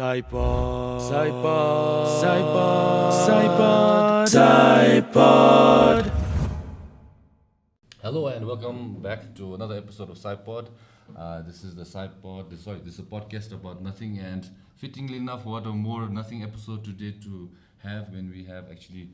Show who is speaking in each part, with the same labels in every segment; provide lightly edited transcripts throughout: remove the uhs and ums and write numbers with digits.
Speaker 1: PSY-POD, PSY-POD.
Speaker 2: Hello and welcome back to another episode of PSY-POD. This is the PSY-POD. This is a podcast about nothing, and fittingly enough, what a more nothing episode today to have when we have actually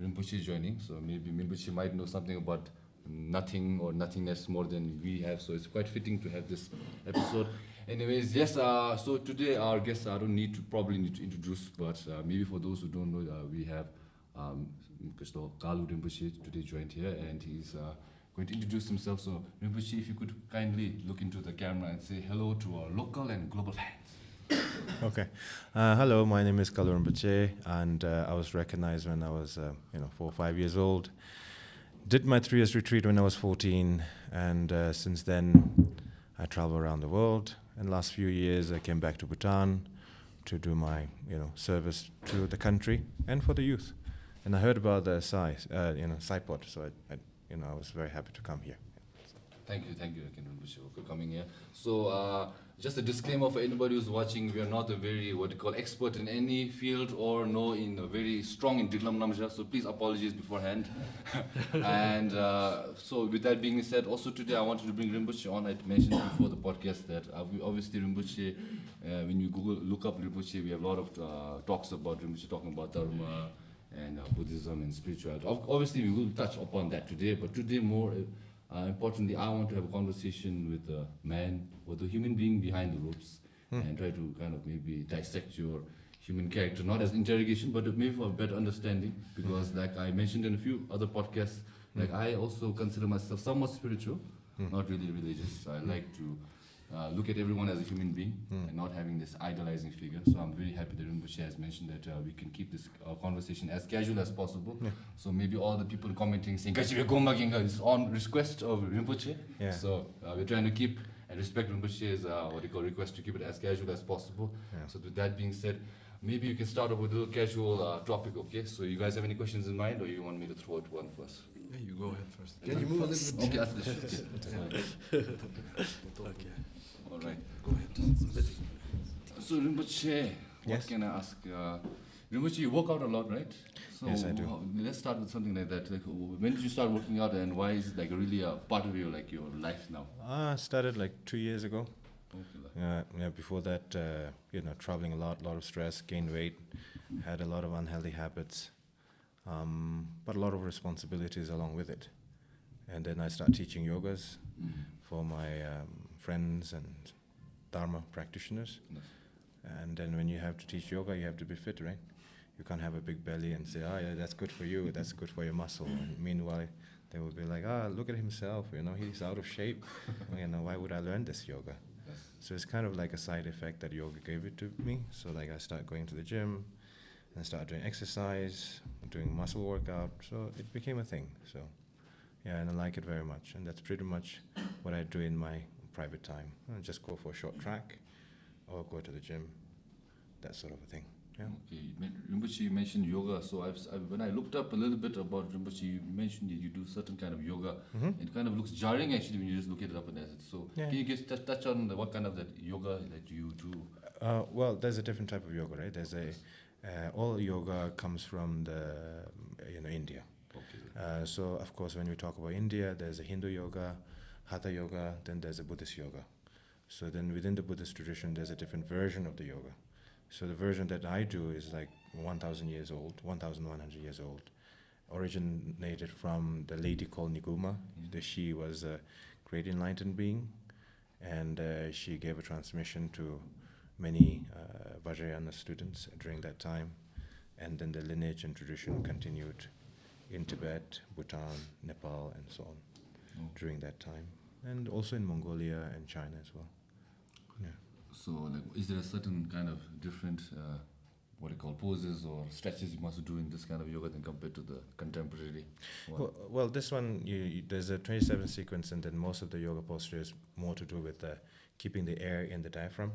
Speaker 2: Rinpoche joining. So maybe Rinpoche might know something about nothing or nothingness more than we have. So it's quite fitting to have this episode. Anyways, yes. So today our guest, I don't need to introduce, but maybe for those who don't know, we have H.H Kalu Rinpoche today joined here, and he's going to introduce himself. So Rinpoche, if you could kindly look into the camera and say hello to our local and global fans.
Speaker 3: Okay. Hello, my name is Kalu Rinpoche, and I was recognized when I was 4 or 5 years old. Did my 3 years retreat when I was 14, and since then I travel around the world. And last few years I came back to Bhutan to do my service to the country and for the youth. And I heard about the PSY-POD, so I was very happy to come here.
Speaker 2: Thank you again, Rinpoche, for coming here. So just a disclaimer for anybody who's watching, we are not a very expert in any field or very strong in Diglam Namja, so please apologies beforehand. And so with that being said, also today I wanted to bring Rinpoche on. I mentioned before the podcast that obviously Rinpoche, when you look up Rinpoche, we have a lot of talks about Rinpoche, talking about Dharma and Buddhism and spirituality. Obviously we will touch upon that today, but today more importantly, I want to have a conversation with the man or the human being behind the ropes and try to kind of maybe dissect your human character, not as interrogation, but maybe for a better understanding. Because like I mentioned in a few other podcasts, like I also consider myself somewhat spiritual, not really religious. So I like to look at everyone as a human being and not having this idolizing figure. So I'm very happy that Rinpoche has mentioned that we can keep this conversation as casual as possible. Yeah. So maybe all the people commenting saying is on request of Rinpoche. Yeah. So we're trying to keep and respect Rinpoche's request to keep it as casual as possible. Yeah. So with that being said, maybe you can start off with a little casual topic, okay? So you guys have any questions in mind, or you want me to throw it one first?
Speaker 4: Yeah, you go ahead first. Can you move a little bit?
Speaker 2: Okay, that's the shit.
Speaker 4: Okay.
Speaker 2: All right.
Speaker 4: Go ahead.
Speaker 2: So Rinpoche, what can I ask? Rinpoche, you work out a lot, right? So
Speaker 3: yes, I do.
Speaker 2: Let's start with something like that. Like, when did you start working out, and why is it really a part of your life now?
Speaker 3: I started 2 years ago.
Speaker 2: Okay.
Speaker 3: Before that, traveling a lot of stress, gained weight, had a lot of unhealthy habits, but a lot of responsibilities along with it. And then I started teaching yogas for my friends and Dharma practitioners. Yes. And then when you have to teach yoga, you have to be fit, right? You can't have a big belly and say, yeah, that's good for you, that's good for your muscle. And meanwhile, they will be like, look at himself, he's out of shape. Why would I learn this yoga? Yes. So it's kind of like a side effect that yoga gave it to me. So I started going to the gym and started doing exercise, doing muscle workout. So it became a thing. So yeah, and I like it very much. And that's pretty much what I do in my private time. I just go for a short track or go to the gym, that sort of a thing. Yeah.
Speaker 2: Okay, Rinpoche, you mentioned yoga. So when I looked up a little bit about Rinpoche, you mentioned that you do certain kind of yoga. It kind of looks jarring actually when you just look at it up and down. So can you just touch on what kind of that yoga that you do?
Speaker 3: Well, there's a different type of yoga, right? There's all yoga comes from India. Okay. So of course, when we talk about India, there's a Hindu yoga, Hatha yoga, then there's a Buddhist yoga. So then within the Buddhist tradition, there's a different version of the yoga. So the version that I do is 1,000 years old, 1,100 years old. Originated from the lady called Niguma. She was a great enlightened being, and she gave a transmission to many Vajrayana students during that time. And then the lineage and tradition continued in Tibet, Bhutan, Nepal, and so on during that time. And also in Mongolia and China as well. Yeah.
Speaker 2: So, is there a certain kind of different, poses or stretches you must do in this kind of yoga than compared to the contemporary one?
Speaker 3: Well, this one, there's a 27 sequence, and then most of the yoga posture is more to do with keeping the air in the diaphragm.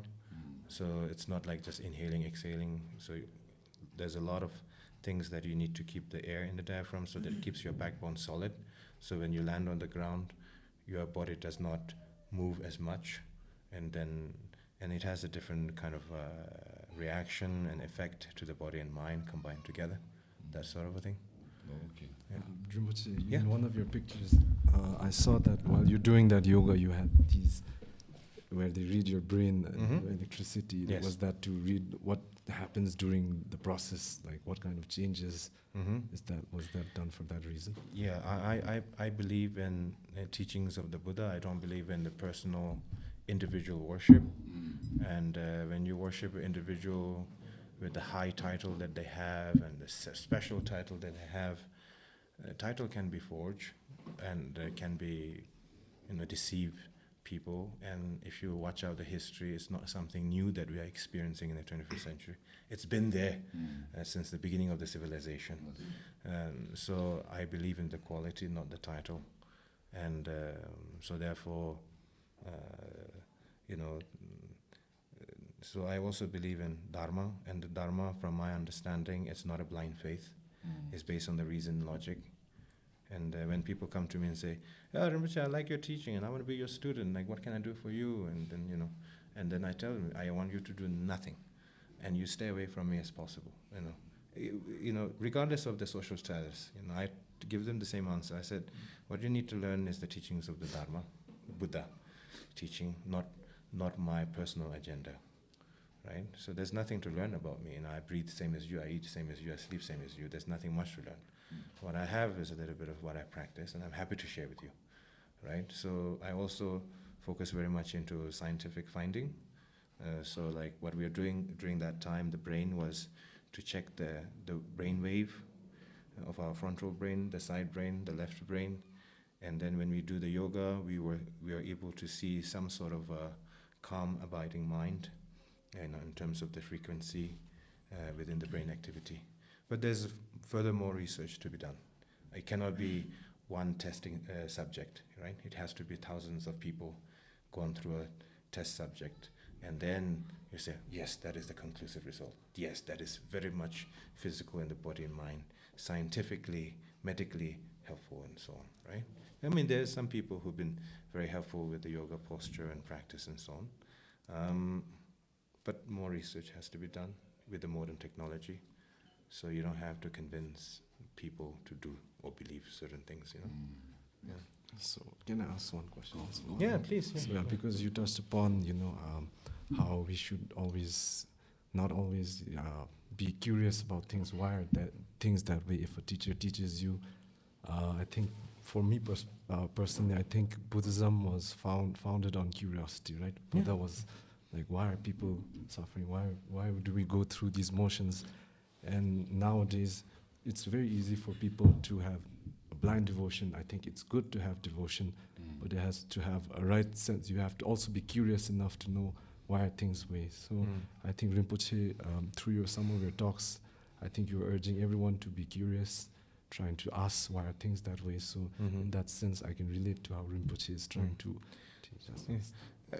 Speaker 3: So it's not like just inhaling, exhaling. So there's a lot of things that you need to keep the air in the diaphragm so that it keeps your backbone solid. So when you land on the ground, your body does not move as much, and it has a different kind of reaction and effect to the body and mind combined together, that sort of a thing.
Speaker 2: Okay.
Speaker 4: Rinpoche,
Speaker 3: Yeah.
Speaker 4: in one of your pictures, I saw that while you're doing that yoga, you had these where they read your brain and electricity.
Speaker 3: Yes.
Speaker 4: Was that to read what happens during the process, like what kind of changes? Was that done for that reason?
Speaker 3: Yeah, I believe in the teachings of the Buddha. I don't believe in the personal individual worship. And when you worship an individual with the high title that they have and the special title that they have, the title can be forged and can be, deceive people. And if you watch out the history, it's not something new that we are experiencing in the 21st century. It's been there since the beginning of the civilization. So I believe in the quality, not the title. And so therefore, so I also believe in Dharma, and the Dharma, from my understanding, it's not a blind faith. It's based on the reason, logic. And when people come to me and say, "Oh, Rinpoche, I like your teaching, and I want to be your student. Like, what can I do for you?" And then and then I tell them, "I want you to do nothing, and you stay away from me as possible." Regardless of the social status, I give them the same answer. I said, "What you need to learn is the teachings of the Dharma, Buddha teaching, not my personal agenda." Right? So there's nothing to learn about me. I breathe same as you, I eat same as you, I sleep same as you. There's nothing much to learn. What I have is a little bit of what I practice, and I'm happy to share with you. Right? So I also focus very much into scientific finding. So like what we are doing during that time, the brain was to check the brain wave of our frontal brain, the side brain, the left brain. And then when we do the yoga, we are able to see some sort of a calm, abiding mind, in terms of the frequency within the brain activity. But there's furthermore research to be done. It cannot be one testing subject, right? It has to be thousands of people gone through a test subject. And then you say, yes, that is the conclusive result. Yes, that is very much physical in the body and mind, scientifically, medically helpful and so on, right? I mean, there's some people who've been very helpful with the yoga posture and practice and so on. But more research has to be done with the modern technology. So you don't have to convince people to do or believe certain things, Yeah.
Speaker 4: So can I ask one question also?
Speaker 3: Yeah, please.
Speaker 4: So, because you touched upon, how we should not always be curious about things. Why are things that way? If a teacher teaches you, I think for me personally, I think Buddhism was founded on curiosity, right? Buddha was like, why are people suffering? Why do we go through these motions? And nowadays, it's very easy for people to have a blind devotion. I think it's good to have devotion, but it has to have a right sense. You have to also be curious enough to know why are things way. So I think Rinpoche, through some of your talks, I think you're urging everyone to be curious, trying to ask why are things that way. So in that sense, I can relate to how Rinpoche is trying to teach us.
Speaker 3: Yes.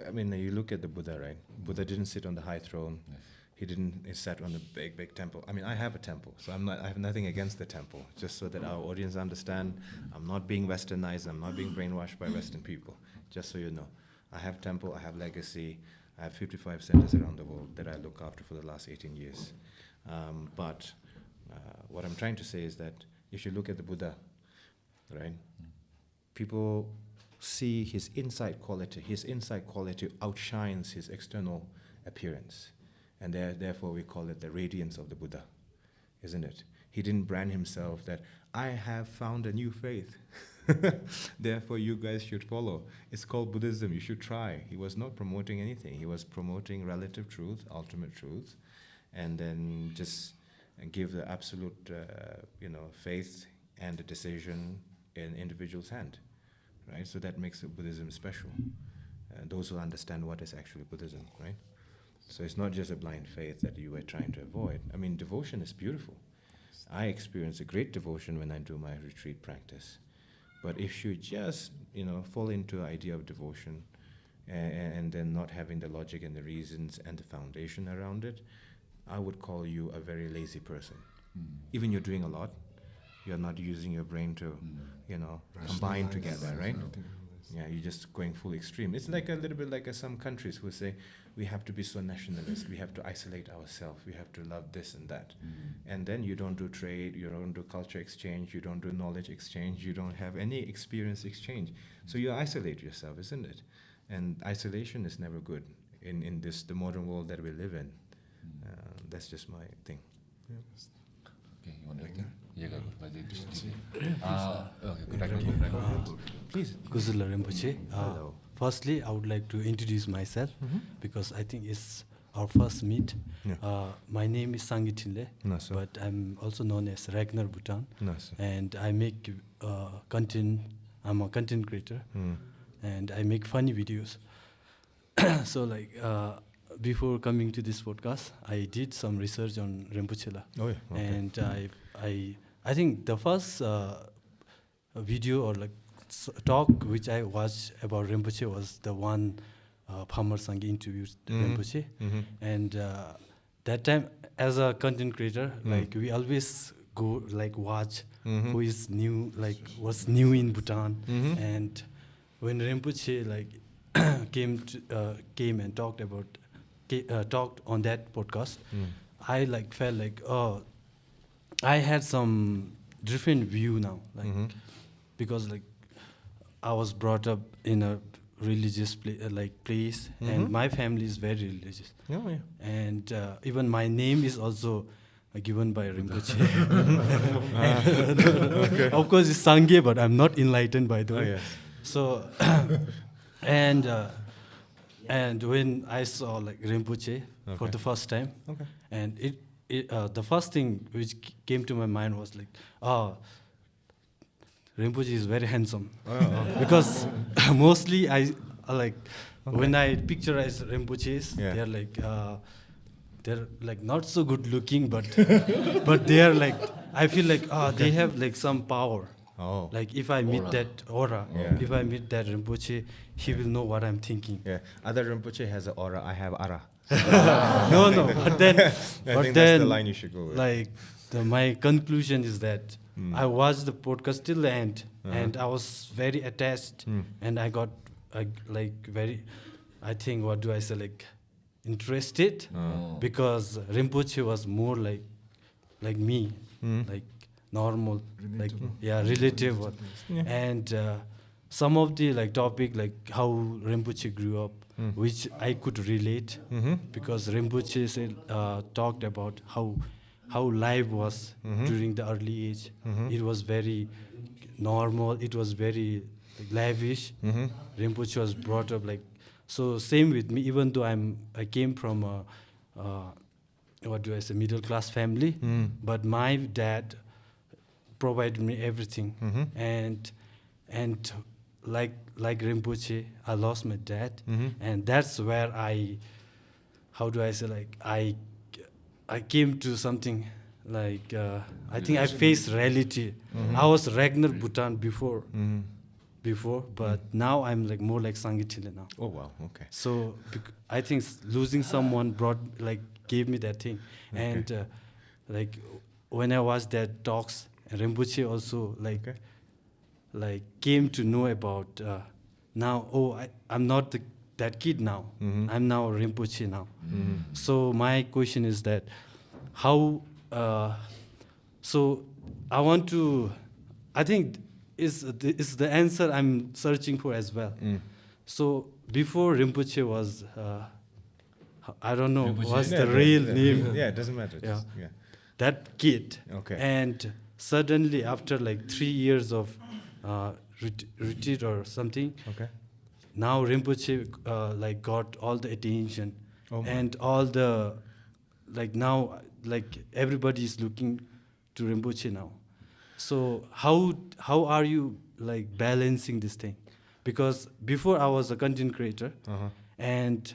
Speaker 3: I mean, you look at the Buddha, right? Buddha didn't sit on the high throne.
Speaker 2: Yes.
Speaker 3: He sat on a big temple. I mean, I have a temple, so I have nothing against the temple, just so that our audience understand I'm not being westernized, I'm not being brainwashed by Western people, just so you know. I have temple, I have legacy, I have 55 centers around the world that I look after for the last 18 years. But what I'm trying to say is that if you look at the Buddha, right, people see his inside quality. His inside quality outshines his external appearance. And therefore we call it the radiance of the Buddha, isn't it? He didn't brand himself that, I have found a new faith, therefore you guys should follow. It's called Buddhism, you should try. He was not promoting anything. He was promoting relative truth, ultimate truth, and then just give the absolute faith and the decision in individual's hand. Right? So that makes Buddhism special. Those who understand what is actually Buddhism, right? So it's not just a blind faith that you were trying to avoid. I mean, devotion is beautiful. I experience a great devotion when I do my retreat practice. But if you just, fall into the idea of devotion and then not having the logic and the reasons and the foundation around it, I would call you a very lazy person. Even you're doing a lot, you're not using your brain to, combine together, right? Yeah, you're just going full extreme. It's like a little bit like some countries who say we have to be so nationalist, we have to isolate ourselves, we have to love this and that. And then you don't do trade, you don't do culture exchange, you don't do knowledge exchange, you don't have any experience exchange. So you isolate yourself, isn't it? And isolation is never good in the modern world that we live in. That's just my thing.
Speaker 2: Okay, you want to
Speaker 3: Please.
Speaker 1: Norlha Rinpoche.
Speaker 3: Hello.
Speaker 1: Firstly, I would like to introduce myself because I think it's our first meet.
Speaker 3: Yeah.
Speaker 1: My name is Sangay Thinley,
Speaker 3: No, sir.
Speaker 1: but I'm also known as Ragnar Bhutan.
Speaker 3: No, sir.
Speaker 1: And I make content. I'm a content creator, and I make funny videos. So like before coming to this podcast, I did some research on Rinpoche.
Speaker 3: Oh, yeah. Okay.
Speaker 1: And I think the first video or like talk which I watched about Rinpoche was the one Phamar Sangay interviewed Rinpoche. And that time, as a content creator, like we always go like watch who is new, like what's new in Bhutan. And when Rinpoche like came and talked on that podcast, I like felt like, oh, I had some different view now, like because like I was brought up in a religious place, and my family is very religious.
Speaker 3: Oh, yeah.
Speaker 1: And even my name is also given by Rinpoche.
Speaker 3: Okay.
Speaker 1: Of course, it's Sangay, but I'm not enlightened by the way.
Speaker 3: Oh, yes.
Speaker 1: So, and when I saw like Rinpoche for the first time, and the first thing which came to my mind was like, oh, Rinpoche is very handsome. Because mostly I like when I picturize Rinpoches, they're like not so good looking, but but they are like, I feel like they have like some power.
Speaker 3: Oh.
Speaker 1: Like if I meet
Speaker 2: Aura.
Speaker 1: that aura, if I meet that Rinpoche, he will know what I'm thinking.
Speaker 3: Yeah. Other Rinpoche has an aura. I have ara.
Speaker 1: No, but then,
Speaker 3: I think that's the line you should go with.
Speaker 1: like my conclusion is that I watched the podcast till the end, and I was very attached, and I got like very, I think, what do I say, like interested, because Rinpoche was more like me, like normal, like relatable, and some of the like topic like how Rinpoche grew up, which I could relate, because Rinpoche said, talked about how life was during the early age. It was very normal. It was very like, lavish. Rinpoche was brought up like, so same with me. Even though I came from a what do I say, middle class family, but my dad provided me everything, and like Rinpoche, I lost my dad, and that's where how do I say, like I came to something like I think I faced reality. I was Ragnar Bhutan before, but now I'm like more like Sangay Thinley now.
Speaker 3: Oh, wow. Okay.
Speaker 1: So I think losing someone gave me that thing, and like when I watched that talks, Rinpoche also like came to know about now. Oh, I'm not that kid now. I'm now Rinpoche now. So my question is that how? So I want to. I think is the answer I'm searching for as well. So before Rinpoche was, I don't know what's the real name.
Speaker 3: Yeah, it doesn't matter.
Speaker 1: Yeah.
Speaker 3: Yeah.
Speaker 1: That kid.
Speaker 3: Okay.
Speaker 1: And suddenly, after like 3 years of retreat or something, now Rinpoche like got all the attention, and all the like now like everybody is looking to Rinpoche now. So how are you like balancing this thing? Because before I was a content creator, and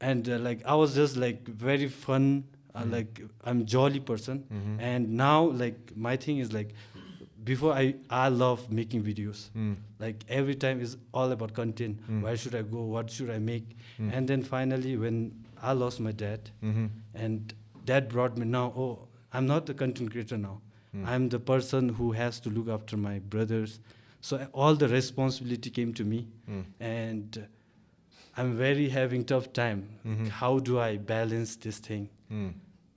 Speaker 1: like I was just like very fun, like I'm jolly person, and now like my thing is like before I love making videos. Like every time is all about content. Where should I go? What should I make? And then finally when I lost my dad, and that brought me now, oh, I'm not the content creator now. I'm the person who has to look after my brothers. So all the responsibility came to me, and I'm very having tough time. How do I balance this thing?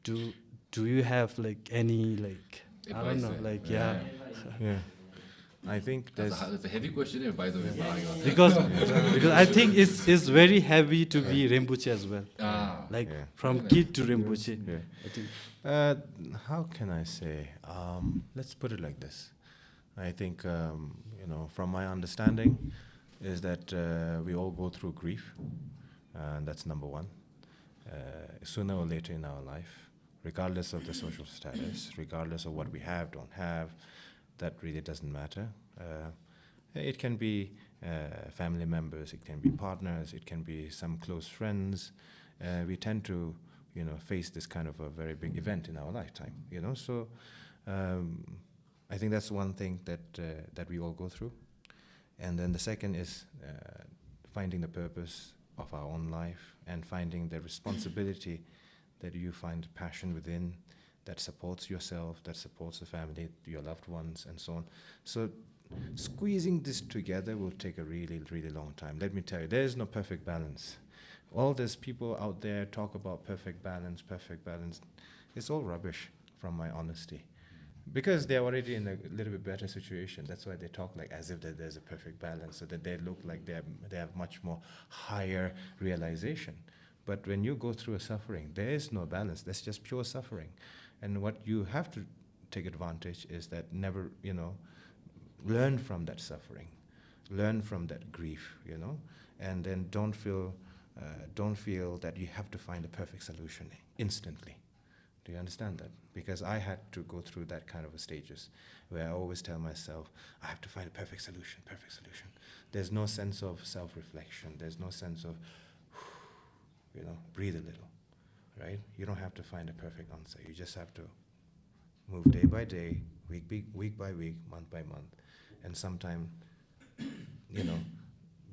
Speaker 1: Do you have like any like I don't know like
Speaker 3: Yeah. I think
Speaker 2: That's a heavy question, by the way.
Speaker 1: because I think it's very heavy to be Rinpoche as well. From kid to Rinpoche. I think.
Speaker 3: How can I say? Let's put it like this. I think from my understanding, is that we all go through grief, and that's number one. Sooner or later in our life, regardless of the social status, regardless of what we have, don't have, that really doesn't matter. It can be family members, it can be partners, it can be some close friends. We tend to, face this kind of a very big event in our lifetime. So I think that's one thing that we all go through. And then the second is finding the purpose of our own life and finding the responsibility that you find passion within, that supports yourself, that supports the family, your loved ones, and so on. So squeezing this together will take a really, really long time. Let me tell you, there is no perfect balance. All these people out there talk about perfect balance. It's all rubbish, from my honesty. Because they're already in a little bit better situation. That's why they talk like as if that there's a perfect balance, so that they look like they have much more higher realization. But when you go through a suffering, there is no balance. That's just pure suffering. And what you have to take advantage is that never, learn from that suffering, learn from that grief, and then don't feel that you have to find a perfect solution instantly. Do you understand that? Because I had to go through that kind of stages where I always tell myself, I have to find a perfect solution. There's no sense of self-reflection. There's no sense of, breathe a little, right? You don't have to find a perfect answer. You just have to move day by day, week by week, month by month. And sometimes,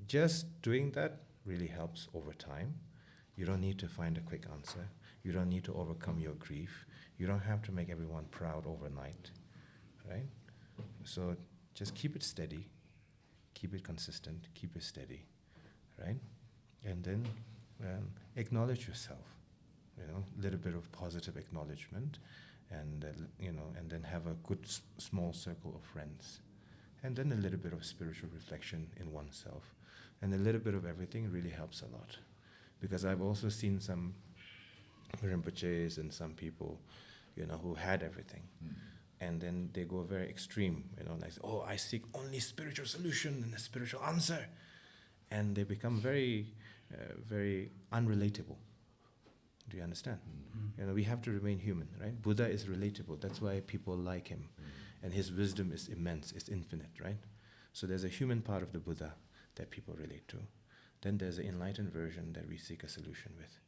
Speaker 3: just doing that really helps over time. You don't need to find a quick answer. You don't need to overcome your grief. You don't have to make everyone proud overnight, right? So just keep it steady, keep it consistent, keep it steady, right? And then acknowledge yourself, a little bit of positive acknowledgement, and and then have a good small circle of friends, and then a little bit of spiritual reflection in oneself, and a little bit of everything really helps a lot. Because I've also seen some Rinpoches and some people, who had everything. And then they go very extreme, like, I seek only spiritual solution and a spiritual answer. And they become very, very unrelatable. Do you understand? We have to remain human, right? Buddha is relatable. That's why people like him. And his wisdom is immense, it's infinite, right? So there's a human part of the Buddha that people relate to. Then there's an enlightened version that we seek a solution with,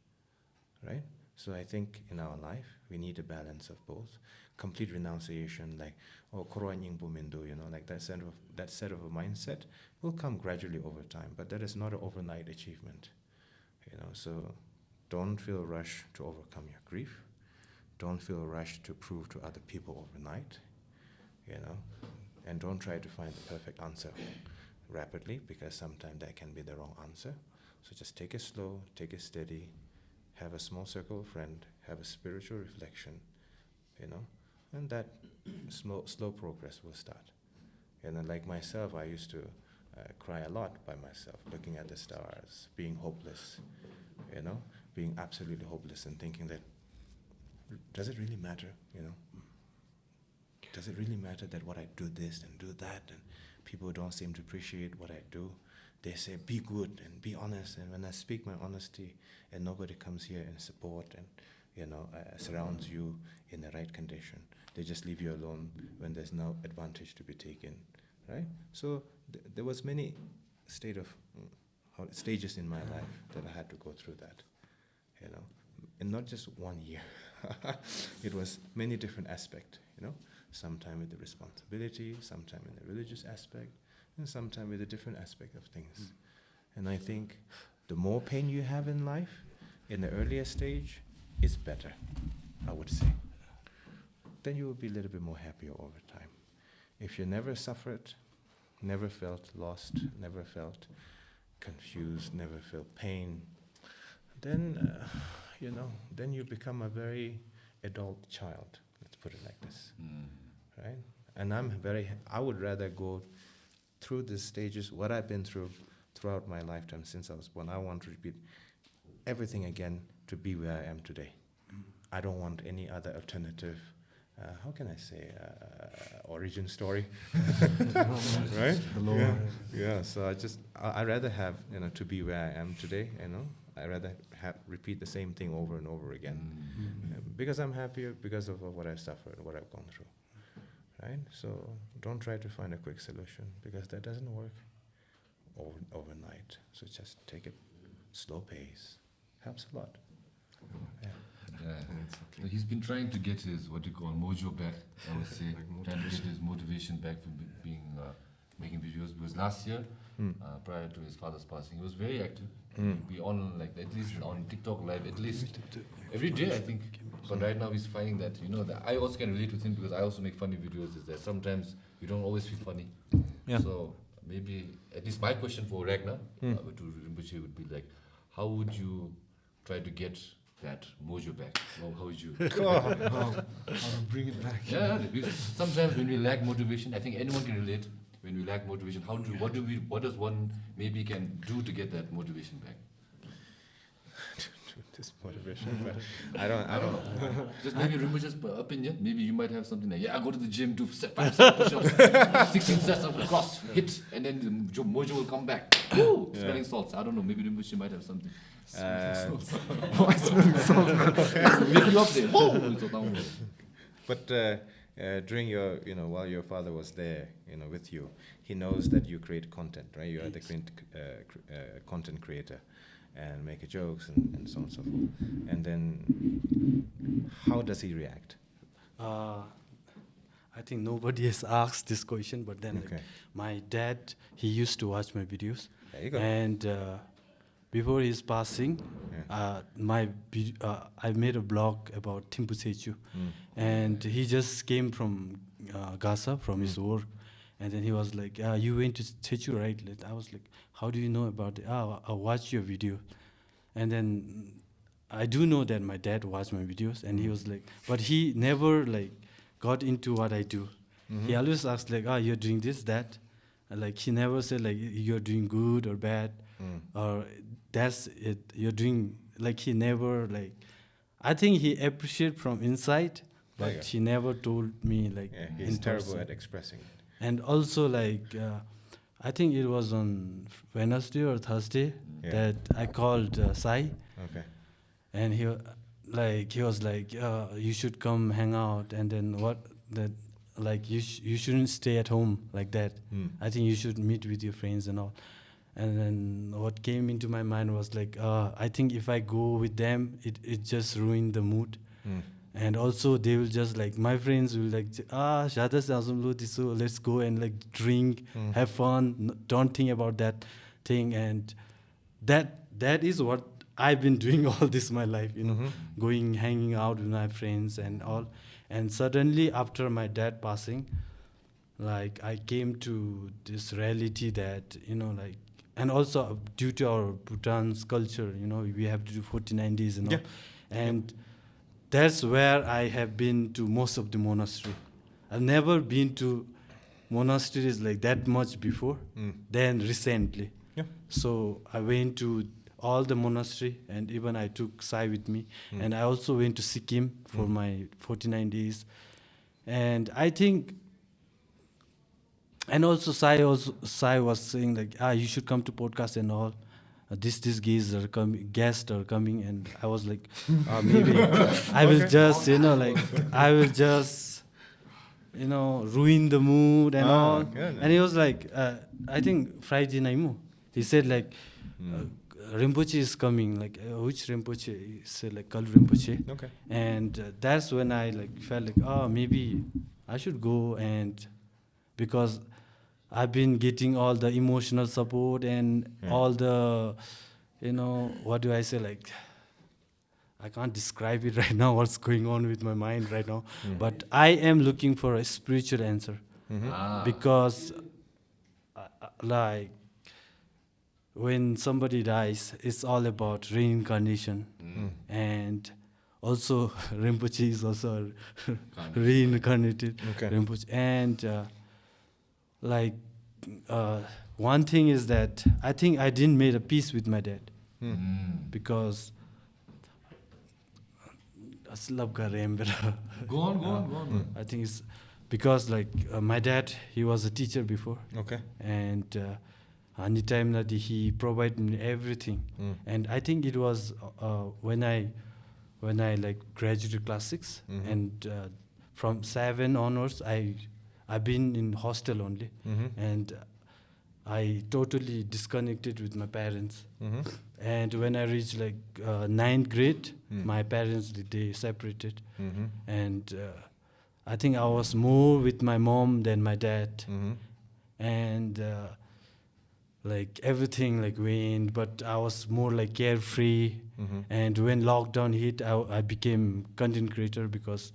Speaker 3: right? So I think in our life, we need a balance of both. Complete renunciation, like, Koroa Nyingpo Mindu, like that set of a mindset will come gradually over time, but that is not an overnight achievement, So don't feel rushed to overcome your grief. Don't feel rushed to prove to other people overnight, and don't try to find the perfect answer rapidly, because sometimes that can be the wrong answer. So just take it slow, take it steady, have a small circle of friends, have a spiritual reflection, and that slow progress will start. Like myself, I used to cry a lot by myself, looking at the stars, being hopeless, being absolutely hopeless, and thinking that, does it really matter, Does it really matter that what I do this and do that, and people don't seem to appreciate what I do? They say, be good and be honest. And when I speak my honesty and nobody comes here and support and, surrounds you in the right condition, they just leave you alone when there's no advantage to be taken, right? So there was many stages in my life that I had to go through that, and not just 1 year. It was many different aspects, sometime with the responsibility, sometime in the religious aspect, and sometime with a different aspect of things. And I think the more pain you have in life, in the earlier stage, is better, I would say. Then you will be a little bit more happier over time. If you never suffered, never felt lost, never felt confused, never felt pain, then, then you become a very adult child. Let's put it like this, right? And I would rather go through these stages, what I've been through throughout my lifetime since I was born. I want to repeat everything again to be where I am today. I don't want any other alternative, how can I say, origin story, right? Yeah. So I rather have, to be where I am today, I rather repeat the same thing over and over again, because I'm happier because of what I've suffered, what I've gone through, right? So don't try to find a quick solution, because that doesn't work overnight. So just take it slow pace. Helps a lot.
Speaker 2: So he's been trying to get his mojo back. I would say trying to get his motivation back from being making videos, because last year, prior to his father's passing, he was very active. He'd be on at least on TikTok live at least every day, I think. But right now he's finding that that I also can relate with him, because I also make funny videos. Is that sometimes you don't always feel funny. Yeah. So maybe at least my question for Ragnar to Rinpoche would be like, how would you try to get that mojo back? How would you
Speaker 4: How to bring it back?
Speaker 2: Yeah, because sometimes when we lack motivation, I think anyone can relate. When we lack motivation, what does one maybe can do to get that motivation back?
Speaker 3: This motivation, but I don't.
Speaker 2: Just maybe Rinpoche's opinion. Maybe you might have something like, I go to the gym, do 5 push-ups, 16 sets of cross, hit, and then the mojo will come back. Woo! Smelling salts. I don't know. Maybe Rinpoche might have something.
Speaker 4: Why smelling salts?
Speaker 2: Make you up there.
Speaker 3: But during your, while your father was there, with you, he knows that you create content, right? You are the content creator, and make jokes and so on and so forth. And then, how does he react?
Speaker 1: I think nobody has asked this question, but then my dad, he used to watch my videos.
Speaker 3: There you go.
Speaker 1: And before his passing, I made a blog about Thimphu Chettri, and he just came from Gaza, from his work, and then he was like, you went to Chettri, right? I was like, how do you know about it? I watched your video. And then I do know that my dad watched my videos, and he was like, but he never got into what I do. He always asked you're doing this, that. And, he never said you're doing good or bad, or that's it, you're doing, he never, I think he appreciated from inside, but he never told me,
Speaker 3: he's terrible at expressing it.
Speaker 1: And also, I think it was on Wednesday or Thursday that I called Sai.
Speaker 3: Okay.
Speaker 1: And he was like, you should come hang out, and then you shouldn't stay at home like that. I think you should meet with your friends and all. And then what came into my mind was I think if I go with them, it just ruined the mood. And also they will just my friends will let's go and drink, have fun, don't think about that thing. And that is what I've been doing all this my life, going, hanging out with my friends and all. And suddenly after my dad passing, I came to this reality that, and also due to our Bhutan's culture, we have to do 49 days and all. And that's where I have been to most of the monastery. I've never been to monasteries that much before, then recently. So I went to all the monastery, and even I took Sai with me. And I also went to Sikkim for my 49 days. And I think, and also Sai was saying you should come to podcast and all. These guests are coming, and I was like, maybe I will just, I will just, ruin the mood and all. And he was like, I think Friday night, he said Rinpoche is coming, which Rinpoche? He said Kalu Rinpoche.
Speaker 3: Okay.
Speaker 1: And that's when I felt maybe I should go, and because I've been getting all the emotional support and all the, what do I say, I can't describe it right now, what's going on with my mind right now. But I am looking for a spiritual answer. Because like when somebody dies, it's all about reincarnation. And also Rinpoche is also reincarnated Rinpoche. And one thing is that I think I didn't make a peace with my dad because
Speaker 2: Go on.
Speaker 1: I think it's because my dad, he was a teacher before.
Speaker 3: Okay.
Speaker 1: And anytime that he provided me everything. And I think it was when I graduated class 6 and from 7 onwards I've been in hostel only. And I totally disconnected with my parents. And when I reached 9th grade, my parents, they separated. And I think I was more with my mom than my dad. And everything waned, but I was more carefree. And when lockdown hit, I became content creator because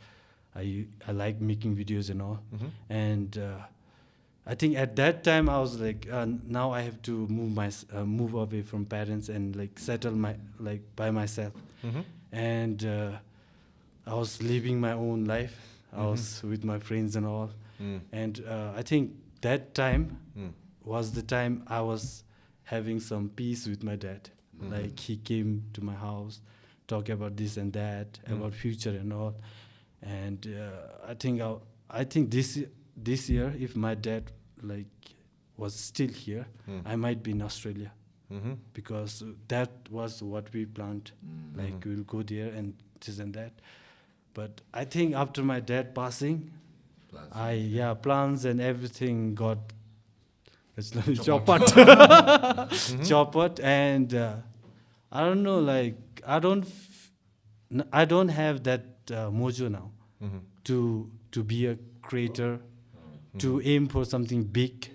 Speaker 1: I like making videos and all. And I think at that time I was now I have to move away from parents and settle by myself. And I was living my own life. I was with my friends and all. And I think that time was the time I was having some peace with my dad. He came to my house, talk about this and that, about future and all. And I think this year, if my dad was still here, I might be in Australia. Because that was what we planned. We'll go there and this and that. But I think after my dad passing, plans and everything got chopped. And I don't know, I don't have that mojo now to be a creator, to aim for something big,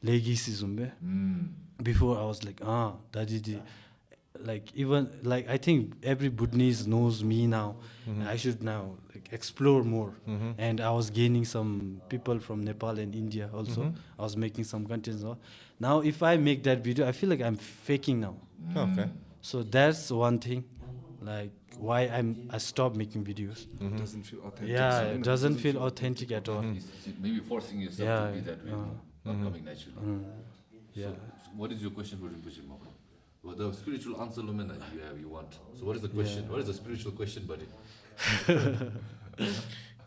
Speaker 1: legacy. Before I was that is the even I think every Buddhist knows me now. I should now explore more. And I was gaining some people from Nepal and India also. I was making some content. Now if I make that video, I feel like I'm faking now.
Speaker 3: Okay.
Speaker 1: So that's one thing, why I stopped making videos.
Speaker 4: It doesn't feel authentic.
Speaker 1: Yeah, it doesn't feel authentic at all.
Speaker 2: Maybe forcing yourself to be that way, not coming naturally.
Speaker 1: Yeah.
Speaker 2: So what is your question for Rinpoche Mama? Well, the spiritual answer you want. So what is the question? What is the spiritual question, buddy?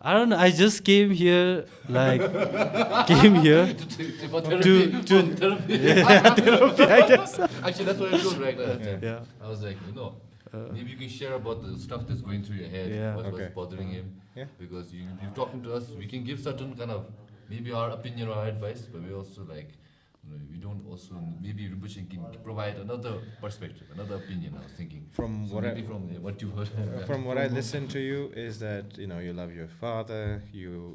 Speaker 1: I don't know. I just came here, came here
Speaker 2: for therapy.
Speaker 1: therapy, I guess.
Speaker 2: Actually, that's what I told right now.
Speaker 1: Yeah.
Speaker 2: I was maybe you can share about the stuff that's going through your head, what's bothering him.
Speaker 3: Yeah.
Speaker 2: Because you're talking to us, we can give certain kind of, maybe our opinion or our advice, but we also we don't also, maybe Rinpoche can provide another perspective, another opinion, I was thinking.
Speaker 3: From what
Speaker 2: what you heard.
Speaker 3: From what I listened to you is that you love your father, you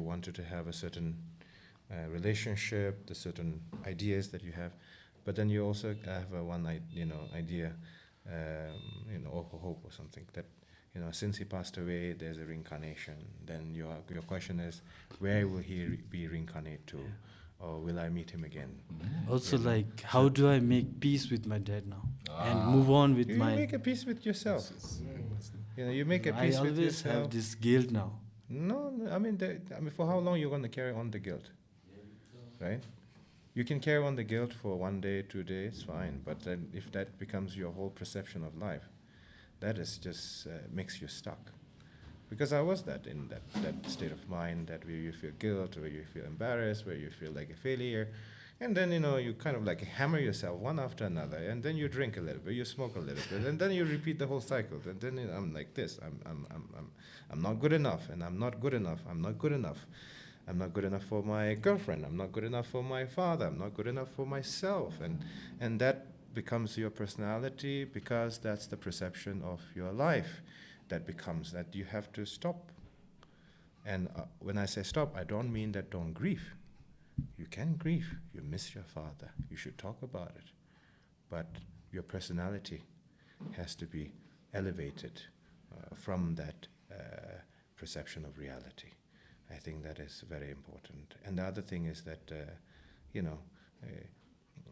Speaker 3: wanted to have a certain relationship, the certain ideas that you have, but then you also have one idea, or hope or something that since he passed away, there's a reincarnation. Then your question is, where will he be reincarnated to? Or will I meet him again?
Speaker 1: Also, how do I make peace with my dad now and move on with my?
Speaker 3: You make a peace with yourself. You make a peace with yourself.
Speaker 1: I always have this guilt now.
Speaker 3: No, I mean, for how long you're going to carry on the guilt, right? You can carry on the guilt for 1 day, 2 days, fine. But then if that becomes your whole perception of life, that is just makes you stuck. Because I was in that state of mind that where you feel guilt, where you feel embarrassed, where you feel like a failure. And then, you kind of hammer yourself one after another. And then you drink a little bit, you smoke a little bit. And then you repeat the whole cycle. And then I'm like this, I'm not good enough, and I'm not good enough, I'm not good enough. I'm not good enough for my girlfriend, I'm not good enough for my father, I'm not good enough for myself. And that becomes your personality because that's the perception of your life. That becomes that you have to stop. And when I say stop, I don't mean that don't grieve. You can grieve. You miss your father. You should talk about it. But your personality has to be elevated from that perception of reality. I think that is very important. And the other thing is that, you know,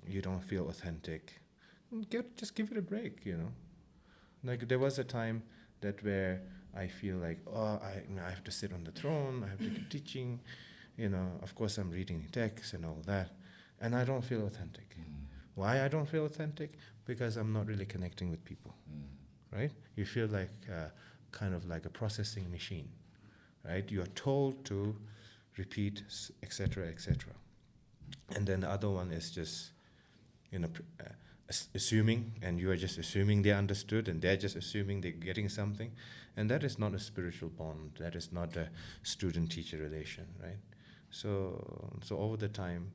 Speaker 3: you don't feel authentic. Just give it a break, you know. Like there was a time that where I feel like, oh, I have to sit on the throne, I have to keep teaching, you know, of course I'm reading texts and all that, and I don't feel authentic. Why I don't feel authentic? Because I'm not really connecting with people, right? You feel like kind of like a processing machine, right? You are told to repeat, etc., etc. And then the other one is just, you know, assuming, and you are just assuming they understood, and they're just assuming they're getting something, and that is not a spiritual bond. That is not a student-teacher relation, right? So over the time,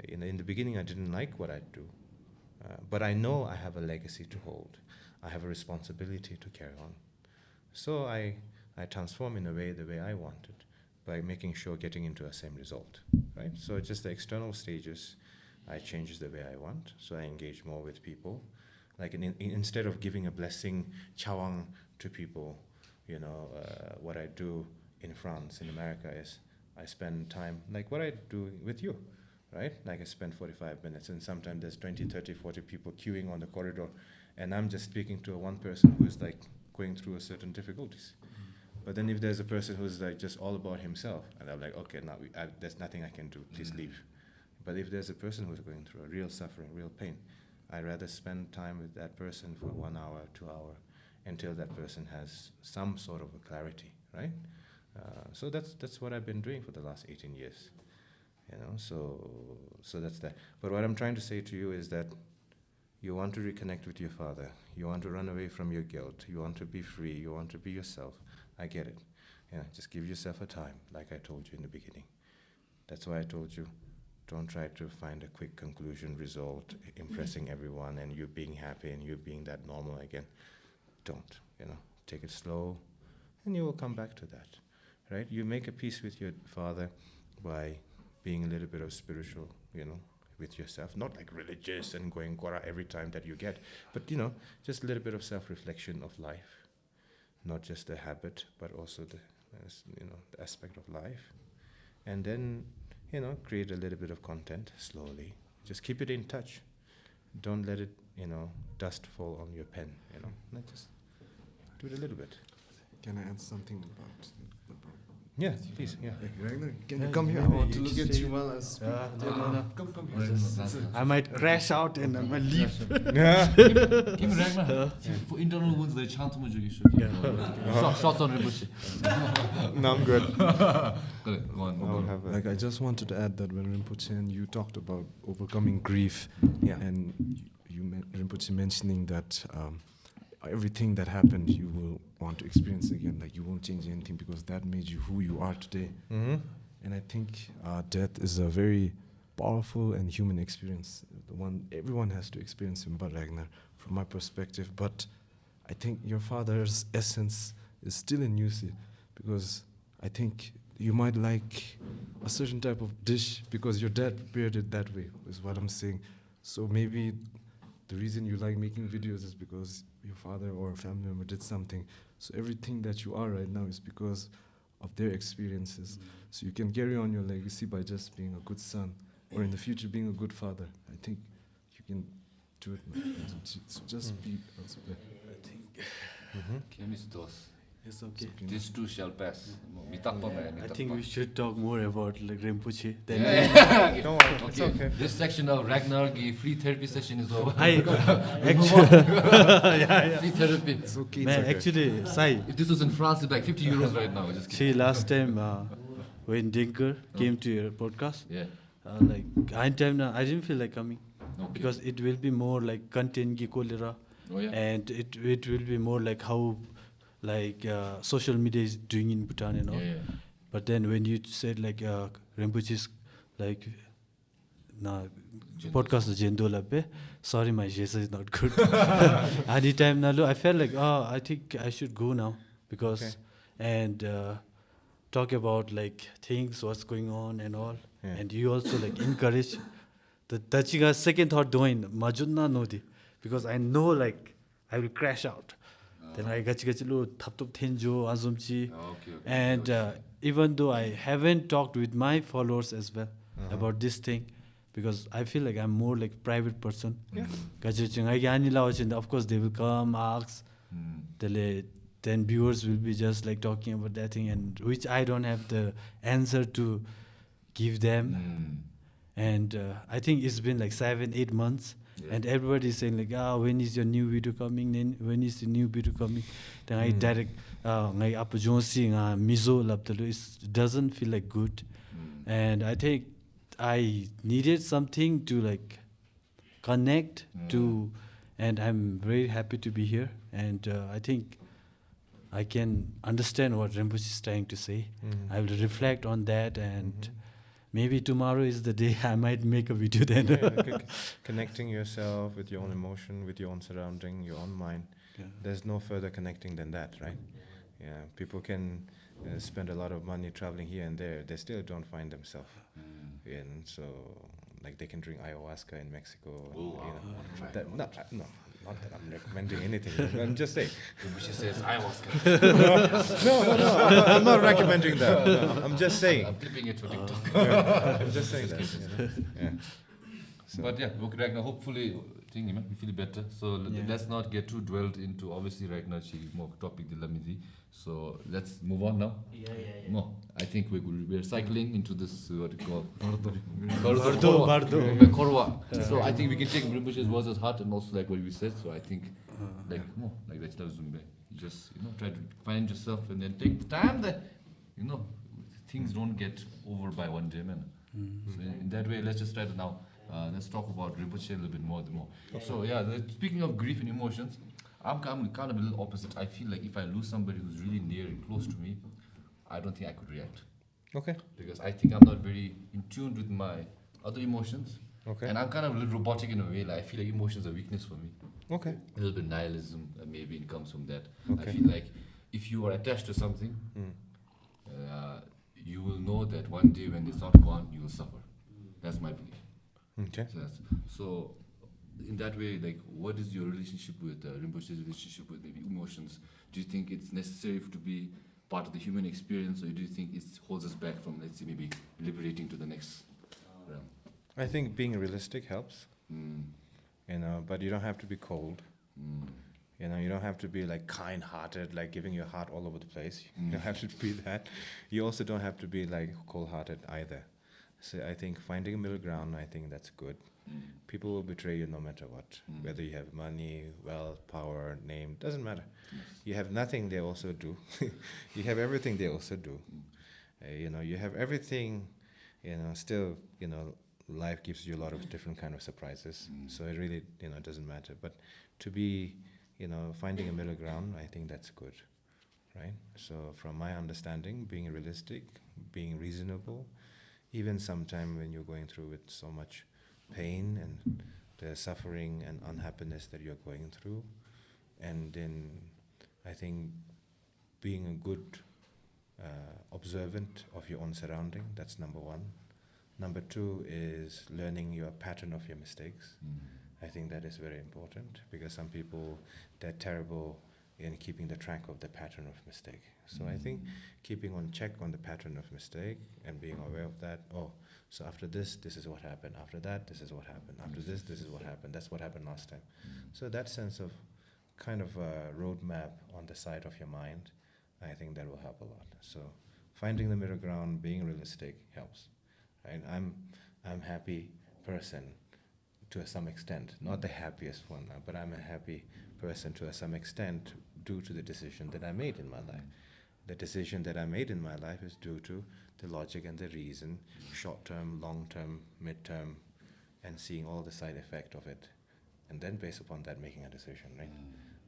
Speaker 3: in the beginning, I didn't like what I do, but I know I have a legacy to hold. I have a responsibility to carry on. So I transform in a way the way I wanted, by making sure getting into the same result, right? So just the external stages, I change the way I want. So I engage more with people. Like instead of giving a blessing, chawang, to people, you know, what I do in France, in America, is I spend time like what I do with you, right? Like I spend 45 minutes, and sometimes there's 20, 30, 40 people queuing on the corridor, and I'm just speaking to one person who's like going through a certain difficulties. But then if there's a person who's like just all about himself, and I'm like, okay, now there's nothing I can do, please leave. But if there's a person who's going through a real suffering, real pain, I'd rather spend time with that person for 1 hour, 2 hours, until that person has some sort of a clarity, right? So that's what I've been doing for the last 18 years, you know. So that's that. But what I'm trying to say to you is that you want to reconnect with your father. You want to run away from your guilt. You want to be free. You want to be yourself. I get it. Yeah, just give yourself a time, like I told you in the beginning. That's why I told you, don't try to find a quick conclusion, result, impressing everyone, and you being happy and you being that normal again. Don't, you know, take it slow, and you will come back to that, right? You make a peace with your father by being a little bit of spiritual, you know, with yourself, not like religious and going Gora every time that you get, but, you know, just a little bit of self-reflection of life, not just the habit, but also the, you know, the aspect of life. And then, you know, create a little bit of content slowly. Just keep it in touch. Don't let it, you know, dust fall on your pen, you know. Like just do it a little bit.
Speaker 4: Can I add something about
Speaker 3: Yeah, please, yeah.
Speaker 4: Ragnar, can you come here? I want to look at you while I speak.
Speaker 2: Come
Speaker 1: I might crash out and I might leave.
Speaker 2: Kim Ragnar, for internal wounds, they chant much. Shots on Rinpoche.
Speaker 3: No, I'm good.
Speaker 2: Go on.
Speaker 4: Like I just wanted to add that when Rinpoche and you talked about overcoming grief, and Rinpoche mentioning that everything that happened you will want to experience again, like you won't change anything because that made you who you are today. And I think death is a very powerful and human experience, the one everyone has to experience in Bad Ragnar, from my perspective. But I think your father's essence is still in you, because I think you might like a certain type of dish because your dad prepared it that way, is what I'm saying. So maybe the reason you like making videos is because your father or a family member did something. So everything that you are right now is because of their experiences. So you can carry on your legacy by just being a good son, or in the future being a good father. I think you can do it, man. So just be.
Speaker 1: It's okay.
Speaker 2: This too shall pass.
Speaker 1: I think we should talk more about like Rinpoche.
Speaker 3: Don't worry, it's okay.
Speaker 2: This section of Ragnar free therapy session is over.
Speaker 1: Actually,
Speaker 2: Free therapy.
Speaker 4: It's okay.
Speaker 1: man, actually, Sai.
Speaker 2: If this was in France, it's like 50 euros right now. Just
Speaker 1: See, last time when Dinker came to your podcast, like I didn't feel like coming because it will be more like content ki kolera, and it will be more like how like social media is doing in Bhutan and all. But then when you said like Rinpoche's like podcast is Jendola pe, sorry my Jesa is not good. Anytime nalu, I felt like I think I should go now because and talk about like things what's going on and all. And you also like encourage the Dachiga second thought doing Majunna Nodi, because I know like I will crash out. Then I gachi lo thaptop thenjo azumchi.
Speaker 2: Okay.
Speaker 1: And even though I haven't talked with my followers as well about this thing, because I feel like I'm more like private person. Of course they will come, ask, then viewers will be just like talking about that thing, and which I don't have the answer to give them. And I think it's been like 7-8 months. And everybody is saying like, when is your new video coming? Then when is the new video coming? Then I direct, it doesn't feel like good. And I think I needed something to like connect to, and I'm very happy to be here. And I think I can understand what Rinpoche is trying to say. I will reflect on that, and maybe tomorrow is the day I might make a video then.
Speaker 3: Connecting yourself with your own emotion, with your own surrounding, your own mind. There's no further connecting than that, right? Yeah, people can spend a lot of money traveling here and there. They still don't find themselves. And so, like, they can drink ayahuasca in Mexico. Not that I'm recommending anything. I'm just saying.
Speaker 2: Rinpoche says ayahuasca.
Speaker 3: No. I'm not recommending that. No, I'm just saying.
Speaker 2: I'm clipping it for TikTok.
Speaker 3: I'm just saying that. Yeah. So.
Speaker 2: But yeah, okay, Ragnar, hopefully you feel better. So let's not get too dwelled into, obviously Ragnar, more topic the Lhakee. So let's move on now. No, I think we're cycling into this what you call Korwa. So I think we can take Rinpoche's words as heart, and also like what we said. So I think like that's Zumbe. You just try to find yourself and then take the time that things don't get over by one day, man. So in that way, let's just try to now let's talk about Rinpoche a little bit more. So speaking of grief and emotions, I'm kind of a little opposite. I feel like if I lose somebody who's really near and close to me, I don't think I could react.
Speaker 3: Okay.
Speaker 2: Because I think I'm not very in tune with my other emotions.
Speaker 3: Okay.
Speaker 2: And I'm kind of a little robotic in a way. Like I feel like emotions are weakness for me.
Speaker 3: Okay.
Speaker 2: A little bit nihilism, maybe it comes from that.
Speaker 3: Okay.
Speaker 2: I feel like if you are attached to something, you will know that one day when it's not gone, you will suffer. That's my belief.
Speaker 3: Okay.
Speaker 2: So in that way, like, what is your relationship with Rinpoche's relationship with maybe emotions? Do you think it's necessary to be part of the human experience, or do you think it holds us back from, let's say, maybe liberating to the next realm?
Speaker 3: I think being realistic helps. But you don't have to be cold. You don't have to be like kind-hearted, like giving your heart all over the place. You don't have to be that. You also don't have to be like cold-hearted either. So I think finding a middle ground, I think that's good. People will betray you no matter what. Whether you have money, wealth, power, name, doesn't matter. You have nothing, they also do. You have everything, they also do. You have everything, still, life gives you a lot of different kind of surprises. So it really, doesn't matter. But to be, finding a middle ground, I think that's good, right? So from my understanding, being realistic, being reasonable, even sometime when you're going through with so much pain and the suffering and unhappiness that you're going through, and then I think being a good observant of your own surrounding, that's number one. Number two is learning your pattern of your mistakes. I think that is very important, because some people, they're terrible in keeping the track of the pattern of mistake. So I think keeping on check on the pattern of mistake and being aware of that. So after this is what happened. After that, this is what happened. After this is what happened. That's what happened last time. So that sense of kind of a roadmap on the side of your mind, I think that will help a lot. So finding the middle ground, being realistic helps. Right? I'm happy person to some extent, not the happiest one, but I'm a happy person to some extent due to the decision that I made in my life. The decision that I made in my life is due to the logic and the reason, short-term, long-term, mid-term, and seeing all the side effect of it, and then based upon that making a decision, right?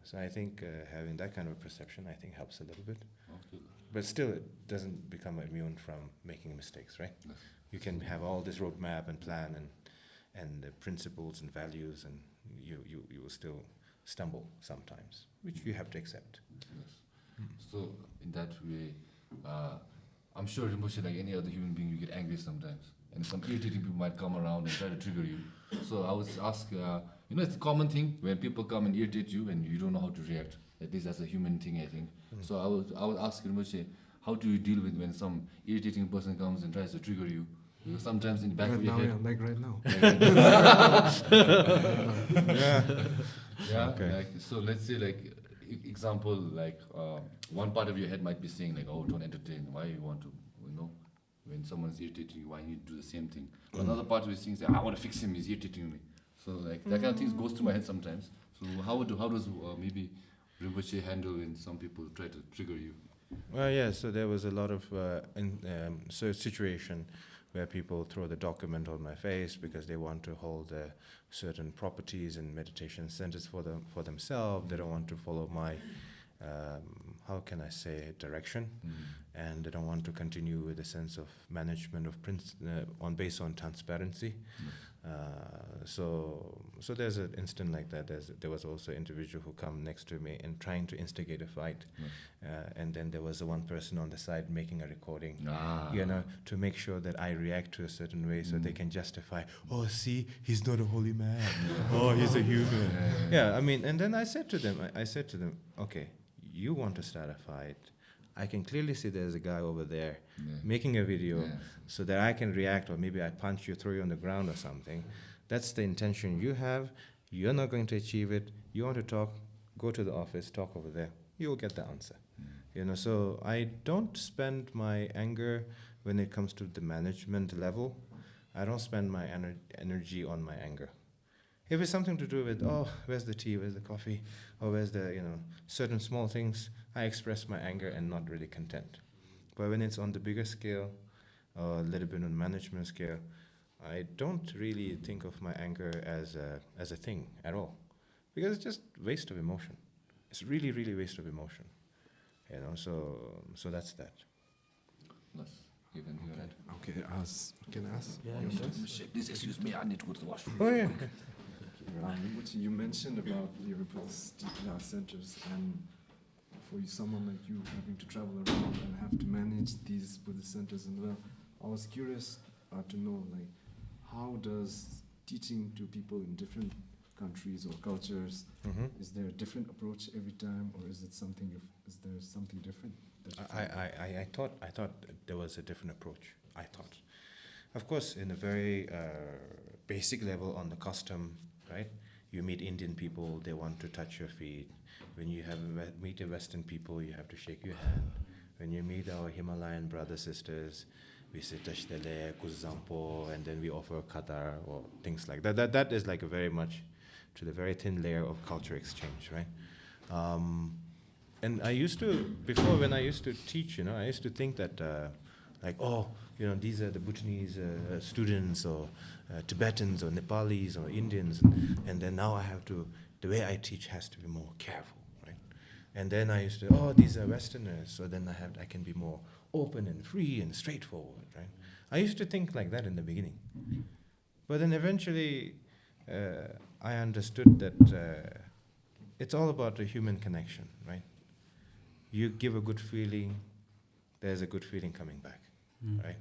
Speaker 3: So I think having that kind of perception, I think, helps a little bit. But still, it doesn't become immune from making mistakes, right? Yes. You can have all this roadmap and plan and the principles and values, and you will still stumble sometimes, which you have to accept.
Speaker 2: Yes. So in that way, I'm sure Rinpoche, like any other human being, you get angry sometimes, and some irritating people might come around and try to trigger you. So I would ask, it's a common thing when people come and irritate you and you don't know how to react. At least that's a human thing, I think. So I would ask Rinpoche, how do you deal with when some irritating person comes and tries to trigger you? Because sometimes in the back
Speaker 4: Right
Speaker 2: of your
Speaker 4: now,
Speaker 2: head.
Speaker 4: yeah, like right now.
Speaker 2: Yeah.
Speaker 3: Okay.
Speaker 2: Like, so let's say like example, like one part of your head might be saying like, oh, don't entertain. Why you want to, when someone's irritating you, why you need to do the same thing? But another part of his thing is, I want to fix him. He's irritating me. So like that kind of things goes through my head sometimes. So how does maybe Rinpoche handle when some people try to trigger you?
Speaker 3: Well, yeah, so there was a lot of situation where people throw the document on my face because they want to hold certain properties and meditation centers for themselves. They don't want to follow my, how can I say, direction, and they don't want to continue with a sense of management of based on transparency. So there's an instant like that. There was also an individual who come next to me and trying to instigate a fight, and then there was one person on the side making a recording, to make sure that I react to a certain way so they can justify. Oh, see, he's not a holy man. Oh, he's a human. Yeah, I mean, and then I said to them, okay, you want to start a fight. I can clearly see there's a guy over there making a video so that I can react, or maybe I punch you, throw you on the ground or something. That's the intention you have. You're not going to achieve it. You want to talk, go to the office, talk over there. You'll get the answer. So I don't spend my anger when it comes to the management level. I don't spend my energy on my anger. If it's something to do with, oh, where's the tea, where's the coffee, or where's the, certain small things, I express my anger and not really content. But when it's on the bigger scale, or a little bit on management scale, I don't really think of my anger as a thing at all. Because it's just waste of emotion. It's really, really waste of emotion. So that's that.
Speaker 2: Yes, you can hear that.
Speaker 4: Okay, can I ask?
Speaker 1: Yeah,
Speaker 4: you
Speaker 1: sure.
Speaker 4: first?
Speaker 2: Please excuse me, I need to go to the washroom.
Speaker 3: Oh, yeah.
Speaker 4: What you mentioned about your Buddhist centers, and for someone like you having to travel around and have to manage these Buddhist centers and well, I was curious to know, like, how does teaching to people in different countries or cultures, is there a different approach every time, or is there something different?
Speaker 3: I thought there was a different approach. I thought, of course, in a very basic level on the custom, right? You meet Indian people, they want to touch your feet. When you meet a Western people, you have to shake your hand. When you meet our Himalayan brothers, sisters, we say tashdele, kuzampo, and then we offer kadar or things like that. That is like a very much to the very thin layer of culture exchange, right? And I used to, before when I used to teach, I used to think that these are the Bhutanese students or Tibetans or Nepalis or Indians, and then now I have to, the way I teach has to be more careful, right? And then I used to, these are Westerners, so then I can be more open and free and straightforward, right? I used to think like that in the beginning. But then eventually I understood that it's all about the human connection, right? You give a good feeling, there's a good feeling coming back, right?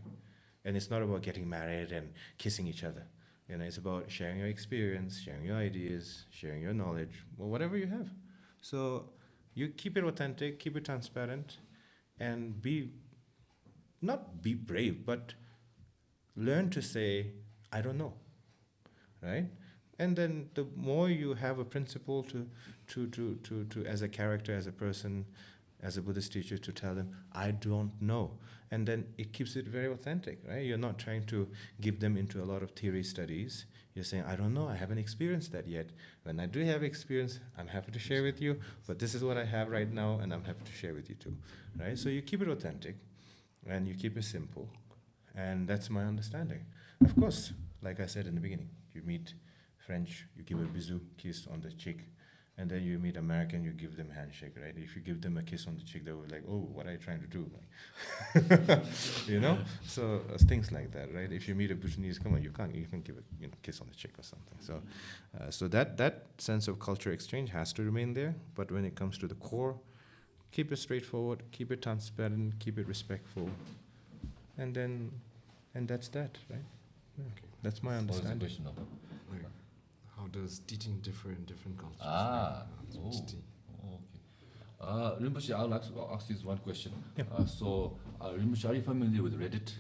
Speaker 3: And it's not about getting married and kissing each other. It's about sharing your experience, sharing your ideas, sharing your knowledge, or whatever you have. So you keep it authentic, keep it transparent, and not be brave, but learn to say, I don't know, right? And then the more you have a principle to as a character, as a person, as a Buddhist teacher, to tell them, I don't know. And then it keeps it very authentic, right? You're not trying to give them into a lot of theory studies. You're saying, I don't know, I haven't experienced that yet. When I do have experience, I'm happy to share with you, but this is what I have right now, and I'm happy to share with you too, right? So you keep it authentic, and you keep it simple, and that's my understanding. Of course, like I said in the beginning, you meet French, you give a bisou, kiss on the cheek, and then you meet American, you give them a handshake, right? If you give them a kiss on the cheek, they were like, oh, what are you trying to do? So things like that, right? If you meet a Bhutanese, come on, you can give a kiss on the cheek or something. So that sense of culture exchange has to remain there, but when it comes to the core, keep it straightforward, keep it transparent, keep it respectful, and that's that, right? Yeah. Okay. That's my understanding.
Speaker 2: What was the question?
Speaker 4: How does teaching differ in different cultures?
Speaker 2: Okay. Rinpoche, I would like to ask this one question.
Speaker 3: Yeah.
Speaker 2: Rinpoche, are you familiar with Reddit?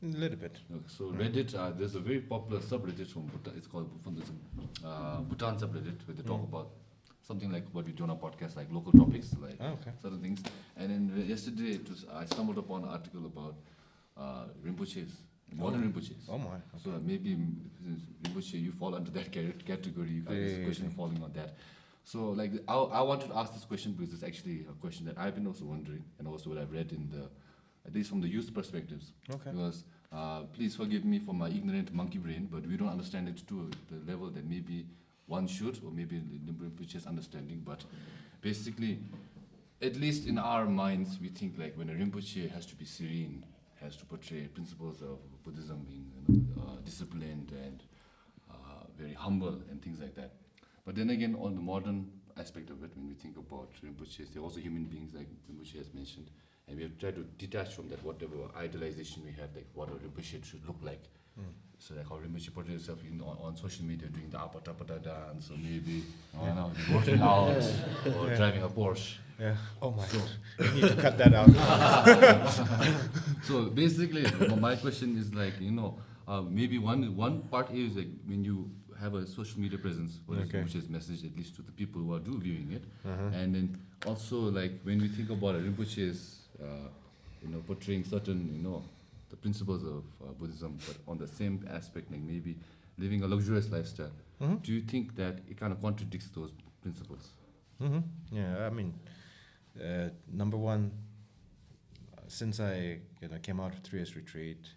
Speaker 3: A little bit.
Speaker 2: Okay, so Reddit, there's a very popular subreddit from Bhutan. It's called Bhutan subreddit, where they talk about something like what we do on our podcast, like local topics, like certain things. And then yesterday, I stumbled upon an article about Rinpoches, modern Rinpoches.
Speaker 3: Oh my. Okay.
Speaker 2: So maybe since Rinpoche, you fall under that category. You got this question falling on that. So like, I wanted to ask this question because it's actually a question that I've been also wondering, and also what I've read in the, at least from the youth perspectives.
Speaker 3: Okay.
Speaker 2: Because please forgive me for my ignorant monkey brain, but we don't understand it to the level that maybe one should, or maybe Rinpoche's understanding. But basically, at least in our minds, we think like when a Rinpoche has to be serene, has to portray principles of Buddhism being disciplined and very humble and things like that. But then again, on the modern aspect of it, when we think about Rinpoches, they're also human beings, like Rinpoche has mentioned. And we have tried to detach from that whatever idealization we have, like what a Rinpoche should look like. So like how Rinpoche portrays himself on social media doing the apata dance, or maybe working out, or driving a Porsche.
Speaker 3: Yeah. Oh my God. You need to cut that out.
Speaker 2: So basically, my question is like, maybe one part is like when you have a social media presence, which is message at least to the people who are viewing it, and then also like when we think about a Rinpoche's, portraying certain, the principles of Buddhism, but on the same aspect, like maybe living a luxurious lifestyle. Do you think that it kind of contradicts those principles?
Speaker 3: Yeah, I mean, number one, since I came out of 3 years retreat,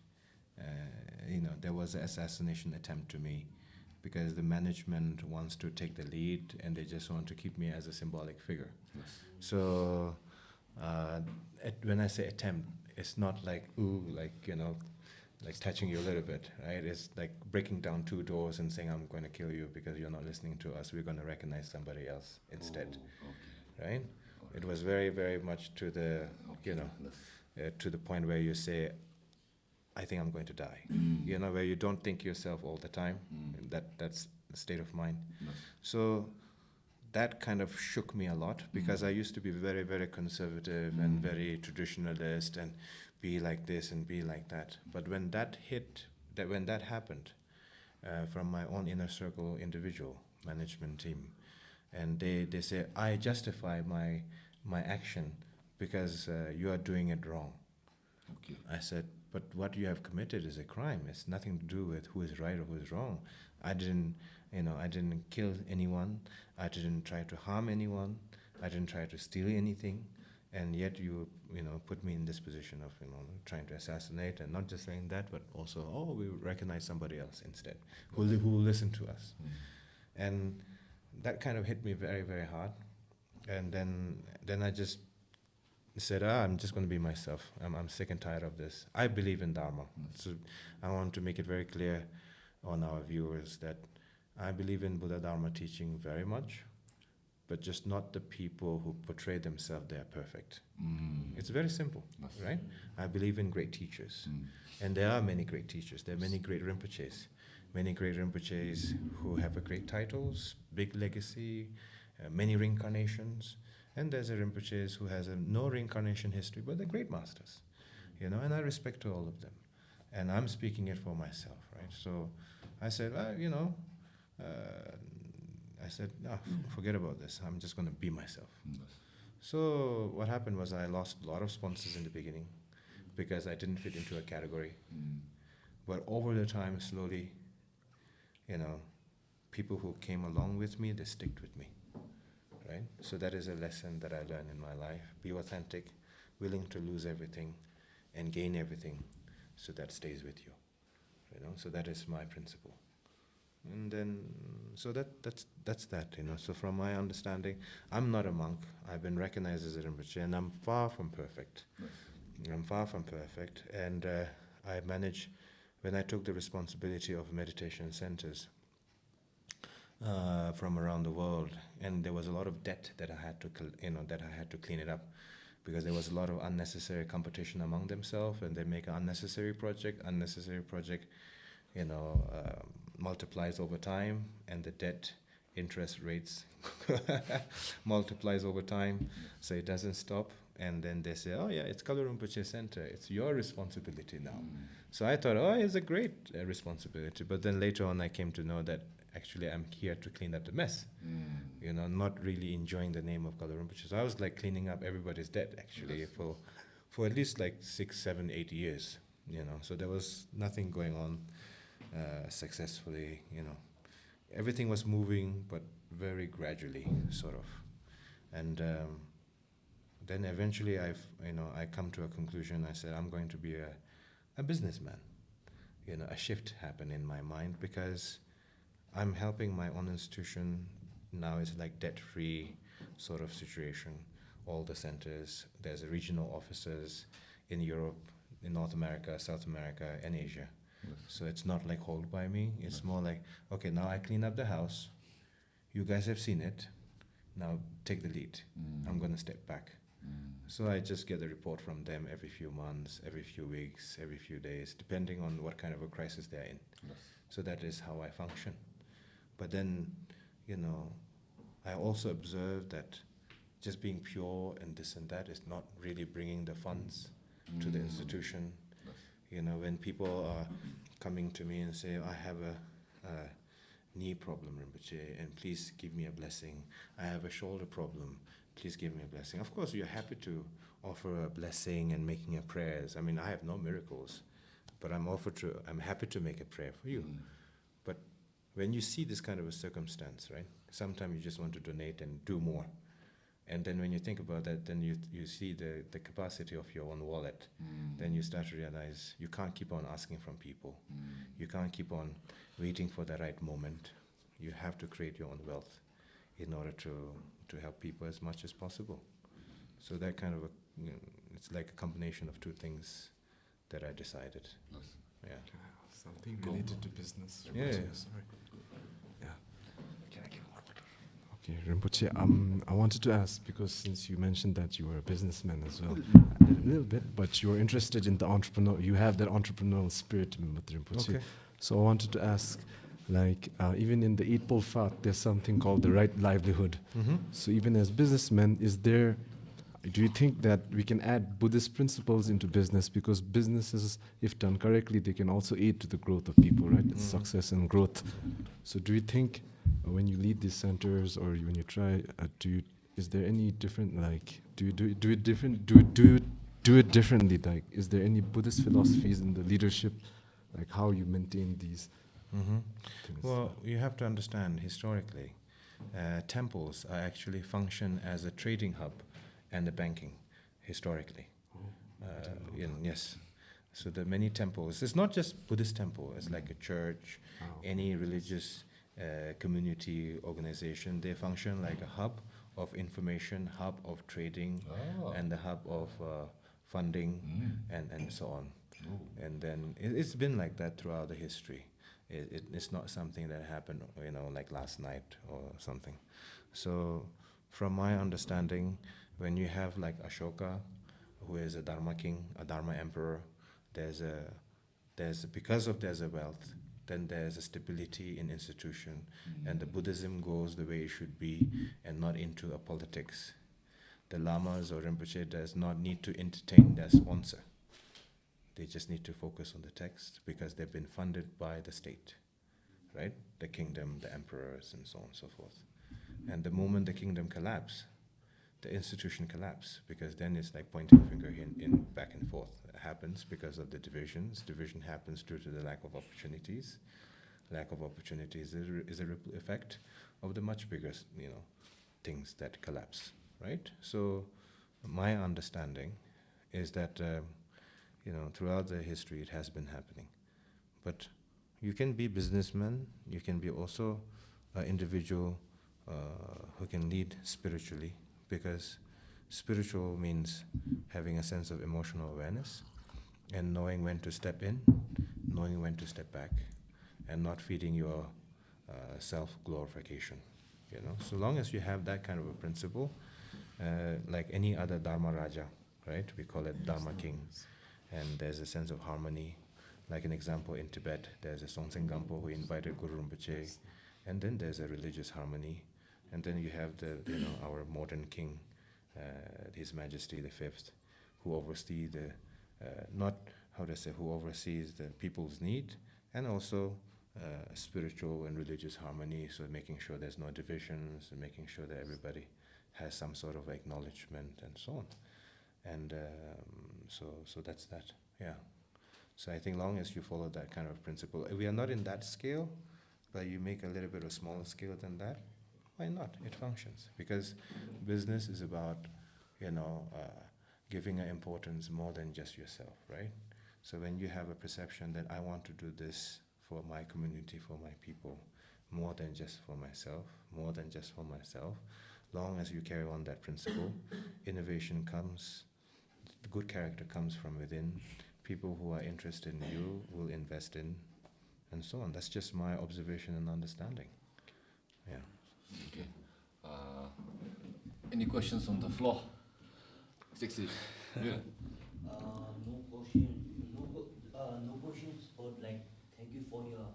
Speaker 3: there was an assassination attempt to me, because the management wants to take the lead and they just want to keep me as a symbolic figure.
Speaker 2: Yes.
Speaker 3: So when I say attempt, it's not like, like touching you a little bit, right? It's like breaking down 2 doors and saying, I'm going to kill you because you're not listening to us. We're going to recognize somebody else instead, right? Okay. It was very, very much to the, to the point where you say, I think I'm going to die. Where you don't think yourself all the time. That's the state of mind. Yes. So that kind of shook me a lot, because I used to be very, very conservative and very traditionalist and be like this and be like that. But when that happened, from my own inner circle individual management team, and they say, I justify my action because you are doing it wrong. Okay. I said, but what you have committed is a crime. It's nothing to do with who is right or who is wrong. I didn't kill anyone. I didn't try to harm anyone. I didn't try to steal anything. And yet you put me in this position of, trying to assassinate, and not just saying that, but also, we recognize somebody else instead, who will listen to us. And that kind of hit me very, very hard. And then I just said, I'm just going to be myself. I'm sick and tired of this. I believe in Dharma. So I want to make it very clear on our viewers that I believe in Buddha Dharma teaching very much, but just not the people who portray themselves they are perfect. It's very simple, right? I believe in great teachers. And there are many great teachers. There are many great Rinpoches. Many great Rinpoches who have a great titles, big legacy, many reincarnations. And there's a Rinpoches who has no reincarnation history, but they're great masters, and I respect all of them. And I'm speaking it for myself, right? So I said, no, forget about this. I'm just going to be myself. So what happened was I lost a lot of sponsors in the beginning because I didn't fit into a category. But over the time, slowly, people who came along with me, they sticked with me. Right? So that is a lesson that I learned in my life. Be authentic, willing to lose everything and gain everything, so that stays with you. So that is my principle. And then, so that's that. So from my understanding, I'm not a monk. I've been recognized as a Rinpoche, and I'm far from perfect. I'm far from perfect. And I managed, when I took the responsibility of meditation centers, from around the world, and there was a lot of debt that I had to clean it up, because there was a lot of unnecessary competition among themselves, and they make an unnecessary project multiplies over time, and the debt interest rates multiplies over time, so it doesn't stop. And then they say, oh yeah, it's Kalu Rinpoche Center, it's your responsibility now. So I thought, oh, it's a great responsibility. But then later on I came to know that actually I'm here to clean up the mess. You know, not really enjoying the name of Kalu Rinpoche. So I was like cleaning up everybody's debt actually for at least like 6, 7, 8 years, you know. So there was nothing going on successfully, you know. Everything was moving, but very gradually, sort of. And then eventually I come to a conclusion. I said, I'm going to be a businessman. You know, a shift happened in my mind because I'm helping my own institution. Now it's like debt-free sort of situation. All the centers, there's regional offices in Europe, in North America, South America, and Asia. Yes. So it's not like hold by me. It's more like, okay, now I clean up the house. You guys have seen it. Now take the lead. I'm going to step back. So I just get a report from them every few months, every few weeks, every few days, depending on what kind of a crisis they're in. Yes. So that is how I function. But then, you know, I also observe that just being pure and this and that is not really bringing the funds to the institution. Yes. You know, when people are coming to me and say, I have a knee problem, Rinpoche, and please give me a blessing. I have a shoulder problem, please give me a blessing. Of course, we are happy to offer a blessing and making a prayers. I mean, I have no miracles, but I'm happy to make a prayer for you. But when you see this kind of a circumstance, right, sometimes you just want to donate and do more. And then when you think about that, then you see the capacity of your own wallet. Then you start to realize you can't keep on asking from people. You can't keep on waiting for the right moment. You have to create your own wealth in order to help people as much as possible. So that kind of it's like a combination of two things that I decided. Yes. Yeah.
Speaker 4: Something related to business.
Speaker 3: Yeah.
Speaker 4: Sorry. Yeah. Can I give more water? Okay, Rinpoche, I wanted to ask, because since you mentioned that you were a businessman as well, a little bit, but you were interested in the entrepreneur, you have that entrepreneurial spirit with Rinpoche. Okay. So I wanted to ask, like, even in the Eightfold Path, there's something called the right livelihood. So even as businessmen, do you think that we can add Buddhist principles into business? Because businesses, if done correctly, they can also aid to the growth of people, right? It's success and growth. So do you think when you lead these centers or when you try, is there any different, like, do you do it different? Do it differently? Like, is there any Buddhist philosophies in the leadership, like how you maintain these things?
Speaker 3: Well, you have to understand historically, temples actually function as a trading hub and the banking, historically. Yes. So there are many temples. It's not just Buddhist temple. It's like a church, any religious community organization. They function like a hub of information, hub of trading, and the hub of funding, and so on. And then it's been like that throughout the history. It's not something that happened, like last night or something. So from my understanding, when you have like Ashoka, who is a Dharma king, a Dharma emperor, there's a wealth, then there's a stability in institution, and the Buddhism goes the way it should be, and not into a politics. The Lamas or Rinpoche does not need to entertain their sponsor. They just need to focus on the text because they've been funded by the state, right? The kingdom, the emperors, and so on and so forth. And the moment the kingdom collapses, the institution collapse, because then it's like pointing a finger in back and forth. It happens because of the divisions. Division happens due to the lack of opportunities. Lack of opportunities is a ripple effect of the much bigger, things that collapse, right? So my understanding is that, throughout the history it has been happening. But you can be businessman, you can be also an individual who can lead spiritually, because spiritual means having a sense of emotional awareness and knowing when to step in, knowing when to step back, and not feeding your self-glorification. So long as you have that kind of a principle, like any other Dharma Raja, right? We call it Dharma King, and there's a sense of harmony. Like an example, in Tibet, there's a Songtsen Gampo who invited Guru Rinpoche, And then there's a religious harmony. And then you have our modern king, His Majesty the Fifth, who oversees who oversees the people's need, and also spiritual and religious harmony. So making sure there's no divisions, and making sure that everybody has some sort of acknowledgement and so on. And so that's that. Yeah. So I think long as you follow that kind of principle, we are not in that scale, but you make a little bit of smaller scale than that. Why not? It functions, because business is about, giving an importance more than just yourself, right? So when you have a perception that I want to do this for my community, for my people, more than just for myself, long as you carry on that principle, innovation comes, good character comes from within, people who are interested in you will invest in, and so on. That's just my observation and understanding. Yeah.
Speaker 2: Okay. Any questions on the floor? 60. Yeah.
Speaker 5: No question. No questions, but thank you for your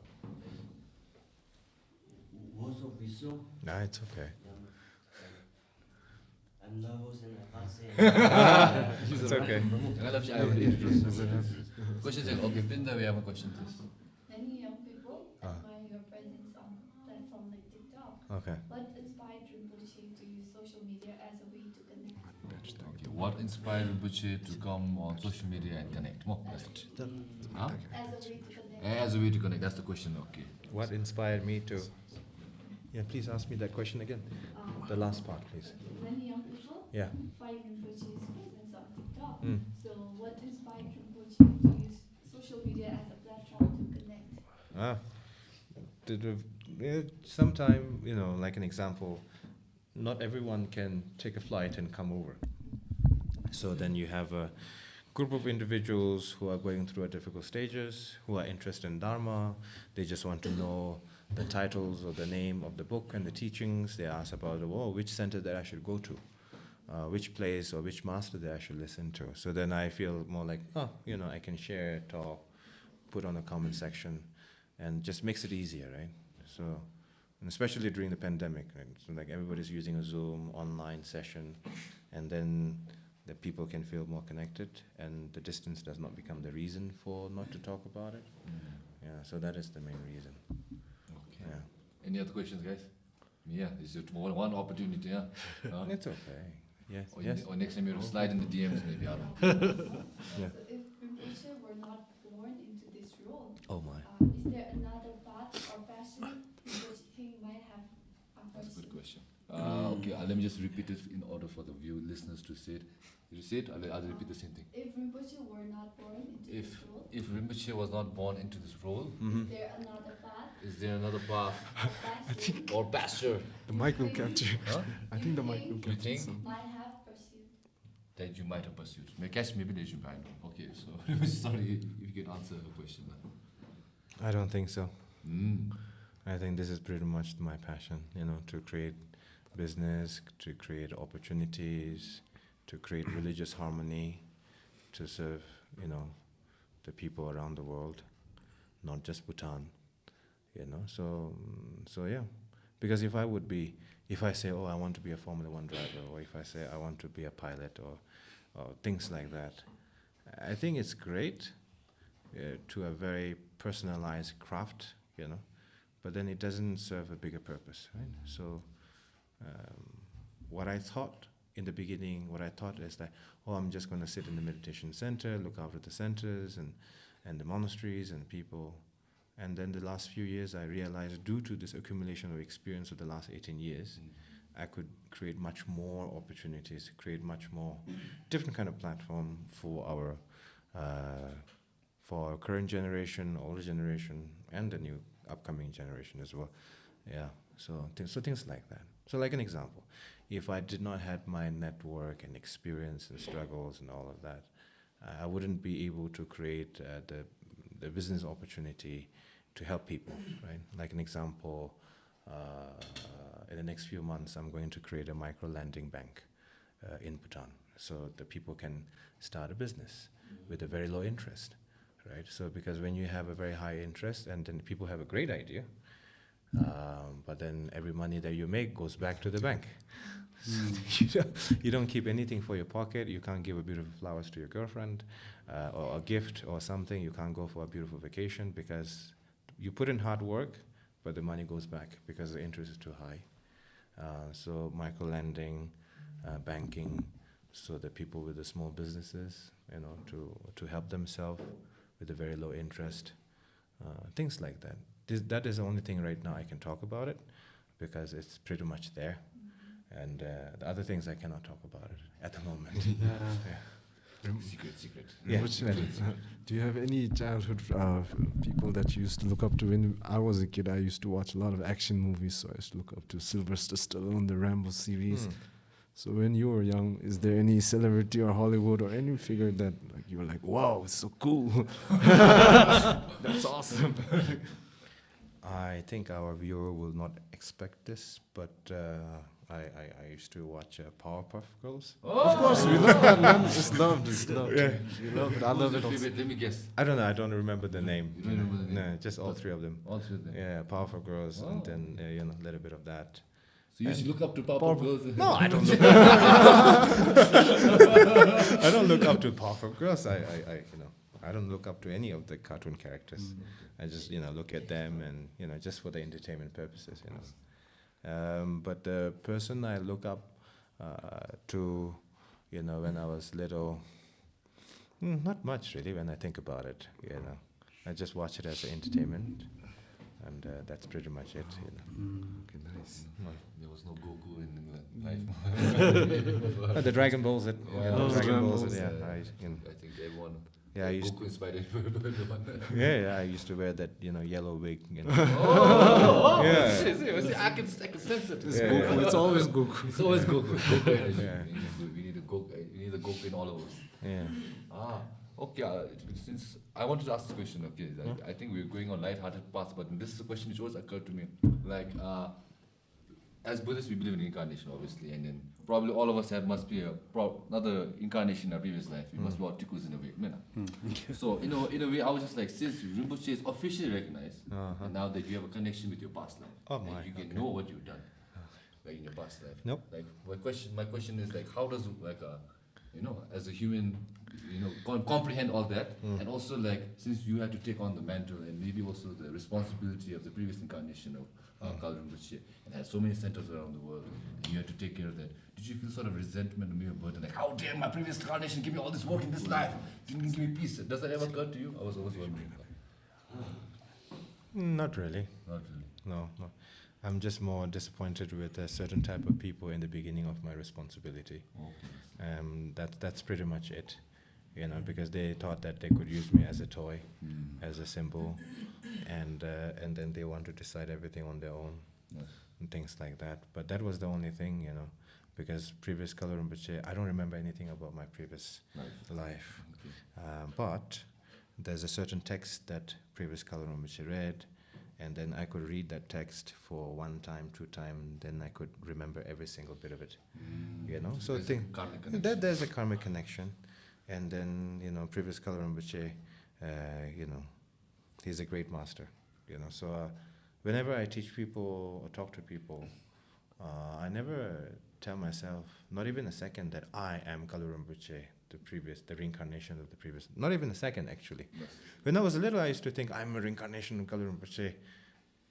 Speaker 5: words of wisdom.
Speaker 3: Nah, it's okay.
Speaker 5: I'm nervous and I can't say.
Speaker 3: It's okay.
Speaker 2: I will introduce. Questions? Okay, Pinda, we have a question, please.
Speaker 6: Many young people admire your presence on platform like TikTok.
Speaker 3: Okay.
Speaker 6: What inspired Rinpoche to use social media as a way to connect?
Speaker 2: Okay, what inspired Rinpoche to come on social media and connect? More. That's it. Huh?
Speaker 6: As a way to connect.
Speaker 2: As a way to connect, that's the question, okay.
Speaker 3: What inspired me to... Yeah, please ask me that question again. The last part, please.
Speaker 6: Many young people
Speaker 3: Yeah.
Speaker 6: find Rinpoche's presence on TikTok.
Speaker 3: Mm.
Speaker 6: So what inspired Rinpoche to use social media as a platform to connect?
Speaker 3: Sometime, like an example, not everyone can take a flight and come over. So then you have a group of individuals who are going through difficult stages, who are interested in Dharma. They just want to know the titles or the name of the book and the teachings. They ask about, which center that I should go to, which place or which master that I should listen to. So then I feel more like, I can share, talk, put on a comment section, and just makes it easier, right? So, and especially during the pandemic, right? So like everybody's using a Zoom online session, and then the people can feel more connected, and the distance does not become the reason for not to talk about it. Yeah, so that is the main reason.
Speaker 2: Okay.
Speaker 3: Yeah.
Speaker 2: Any other questions, guys? Yeah, this is one opportunity, yeah.
Speaker 3: It's okay. Yes.
Speaker 2: Or,
Speaker 3: Yes.
Speaker 2: or next time you slide in the DMs, maybe, I don't know.
Speaker 3: Yeah.
Speaker 6: So if Rinpoche were not born into this role,
Speaker 3: Oh my.
Speaker 6: is there another path or passion which he might have
Speaker 2: That's a good
Speaker 6: pursued?
Speaker 2: question. Okay, let me just repeat it in order for the listeners to say it. Did you say it? I'll repeat the same thing.
Speaker 6: If Rinpoche were not born into this role,
Speaker 2: If Rinpoche was not born into this role,
Speaker 6: is there another path
Speaker 2: is there another path
Speaker 6: or passion
Speaker 2: or pasture
Speaker 4: The mic will capture.
Speaker 2: huh,
Speaker 4: I think the mic will
Speaker 2: you
Speaker 4: capture
Speaker 2: think
Speaker 4: some.
Speaker 6: might have pursued?
Speaker 2: that you might have pursued? Maybe they should find out. Okay, so sorry if you can answer the question.
Speaker 3: I don't think so.
Speaker 2: Mm.
Speaker 3: I think this is pretty much my passion, to create business, to create opportunities, to create religious harmony, to serve, the people around the world, not just Bhutan, So yeah, because if I say, I want to be a Formula One driver, or if I say I want to be a pilot, or things like that, I think it's great to a very personalized craft, but then it doesn't serve a bigger purpose, right? So what I thought in the beginning, is that, I'm just going to sit in the meditation center, look after the centers and the monasteries and people. And then the last few years, I realized, due to this accumulation of experience of the last 18 years, I could create much more opportunities, create much more different kind of platform for our current generation, older generation, and the new upcoming generation as well. Yeah, so things like that. So like an example, if I did not have my network and experience and struggles and all of that, I wouldn't be able to create the business opportunity to help people, right? Like an example, in the next few months, I'm going to create a micro-lending bank in Bhutan, so the people can start a business with a very low interest, right? So because when you have a very high interest and then people have a great idea, But then every money that you make goes back to the bank. You don't keep anything for your pocket. You can't give a beautiful flowers to your girlfriend or a gift or something. You can't go for a beautiful vacation because you put in hard work, but the money goes back because the interest is too high. So micro-lending, banking, so the people with the small businesses, to help themselves with a very low interest, things like that. That is the only thing right now I can talk about it because it's pretty much there. And the other things I cannot talk about it at the moment.
Speaker 2: Secret.
Speaker 3: Yeah.
Speaker 4: Do you have any childhood people that you used to look up to? When I was a kid, I used to watch a lot of action movies, so I used to look up to Sylvester Stallone, the Rambo series. So when you were young, is there any celebrity or Hollywood or any figure that you were like, wow, it's so cool? That's awesome.
Speaker 3: I think our viewer will not expect this, but I used to watch Powerpuff Girls.
Speaker 4: Of course, we love that, man. It's loved.
Speaker 3: Yeah.
Speaker 4: We love it. I love it also.
Speaker 2: Let me guess.
Speaker 3: I don't know. I don't remember the name.
Speaker 2: You don't remember the name?
Speaker 3: No, just all three of them.
Speaker 2: All three of them.
Speaker 3: Yeah, Powerpuff Girls, and then a little bit of that.
Speaker 2: So you used to look up to Powerpuff Girls?
Speaker 3: No, I don't look. I don't look up to Powerpuff Girls. I don't look up to any of the cartoon characters. I just look at them and just for the entertainment purposes. But the person I look up to, when I was little, not much really. When I think about it, I just watch it as an entertainment, and that's pretty much it.
Speaker 4: Okay, nice.
Speaker 2: There was no Goku in life.
Speaker 3: The Dragon Balls. Dragon Balls. Yeah,
Speaker 2: I think everyone.
Speaker 3: Yeah, I used
Speaker 2: Goku inspired everyone.
Speaker 3: I used to wear that yellow wig.
Speaker 2: Oh,
Speaker 3: Yeah.
Speaker 2: See, I can sense it.
Speaker 4: It's Goku. It's always Goku.
Speaker 2: It's always Goku.
Speaker 3: Yeah.
Speaker 2: We need a Goku in all of us.
Speaker 3: Yeah.
Speaker 2: Okay. Since I wanted to ask this question, okay, I think we're going on light-hearted path, but this is a question which always occurred to me. Like, as Buddhists, we believe in incarnation, obviously, and then probably all of us must be another incarnation in our previous life. We must be all tikkus in a way. So, in a way, I was just like, since Rinpoche is officially recognized, and now that you have a connection with your past life, you can know what you've done, like in your past life.
Speaker 3: Nope.
Speaker 2: Like my question is like, how does as a human, comprehend all that, and also like since you had to take on the mantle and maybe also the responsibility of the previous incarnation of Kalu Rinpoche, and had so many centers around the world, and you had to take care of that. Did you feel sort of resentment or maybe a burden, like how dare my previous incarnation give me all this work in this life, didn't give me peace? Does that ever occur to you? I was always wondering.
Speaker 3: Not really.
Speaker 2: Not really.
Speaker 3: No. I'm just more disappointed with a certain type of people in the beginning of my responsibility.
Speaker 2: Okay.
Speaker 3: That's pretty much it. Because they thought that they could use me as a toy, as a symbol, and then they want to decide everything on their own, and things like that. But that was the only thing, because previous Kalu Rinpoche, I don't remember anything about my previous life. Okay. But there's a certain text that previous Kalu Rinpoche read, and then I could read that text for 1 time, 2 times, then I could remember every single bit of it. So there's a karmic connection. And then, previous Kalu Rinpoche, he's a great master, So whenever I teach people or talk to people, I never tell myself, not even a second, that I am Kalu Rinpoche, the reincarnation of the previous. Not even a second, actually. Yes. When I was little, I used to think I'm a reincarnation of Kalu Rinpoche.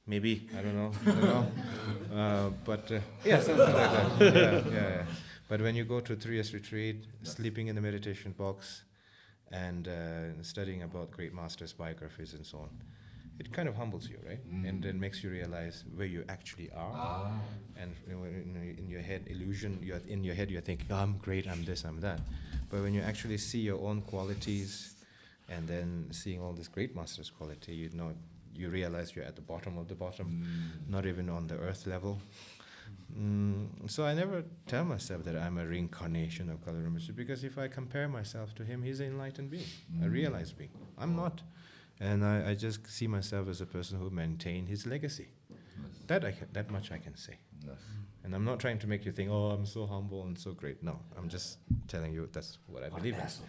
Speaker 3: Maybe, I don't know. But something like that. Yeah. But when you go to 3 years retreat, sleeping in the meditation box, and studying about great masters' biographies and so on, it kind of humbles you, right? And then makes you realize where you actually are. And in your head, you're thinking, I'm great, I'm this, I'm that. But when you actually see your own qualities, and then seeing all this great masters' quality, you realize you're at the bottom of the bottom, not even on the earth level. So I never tell myself that I'm a reincarnation of Kalu Rinpoche, because if I compare myself to him, he's an enlightened being, a realized being. I'm not. And I just see myself as a person who maintained his legacy. That much I can say.
Speaker 2: Yes.
Speaker 3: And I'm not trying to make you think, oh, I'm so humble and so great. No, I'm just telling you that's what I believe in.
Speaker 2: Just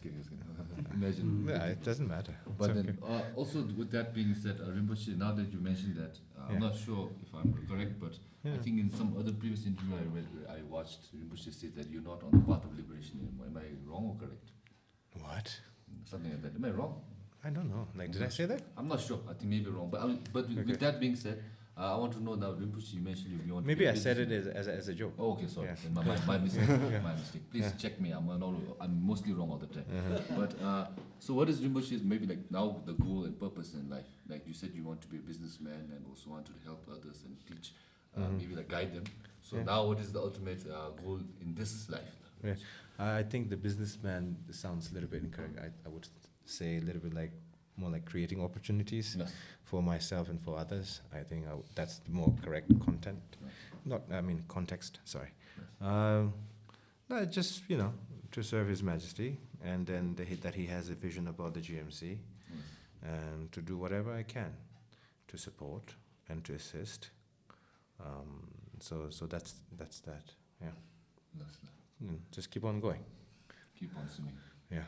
Speaker 2: kidding, just kidding. Imagine.
Speaker 3: Yeah, it doesn't matter. It's
Speaker 2: But
Speaker 3: okay.
Speaker 2: then, also with that being said, Rinpoche, now that you mentioned that, I'm
Speaker 3: Yeah.
Speaker 2: not sure if I'm correct, but I
Speaker 3: Yeah.
Speaker 2: think in some other previous interview I watched, Rinpoche say that you're not on the path of liberation anymore. Am I wrong or correct?
Speaker 3: What?
Speaker 2: Something like that. Am I wrong?
Speaker 3: I don't know. Like, did I say that?
Speaker 2: I'm not sure. I think maybe wrong. But
Speaker 3: Okay.
Speaker 2: with that being said, I want to know now, Rinpoche, you mentioned you want
Speaker 3: Maybe
Speaker 2: to
Speaker 3: I
Speaker 2: be a
Speaker 3: said it
Speaker 2: businessman.
Speaker 3: as a joke.
Speaker 2: Oh, okay, sorry.
Speaker 3: Yeah.
Speaker 2: Then my mistake. My mistake. Please
Speaker 3: Yeah.
Speaker 2: check me. I'm mostly wrong all the time.
Speaker 3: Uh-huh.
Speaker 2: But so what is Rinpoche's maybe like now the goal and purpose in life? Like you said, you want to be a businessman and also want to help others and teach, maybe like guide them. So
Speaker 3: Yeah.
Speaker 2: now what is the ultimate goal in this life?
Speaker 3: Yeah. I think the businessman sounds a little bit incorrect. I would say a little bit like more like creating opportunities
Speaker 2: Yes.
Speaker 3: for myself and for others. I think that's the more correct content. Context. Sorry. No, just to serve His Majesty, and then that he has a vision about the GMC, and to do whatever I can to support and to assist. So that's that. Yeah.
Speaker 2: Yes.
Speaker 3: Just keep on going.
Speaker 2: Keep on swimming.
Speaker 3: Yeah.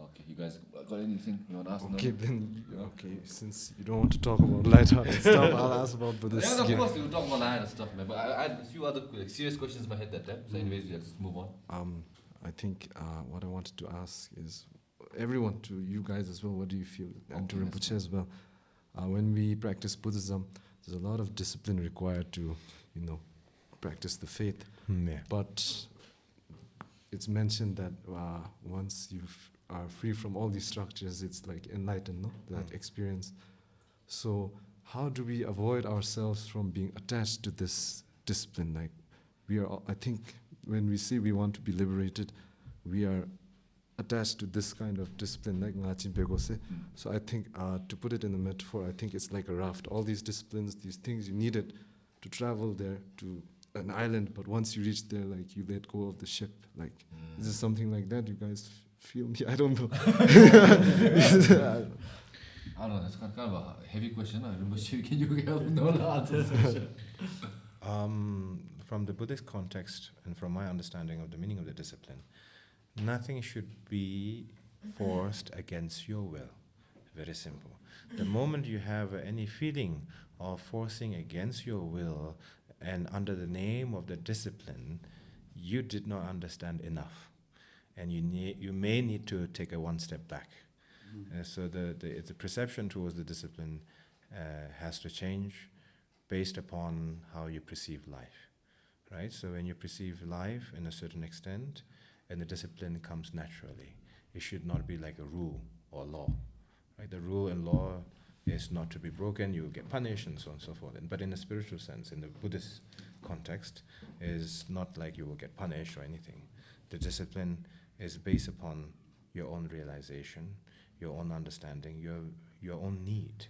Speaker 2: Okay, you guys got anything you want to ask?
Speaker 4: Okay,
Speaker 2: now?
Speaker 4: then, since you don't want to talk about lighthearted stuff, I'll ask about Buddhist.
Speaker 2: Yeah, of course, we will talk about lighter stuff, man. But I had a few other serious questions in my head that time. So anyways, let's move on.
Speaker 4: I think what I wanted to ask is, everyone, to you guys as well, what do you feel? And to
Speaker 2: Okay,
Speaker 4: Rinpoche as well. When we practice Buddhism, there's a lot of discipline required to, practice the faith.
Speaker 3: Yeah.
Speaker 4: But it's mentioned that once you are free from all these structures, it's like enlightened, no? That experience. So how do we avoid ourselves from being attached to this discipline? Like I think when we say we want to be liberated, we are attached to this kind of discipline, like Ngachin Pegose. So I think to put it in a metaphor, I think it's like a raft. All these disciplines, these things you needed to travel there to an island, but once you reach there, like you let go of the ship. Like, is it something like that? You guys feel me? I don't know.
Speaker 2: I don't know, that's kind of a heavy question. Can you help Norlha answer this question?
Speaker 3: From the Buddhist context and from my understanding of the meaning of the discipline, nothing should be forced against your will. Very simple. The moment you have any feeling of forcing against your will and under the name of the discipline, you did not understand enough. And you may need to take a one step back. So the perception towards the discipline has to change based upon how you perceive life, right? So when you perceive life in a certain extent, and the discipline comes naturally, it should not be like a rule or law, right? The rule and law is not to be broken, you will get punished and so on and so forth. But in a spiritual sense, in the Buddhist context, is not like you will get punished or anything. The discipline is based upon your own realization, your own understanding, your own need,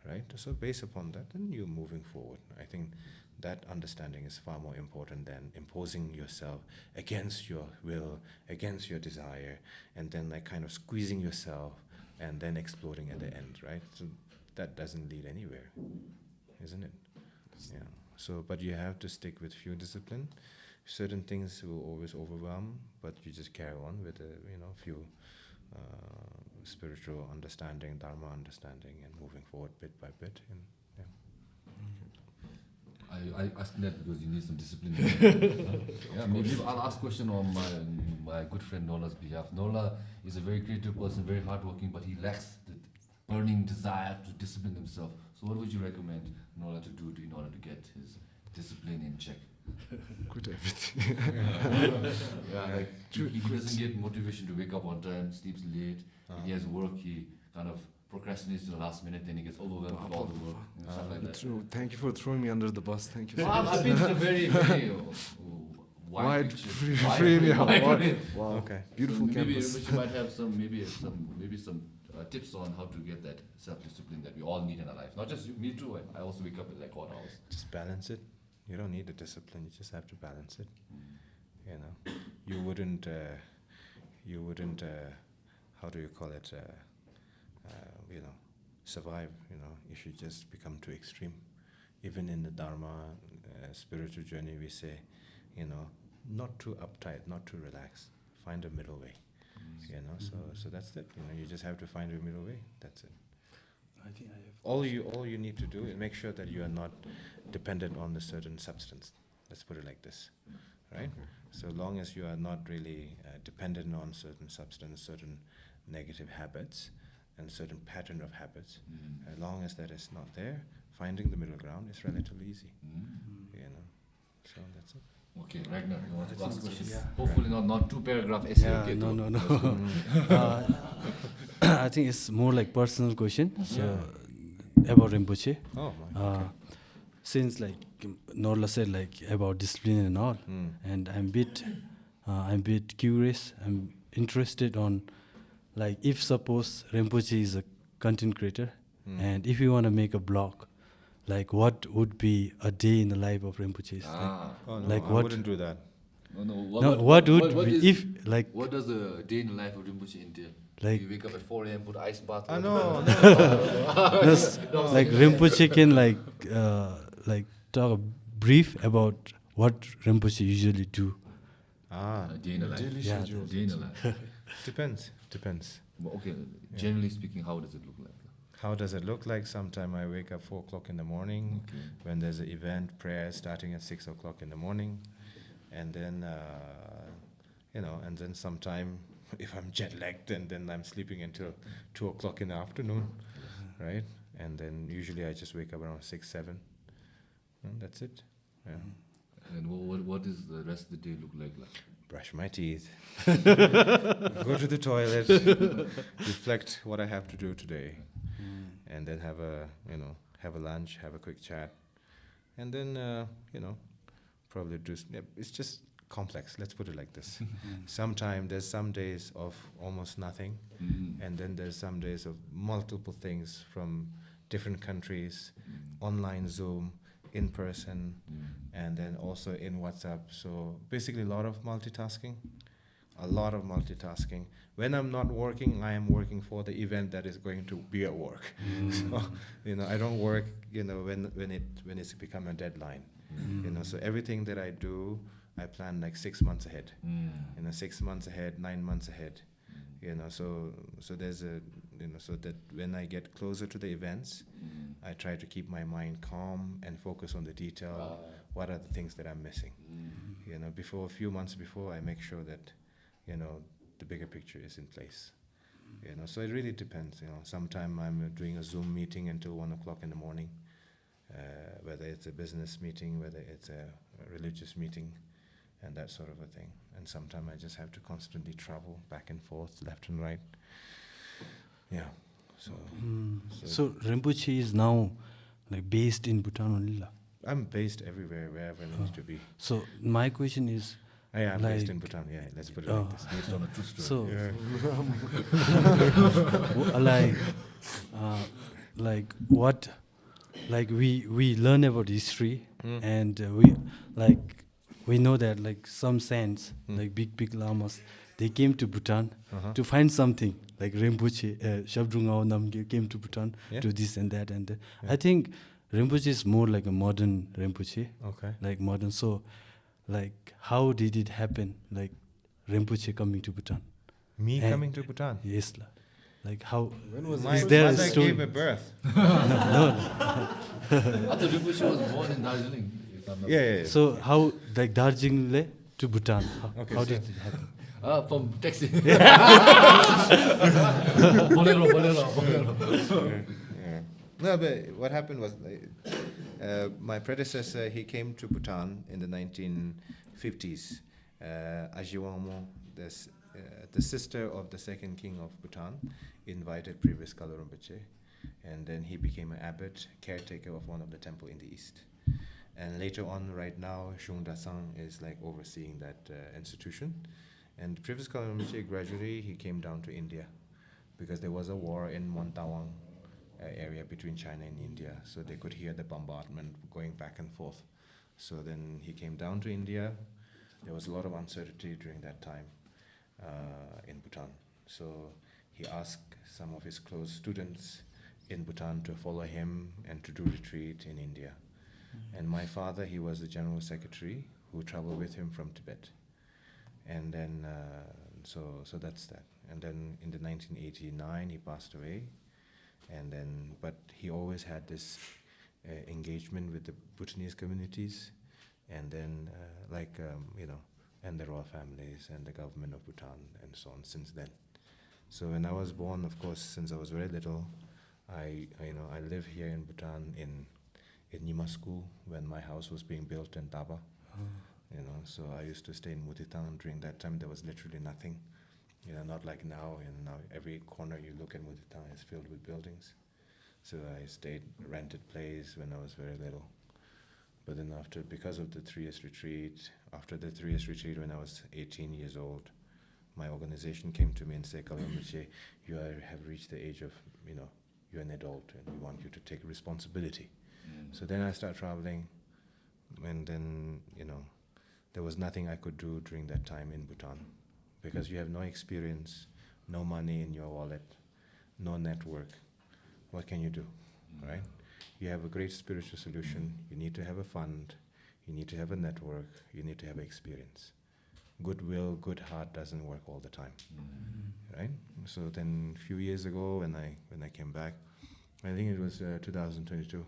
Speaker 3: right? So based upon that, then you're moving forward. I think that understanding is far more important than imposing yourself against your will, against your desire, and then like kind of squeezing yourself and then exploding at the end, right? So that doesn't lead anywhere, isn't it? Yeah. So, but you have to stick with few discipline. Certain things will always overwhelm, but you just carry on with a few spiritual understanding, dharma understanding, and moving forward bit by bit. And
Speaker 2: I asked that because you need some discipline. Yeah, maybe I'll ask a question on my good friend Norla's behalf. Norlha is a very creative person, very hardworking, but he lacks the burning desire to discipline himself. So what would you recommend Norlha to do in order to get his discipline in check?
Speaker 4: Quit everything.
Speaker 2: He doesn't get motivation to wake up on time, sleeps late. If he has work, he kind of procrastinates to the last minute, then he gets overwhelmed with all the work and stuff like that.
Speaker 4: True. Thank you for throwing me under the bus. Thank you so
Speaker 2: Well,
Speaker 4: much.
Speaker 2: I've been to the very, very wide picture.
Speaker 4: frame, yeah.
Speaker 2: Wide.
Speaker 4: Wow.
Speaker 3: Okay.
Speaker 4: Beautiful
Speaker 2: So maybe
Speaker 4: campus.
Speaker 2: you might have some tips on how to get that self-discipline that we all need in our life. Not just you, me too. I also wake up at like odd hours.
Speaker 3: just balance it. You don't need the discipline. You just have to balance it. You wouldn't. How do you call it? Survive. If you just become too extreme. even in the Dharma spiritual journey, we say, not too uptight, not too relaxed. Find a middle way. So that's it. You just have to find a middle way. That's it.
Speaker 1: I think I have.
Speaker 3: All you need to do is make sure that you are not dependent on a certain substance. Let's put it like this, right? So long as you are not really dependent on certain substance, certain negative habits, and certain pattern of habits, as long as that is not there, finding the middle ground is relatively easy. So that's it.
Speaker 2: Okay, Ragnar, last question.
Speaker 1: Yeah.
Speaker 2: Hopefully not 2-paragraph essay.
Speaker 1: Yeah,
Speaker 2: okay,
Speaker 1: no.
Speaker 2: That's good.
Speaker 1: I think it's more like personal question. So about Rinpoche.
Speaker 3: Oh, okay.
Speaker 1: Since like Norlha said like about discipline and all, and I'm bit curious. I'm interested on like if suppose Rinpoche is a content creator, and if you want to make a blog, like what would be a day in the life of Rinpoche?
Speaker 3: Oh, no,
Speaker 1: like
Speaker 3: I
Speaker 1: what?
Speaker 3: wouldn't do that.
Speaker 1: What would be if like?
Speaker 2: What does a day in the life of Rinpoche entail?
Speaker 1: Like
Speaker 2: you wake up at 4 a.m., put ice bath.
Speaker 3: No.
Speaker 1: Like Rinpoche can like talk brief about what Rinpoche usually do.
Speaker 2: Day in the life.
Speaker 4: Daily
Speaker 1: Yeah,
Speaker 4: schedule.
Speaker 2: Day in the life.
Speaker 3: Depends.
Speaker 2: But okay, generally speaking, how does it look like?
Speaker 3: How does it look like? Sometime I wake up 4 o'clock in the morning. When there's an event, prayer starting at 6 o'clock in the morning. And then, and then sometime if I'm jet lagged, then I'm sleeping until 2 o'clock in the afternoon, right? And then usually I just wake up around 6, 7. And that's it. Yeah.
Speaker 2: And what does the rest of the day look like?
Speaker 3: Brush my teeth, go to the toilet, reflect what I have to do today, and then have a lunch, have a quick chat, and then probably do. It's just complex. Let's put it like this. Sometimes there's some days of almost nothing, and then there's some days of multiple things from different countries, online Zoom, in person, and then also in WhatsApp. So basically a lot of multitasking. When I'm not working, I am working for the event that is going to be at work. So, I don't work, when it's become a deadline. So everything that I do, I plan like 6 months ahead. 6 months ahead, 9 months ahead. So there's so that when I get closer to the events, I try to keep my mind calm and focus on the detail. What are the things that I'm missing? A few months before, I make sure that, the bigger picture is in place. So it really depends. Sometime I'm doing a Zoom meeting until 1 o'clock in the morning, whether it's a business meeting, whether it's a religious meeting, and that sort of a thing. And sometimes I just have to constantly travel back and forth, left and right. Yeah.
Speaker 1: So Rinpoche is now like based in Bhutan only lah.
Speaker 3: I'm based everywhere, wherever I need to be.
Speaker 1: So my question is,
Speaker 3: I'm based in
Speaker 1: like-
Speaker 3: Bhutan. Yeah, let's put it like this.
Speaker 2: Based on a true story.
Speaker 1: so like what, like we learn about history, and we know that like some saints, like big lamas, they came to Bhutan to find something. Like Rinpoche, Shabdrungao Namgye came to Bhutan to this and that. And I think Rinpoche is more like a modern Rinpoche.
Speaker 3: Okay.
Speaker 1: Like modern. So, like, how did it happen? Like Rinpoche coming to Bhutan?
Speaker 3: Me coming to Bhutan?
Speaker 1: Yes, lah. Like how?
Speaker 4: When was
Speaker 3: My
Speaker 1: is there a
Speaker 3: mother
Speaker 1: story?
Speaker 3: gave a birth.
Speaker 2: I thought Rinpoche was born in Darjeeling. if I'm not
Speaker 3: Yeah.
Speaker 1: So how, like Darjeeling to Bhutan?
Speaker 3: Okay,
Speaker 1: How
Speaker 3: so-
Speaker 1: did it happen?
Speaker 2: from taxi. Bolero.
Speaker 3: Yeah. No, but what happened was my predecessor, he came to Bhutan in the 1950s. Ajiwamo, the sister of the second king of Bhutan, invited previous Kalu Rinpoche, and then he became an abbot, caretaker of one of the temple in the east. And later on, right now, Shung Dasang is like overseeing that institution. And previous Kalu Rinpoche, gradually he came down to India because there was a war in Montawang area between China and India, so they could hear the bombardment going back and forth. So then he came down to India. There was a lot of uncertainty during that time in Bhutan. So he asked some of his close students in Bhutan to follow him and to do retreat in India. And my father, he was the general secretary who traveled with him from Tibet. And then, so that's that. And then in the 1989, he passed away. And then, but he always had this engagement with the Bhutanese communities, and then and the royal families and the government of Bhutan and so on since then. So when I was born, of course, since I was very little, I lived here in Bhutan in Nima school when my house was being built in Taba. So I used to stay in Mutitan. During that time, there was literally nothing. Not like now. Now every corner you look at Mutitan is filled with buildings. So I stayed rented place when I was very little. But then because of the 3 years retreat, after the 3 years retreat when I was 18 years old, my organization came to me and said, Kalu Rinpoche, you have reached the age of, you're an adult and we want you to take responsibility. So then I started traveling, and then, there was nothing I could do during that time in Bhutan, because you have no experience, no money in your wallet, no network. What can you do, right? You have a great spiritual solution, you need to have a fund, you need to have a network, you need to have experience. Goodwill, good heart doesn't work all the time, right? So then a few years ago when I came back, I think it was 2022,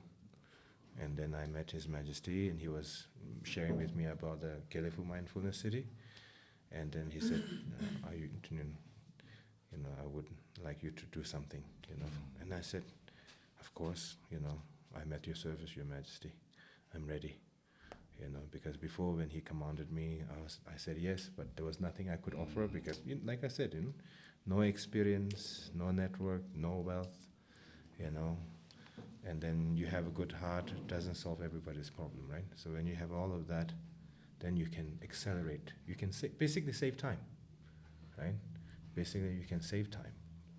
Speaker 3: and then I met His Majesty, and he was sharing with me about the Kelefu Mindfulness City, and then he said, I would like you to do something, And I said, of course, I'm at your service, Your Majesty. I'm ready, because before when he commanded me, I said yes, but there was nothing I could offer because, like I said, no experience, no network, no wealth, and then you have a good heart, it doesn't solve everybody's problem, right? So when you have all of that, then you can accelerate. You can basically save time, right? Basically, you can save time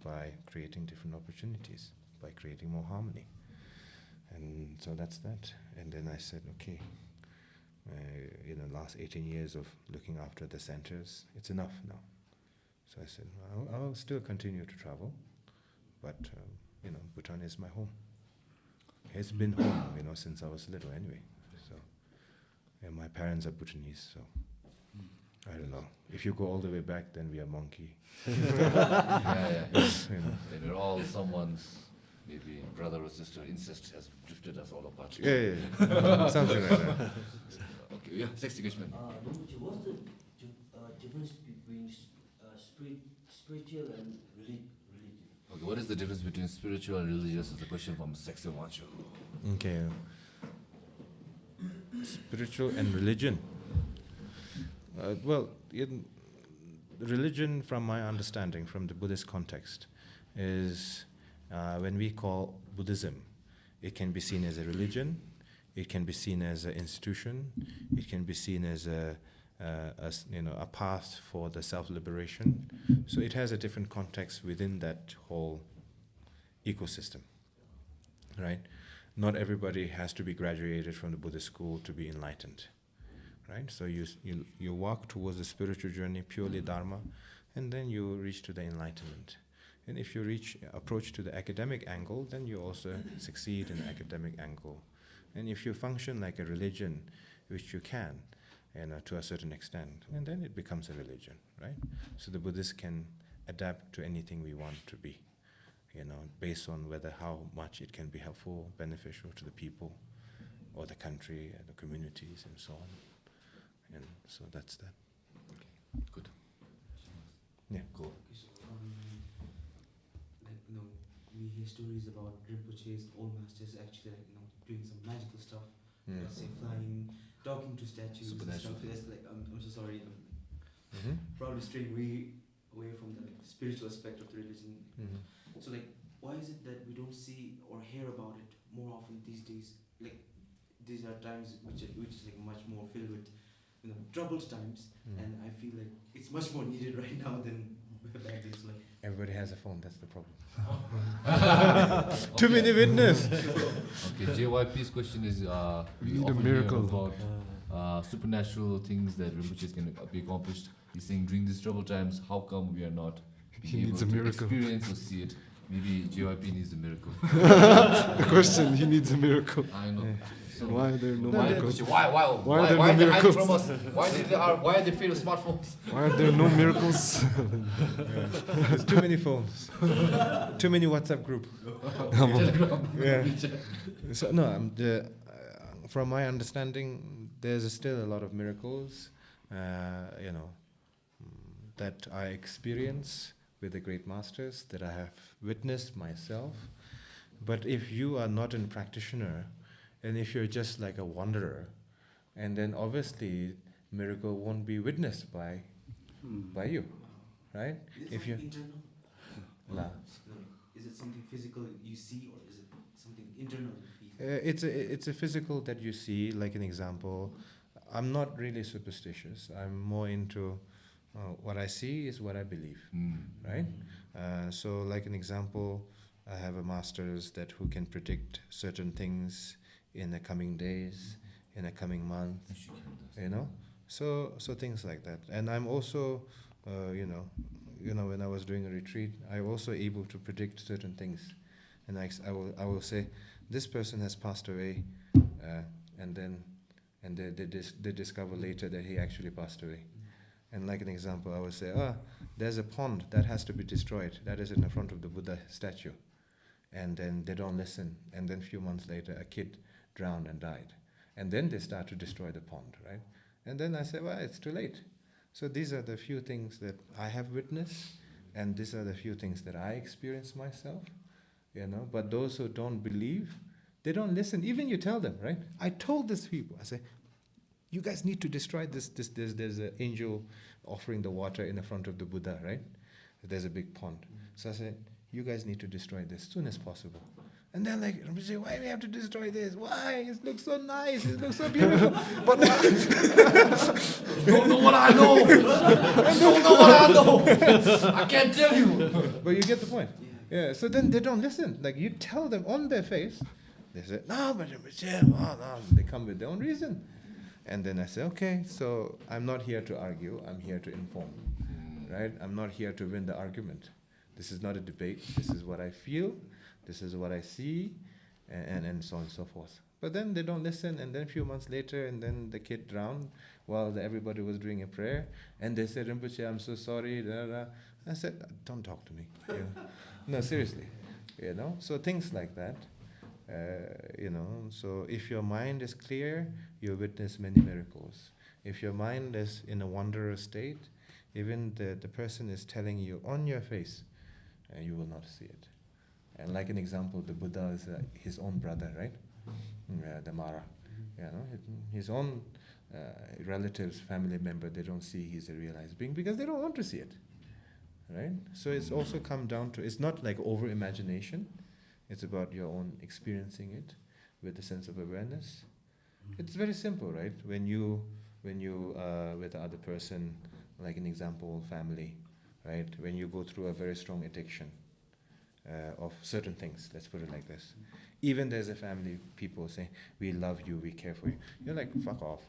Speaker 3: by creating different opportunities, by creating more harmony. And so that's that. And then I said, okay, last 18 years of looking after the centers, it's enough now. So I said, I'll still continue to travel, but, Bhutan is my home. It's been home, since I was little anyway. So, and my parents are Bhutanese, so I don't know. If you go all the way back, then we are monkey.
Speaker 2: Yeah. Then we're all someone's, maybe brother or sister. Incest has drifted us all apart.
Speaker 3: Yeah. Something like that.
Speaker 2: Okay, yeah, sexy question.
Speaker 5: What's the difference between spiritual and religion?
Speaker 2: Okay, what is the difference between spiritual and religious? Is the question from Sexy Wancho.
Speaker 3: Okay. Spiritual and religion. Religion, from my understanding, from the Buddhist context, is when we call Buddhism, it can be seen as a religion, it can be seen as an institution, it can be seen as a path for the self-liberation. So it has a different context within that whole ecosystem, right? Not everybody has to be graduated from the Buddhist school to be enlightened, right? So you walk towards the spiritual journey, purely Dharma, and then you reach to the enlightenment. And if you approach to the academic angle, then you also succeed in the academic angle. And if you function like a religion, which you can, to a certain extent, and then it becomes a religion, right? So the Buddhists can adapt to anything we want to be, based on how much it can be helpful, beneficial to the people, or the country, and the communities, and so on. And so that's that.
Speaker 2: Okay, good.
Speaker 3: Yeah.
Speaker 2: Cool.
Speaker 7: We hear stories about Rinpoche's old masters actually, doing some magical stuff. Let's say flying, talking to statues and stuff. That's I'm so sorry. Probably straying away from the spiritual aspect of the religion. So why is it that we don't see or hear about it more often these days? These are times which is much more filled with troubled times, and I feel like it's much more needed right now than back days.
Speaker 3: Everybody has a phone, that's the problem. Too many witnesses.
Speaker 2: Okay, JYP's question is, we
Speaker 4: need a
Speaker 2: often
Speaker 4: miracle.
Speaker 2: hear about supernatural things that Rinpoche can be accomplished. He's saying during these troubled times, how come we are not
Speaker 4: He
Speaker 2: being
Speaker 4: needs
Speaker 2: able
Speaker 4: a
Speaker 2: to
Speaker 4: miracle.
Speaker 2: experience or see it? Maybe JYP needs a miracle.
Speaker 4: The question, he needs a miracle.
Speaker 2: I know. So
Speaker 4: Why are there no
Speaker 2: why,
Speaker 4: miracles?
Speaker 2: why
Speaker 4: Why are there no
Speaker 2: are they hiding
Speaker 4: miracles?
Speaker 2: from us? Why are they afraid of smartphones?
Speaker 4: Why are there no miracles?
Speaker 3: There's too many phones, too many WhatsApp group. Yeah. So no, from my understanding, there's still a lot of miracles, that I experience with the great masters, that I have witnessed myself. But if you are not a practitioner, and if you're just like a wanderer, and then obviously miracle won't be witnessed by you, right?
Speaker 7: Is it
Speaker 3: If you
Speaker 7: internal?
Speaker 3: La.
Speaker 7: No, is it something physical you see, or is it something internal you feel?
Speaker 3: It's a physical that you see. Like an example, I'm not really superstitious. I'm more into what I see is what I believe, right? So like an example, I have a masters who can predict certain things in the coming days, in the coming month, So things like that. And I'm also, when I was doing a retreat, I also able to predict certain things, and I will say, this person has passed away, and they discover later that he actually passed away. And like an example, I would say, there's a pond that has to be destroyed. That is in the front of the Buddha statue. And then they don't listen. And then a few months later, a kid drowned and died. And then they start to destroy the pond, right? And then I say, well, it's too late. So these are the few things that I have witnessed, and these are the few things that I experience myself, But those who don't believe, they don't listen. Even you tell them, right? I told these people, I say, you guys need to destroy this. There's an angel offering the water in the front of the Buddha, right? There's a big pond. So I said, you guys need to destroy this as soon as possible. And they're like, why do we have to destroy this? Why? It looks so nice. It looks so beautiful. But
Speaker 2: Don't know what I know. Don't know what I know. I can't tell you.
Speaker 3: But you get the point. Yeah. So then they don't listen. Like you tell them on their face, they say, no, but no. They come with their own reason. And then I say, okay, so I'm not here to argue. I'm here to inform, right? I'm not here to win the argument. This is not a debate. This is what I feel. This is what I see, and so on and so forth. But then they don't listen, and then a few months later, and then the kid drowned while everybody was doing a prayer, and they said, Rinpoche, I'm so sorry. Da, da, da. I said, don't talk to me. No, seriously. So things like that. So if your mind is clear, you'll witness many miracles. If your mind is in a wanderer state, even the person is telling you on your face, you will not see it. And like an example, the Buddha is his own brother, right? The Mara. His own relatives, family member, they don't see he's a realized being because they don't want to see it, right? So it's also come down to, it's not like over-imagination. It's about your own experiencing it with a sense of awareness. It's very simple, right? When you with the other person, like an example, family, right? When you go through a very strong addiction of certain things, let's put it like this. Even there's a family, people say, we love you, we care for you. You're like, fuck off,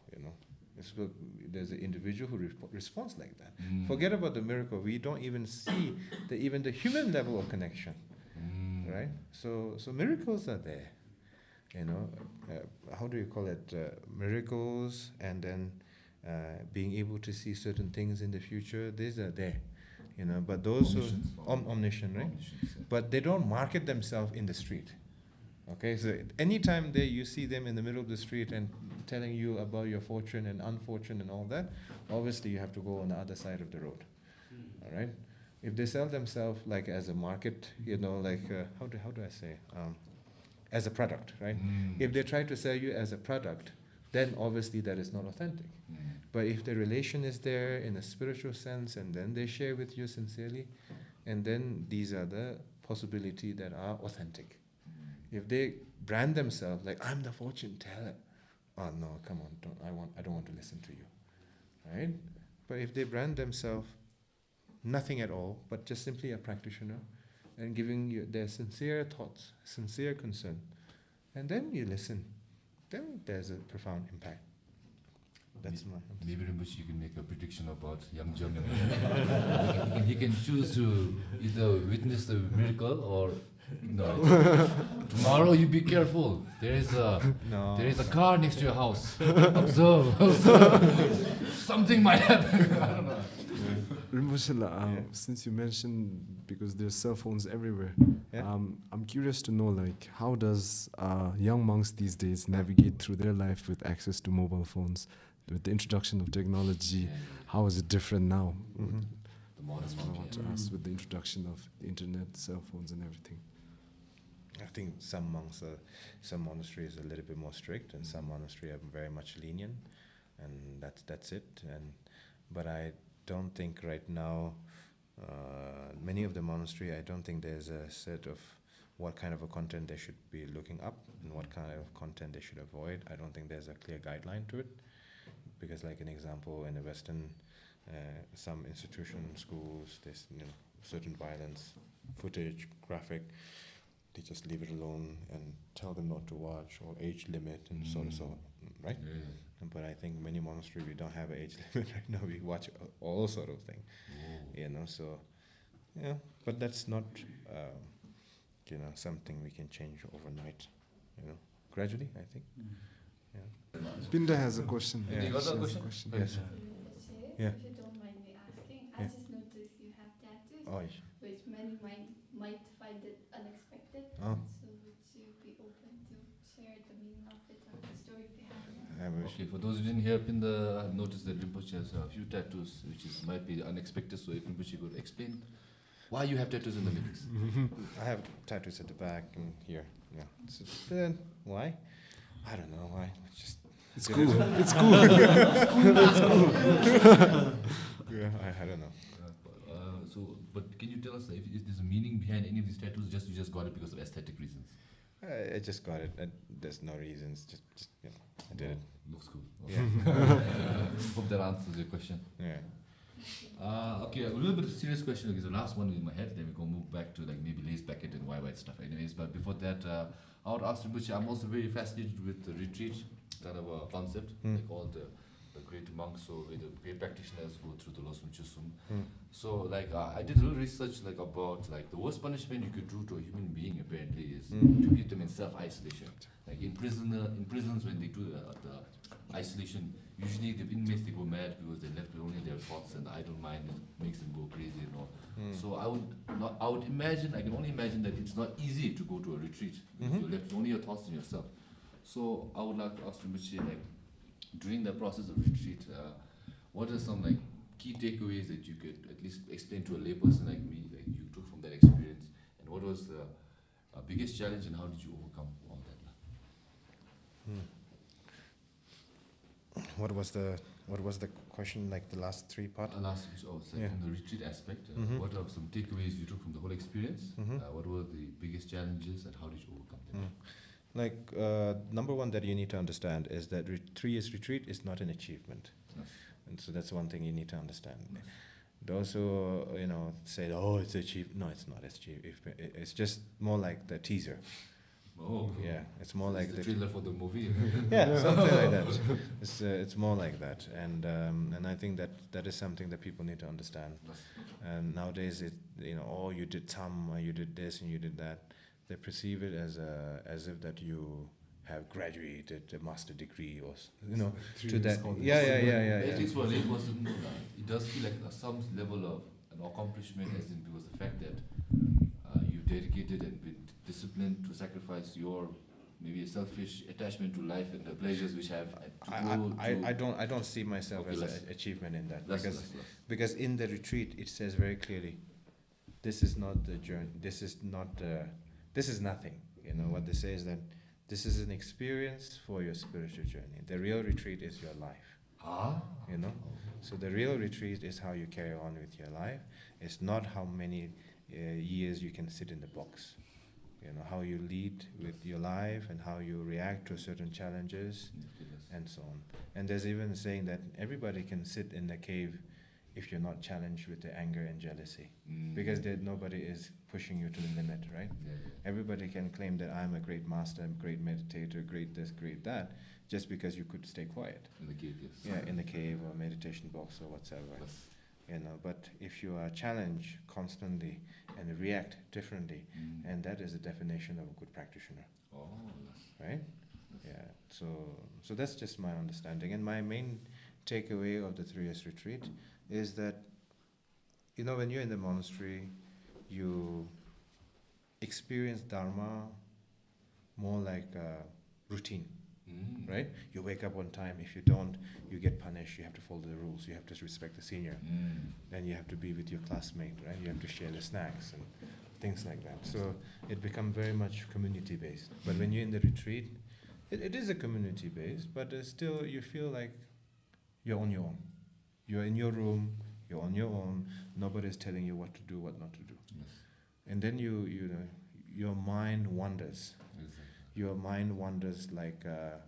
Speaker 3: There's an individual who responds like that. Forget about the miracle. We don't even see even the human level of connection. Right? So miracles are there, how do you call it? Miracles, and then being able to see certain things in the future, these are there, but those who omniscient, right? But they don't market themselves in the street. Okay, so anytime you see them in the middle of the street and telling you about your fortune and unfortune and all that, obviously you have to go on the other side of the road. All right? If they sell themselves like as a market, how do I say, as a product, right? If they try to sell you as a product, then obviously that is not authentic. But if the relation is there in a spiritual sense, and then they share with you sincerely, and then these are the possibilities that are authentic. If they brand themselves like, I'm the fortune teller, oh no, come on, I don't want to listen to you, right? But if they brand themselves nothing at all, but just simply a practitioner, and giving you their sincere thoughts, sincere concern, and then you listen, then there's a profound impact. That's my answer.
Speaker 2: Maybe Rinpoche, you can make a prediction about young German. He can choose to either witness the miracle or No. Tomorrow you be careful. There is a car next to your house. Observe. Something might happen. I don't know.
Speaker 4: Rinpoche, since you mentioned because there's cell phones everywhere, I'm curious to know, like, how does young monks these days navigate through their life with access to mobile phones, with the introduction of technology? How is it different now?
Speaker 2: The modern
Speaker 4: I want to ask with the introduction of the internet, cell phones, and everything.
Speaker 3: I think some monks, some monasteries are a little bit more strict, and some monasteries are very much lenient, and that's it. But I don't think right now, many of the monastery, I don't think there's a set of what kind of a content they should be looking up and what kind of content they should avoid. I don't think there's a clear guideline to it, because like an example, in the Western, some institutions, schools, there's certain violence, footage, graphic, they just leave it alone and tell them not to watch, or age limit and so on, right? Yeah. But I think many monasteries, we don't have an age limit right now. We watch all sort of thing, so, but that's not, something we can change overnight, gradually, I think.
Speaker 4: Pinda has a question.
Speaker 2: You got a question?
Speaker 3: Yes.
Speaker 6: If you don't mind me asking, I just noticed you have tattoos, which many might find it unexpected. So would you be open to share the meaning of it or the story behind it?
Speaker 2: Okay, for those who didn't hear, Pinda, I've noticed that Rinpoche has a few tattoos, which might be unexpected. So if Rinpoche could explain why you have tattoos in the middle.
Speaker 3: I have tattoos at the back and here. Yeah. So then why? I don't know why. It's cool. It's cool. It's cool. Yeah, I don't know.
Speaker 2: But can you tell us if there's a meaning behind any of these tattoos? You just got it because of aesthetic reasons?
Speaker 3: I just got it. There's no reasons. Just I did it.
Speaker 2: Looks cool.
Speaker 3: Yeah.
Speaker 2: Hope that answers your question.
Speaker 3: Yeah.
Speaker 2: Okay, a little bit of serious question because the last one in my head. Then we can move back to like maybe lace packet and YY stuff. Anyways, but before that, I would ask Rinpoche. I'm also very fascinated with the retreat kind of a concept, like all the great monks or the great practitioners go through the Losum Chusum. So like I did a little research like about like the worst punishment you could do to a human being apparently is to keep them in self-isolation. Like in prisons when they do the isolation, usually the inmates they go mad because they're left with only their thoughts and the idle mind makes them go crazy and all. So I would imagine, I can only imagine that it's not easy to go to a retreat because you're left with only your thoughts and yourself. So I would like to ask Rinpoche, like during the process of retreat, what are some like key takeaways that you could at least explain to a layperson like me, like you took from that experience, and what was the biggest challenge and how did you overcome all that?
Speaker 3: What was the question? Like the last three parts?
Speaker 2: From the retreat aspect, what are some takeaways you took from the whole experience? What were the biggest challenges and how did you overcome them?
Speaker 3: Like number one that you need to understand is that 3 years retreat is not an achievement. And so that's one thing you need to understand. Those who say, oh, it's achieved. No, it's not achieved. It's just more like the teaser.
Speaker 2: Oh,
Speaker 3: yeah, it's more like
Speaker 2: the trailer for the movie.
Speaker 3: Yeah, something like that. It's more like that, and I think that is something that people need to understand. And nowadays, oh, you did you did this and you did that. They perceive it as if that you have graduated a master degree or to that. Yeah.
Speaker 2: At least for a layperson, it does feel like some level of an accomplishment, as in because the fact that you dedicated and been disciplined to sacrifice your maybe a selfish attachment to life and the pleasures which have.
Speaker 3: I don't see myself as an achievement in that because in the retreat it says very clearly, this is not the journey. This is nothing. What they say is that this is an experience for your spiritual journey. The real retreat is your life. So the real retreat is how you carry on with your life. It's not how many years you can sit in the box. How you lead with your life and how you react to certain challenges and so on. And there's even saying that everybody can sit in the cave if you're not challenged with the anger and jealousy, because nobody is pushing you to the limit, right? Everybody can claim that I'm a great master, I'm a great meditator, great this, great that, just because you could stay quiet.
Speaker 2: In the cave, yes.
Speaker 3: Yeah, in the cave or meditation box or whatsoever. But if you are challenged constantly and react differently, and that is the definition of a good practitioner.
Speaker 2: Oh,
Speaker 3: right? Yeah. So that's just my understanding, and my main takeaway of the 3 years retreat is that, when you're in the monastery, you experience Dharma more like a routine, right? You wake up on time. If you don't, you get punished. You have to follow the rules. You have to respect the senior. Then you have to be with your classmate, right? You have to share the snacks and things like that. So it becomes very much community-based. But when you're in the retreat, it is a community-based, but still you feel like you're on your own. You're in your room. You're on your own. Nobody's telling you what to do, what not to do.
Speaker 2: Yes.
Speaker 3: And then your mind wanders.
Speaker 2: Exactly.
Speaker 3: Your mind wanders like a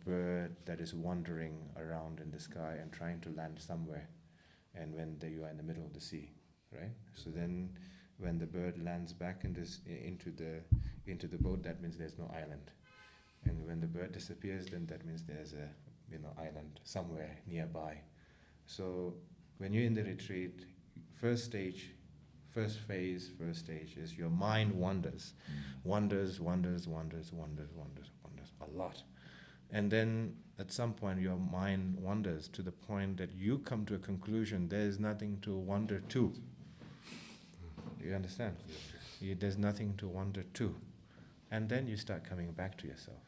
Speaker 3: bird that is wandering around in the sky and trying to land somewhere. And when you are in the middle of the sea, right? So then, when the bird lands back into the boat, that means there's no island. And when the bird disappears, then that means there's a island somewhere nearby. So when you're in the retreat, first phase is your mind wanders a lot. And then at some point your mind wanders to the point that you come to a conclusion there is nothing to wander to. You understand? There's nothing to wander to. And then you start coming back to yourself.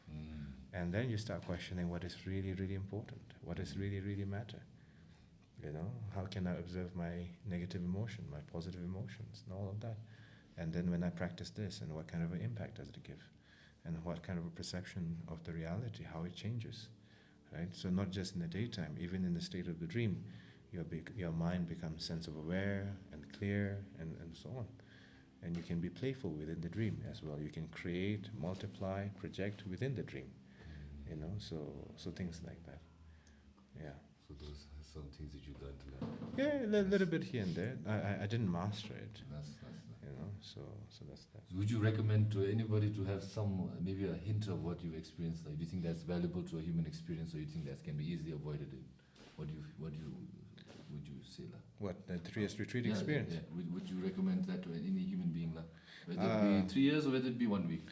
Speaker 3: And then you start questioning what is really, really important, what is really, really matter. How can I observe my negative emotion, my positive emotions, and all of that? And then when I practice this, and what kind of an impact does it give? And what kind of a perception of the reality, how it changes, right? So not just in the daytime, even in the state of the dream, your mind becomes sense-aware and clear and so on. And you can be playful within the dream as well. You can create, multiply, project within the dream, so things like that. Yeah.
Speaker 2: So those are some things that you learned to learn.
Speaker 3: Yeah, a little bit here and there. I didn't master it.
Speaker 2: That's
Speaker 3: So that's that.
Speaker 2: Would you recommend to anybody to have maybe a hint of what you've experienced? Like, do you think that's valuable to a human experience, or you think that can be easily avoided? Would you say that?
Speaker 3: What, the 3 years retreat experience?
Speaker 2: Yeah. Would you recommend that to any human being, whether it be 3 years or whether it be 1 week?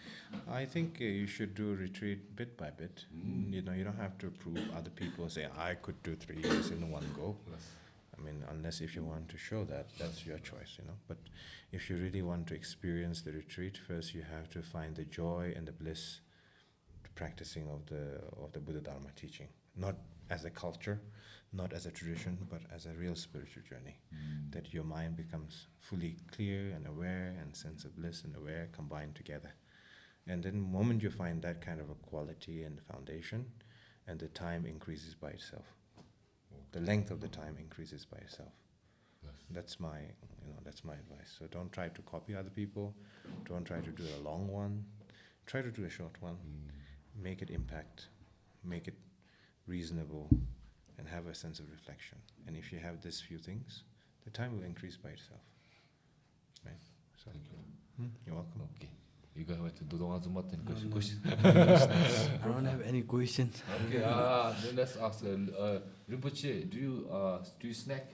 Speaker 3: I think you should do retreat bit by bit. You don't have to prove other people say I could do 3 years in one go.
Speaker 2: Yes.
Speaker 3: I mean, unless if you want to show that, that's your choice, But if you really want to experience the retreat, first you have to find the joy and the bliss, the practicing of the Buddha Dharma teaching, not as a culture, not as a tradition, but as a real spiritual journey. That your mind becomes fully clear and aware, and sense of bliss and aware combined together. And then the moment you find that kind of a quality and foundation, and the time increases by itself. The length of the time increases by itself.
Speaker 2: Yes.
Speaker 3: That's my advice. So don't try to copy other people. Don't try to do a long one. Try to do a short one. Make it impact. Make it reasonable, and have a sense of reflection. And if you have these few things, the time will increase by itself. Right? So,
Speaker 2: Thank you.
Speaker 3: You're welcome.
Speaker 2: Okay. You guys want to do the ones what and question?
Speaker 1: I don't have any questions.
Speaker 2: Okay. Then let's ask. Rinpoche, do you snack?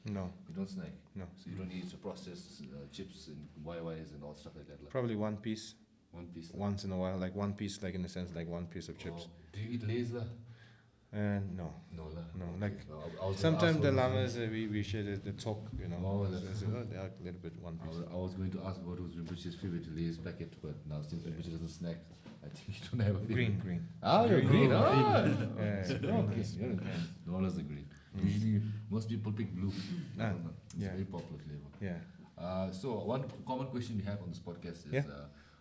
Speaker 3: No.
Speaker 2: You don't snack.
Speaker 3: No.
Speaker 2: So you don't eat processed chips and YYs and all stuff like that.
Speaker 3: Probably one piece.
Speaker 2: 1 piece.
Speaker 3: Once in a while, like one piece, like in the sense, like one piece of chips.
Speaker 2: Do you eat Lay's lah?
Speaker 3: No.
Speaker 2: No lah.
Speaker 3: No,
Speaker 2: Okay.
Speaker 3: like
Speaker 2: I was gonna
Speaker 3: sometimes
Speaker 2: ask
Speaker 3: the
Speaker 2: what was
Speaker 3: lamas we share the talk,
Speaker 2: Oh, that's-
Speaker 3: they are a little bit one piece.
Speaker 2: I was going to ask what was Rinpoche's favorite Lay's packet, but now since Rinpoche doesn't snack, I think you don't have a favorite.
Speaker 3: Green.
Speaker 2: Ah, you're green.
Speaker 3: Yeah,
Speaker 2: Okay, you're in green. Norlha's a green. Usually, most people pick blue.
Speaker 3: Ah,
Speaker 2: It's
Speaker 3: yeah.
Speaker 2: a very popular flavor.
Speaker 3: Yeah.
Speaker 2: So one common question we have on this podcast is,
Speaker 3: Yeah.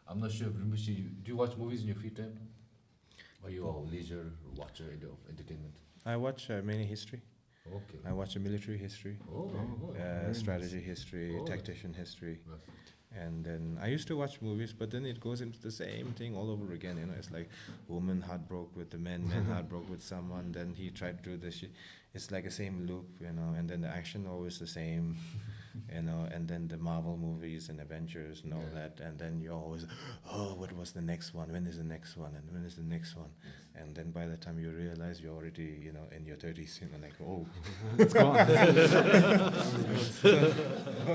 Speaker 2: I'm not sure if Rinpoche, do you watch movies in your free time? Or you are a leisure watcher of entertainment?
Speaker 3: I watch many history.
Speaker 2: Okay.
Speaker 3: I watch a military history, strategy history,
Speaker 2: Oh.
Speaker 3: tactician history.
Speaker 2: Yes.
Speaker 3: And then I used to watch movies, but then it goes into the same thing all over again. It's like woman heart broke with the man heart broke with someone. Then he tried to do this. It's like a same loop, and then the action always the same. and then the Marvel movies and Avengers and all that, and then you're always, oh, what was the next one? When is the next one? And when is the next one? And then by the time you realize you're already, in your 30s, like, oh,
Speaker 4: It's gone.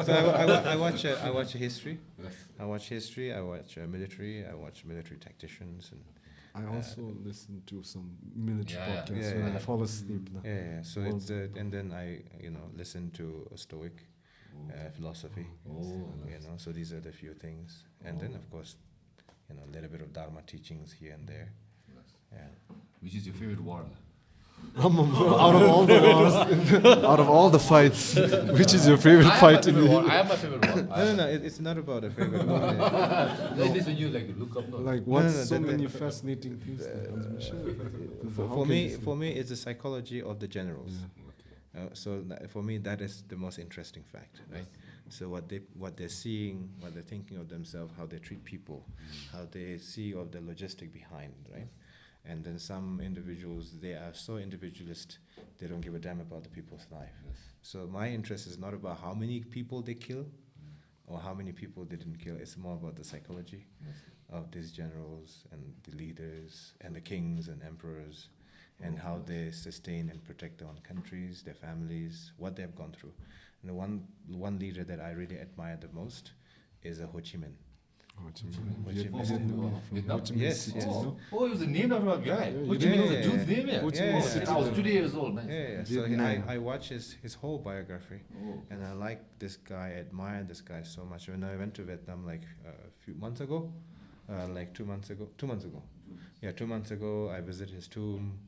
Speaker 3: so I watch history. I watch history. I watch military. I watch military tacticians and.
Speaker 4: I also listen to some military
Speaker 2: Yeah,
Speaker 4: podcasts when I fall asleep.
Speaker 3: Yeah. So it's and then I listen to a Stoic philosophy. So these are the few things, and then of course, a little bit of Dharma teachings here and there. Yeah.
Speaker 2: Which is your favorite war?
Speaker 4: Out of all the wars, out of all the fights, which is your favorite fight in the
Speaker 2: I have my favorite war.
Speaker 3: No. It's not about a favorite one.
Speaker 2: Like this when you look up.
Speaker 4: Like what's so many fascinating things?
Speaker 3: For me, it's the psychology of the generals. So for me, that is the most interesting fact, right? So what they're seeing, what they're thinking of themselves, how they treat people, how they see of the logistic behind, right? And then some individuals, they are so individualist, they don't give a damn about the people's life. So my interest is not about how many people they kill or how many people they didn't kill. It's more about the psychology of these generals and the leaders and the kings and emperors and how they sustain and protect their own countries, their families, what they've gone through. And the one leader that I really admire the most is Ho Chi Minh. Yes.
Speaker 2: Oh, he was named after a guy. Ho Chi Minh was a dude's name, I was 2 years old. Nice.
Speaker 3: So I watched his whole biography, and I like this guy, I admire this guy so much. When I went to Vietnam like a few months ago, 2 months ago. 2 months ago. Yeah, 2 months ago, I visited his tomb,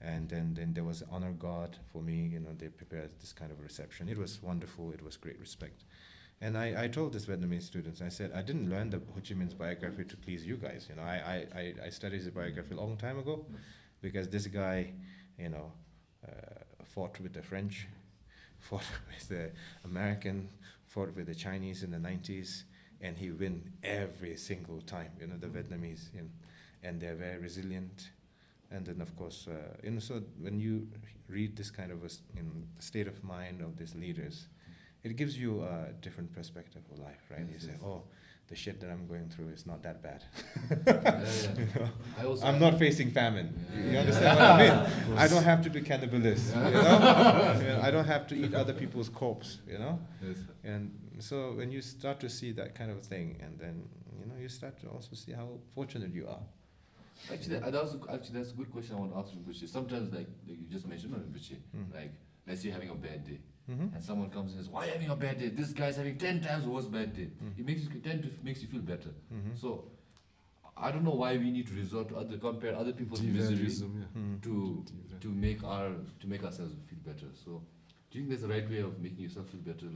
Speaker 3: and then there was honor guard for me. They prepared this kind of reception. It was wonderful. It was great respect. And I told this Vietnamese students, I said, I didn't learn the Ho Chi Minh's biography to please you guys. I studied his biography a long time ago because this guy, fought with the French, fought with the American, fought with the Chinese in the 90s, and he win every single time, the Vietnamese, and they're very resilient. And then, of course, so when you read this kind of state of mind of these leaders, it gives you a different perspective of life, right? You say, oh, the shit that I'm going through is not that bad. I'm not facing famine. You understand what I mean? I don't have to be cannibalist. I don't have to eat other people's corpse. And so when you start to see that kind of thing, and then you start to also see how fortunate you are.
Speaker 2: Actually, that's a good question I want to ask Rinpoche. Sometimes, like you just mentioned, Rinpoche, like let's say you're having a bad day. And someone comes and says, why are you having a bad day? This guy's having 10 times worse bad day. It makes you feel better. So I don't know why we need to resort to compare other people's misery to make ourselves feel better. So do you think there's the right way of making yourself feel better?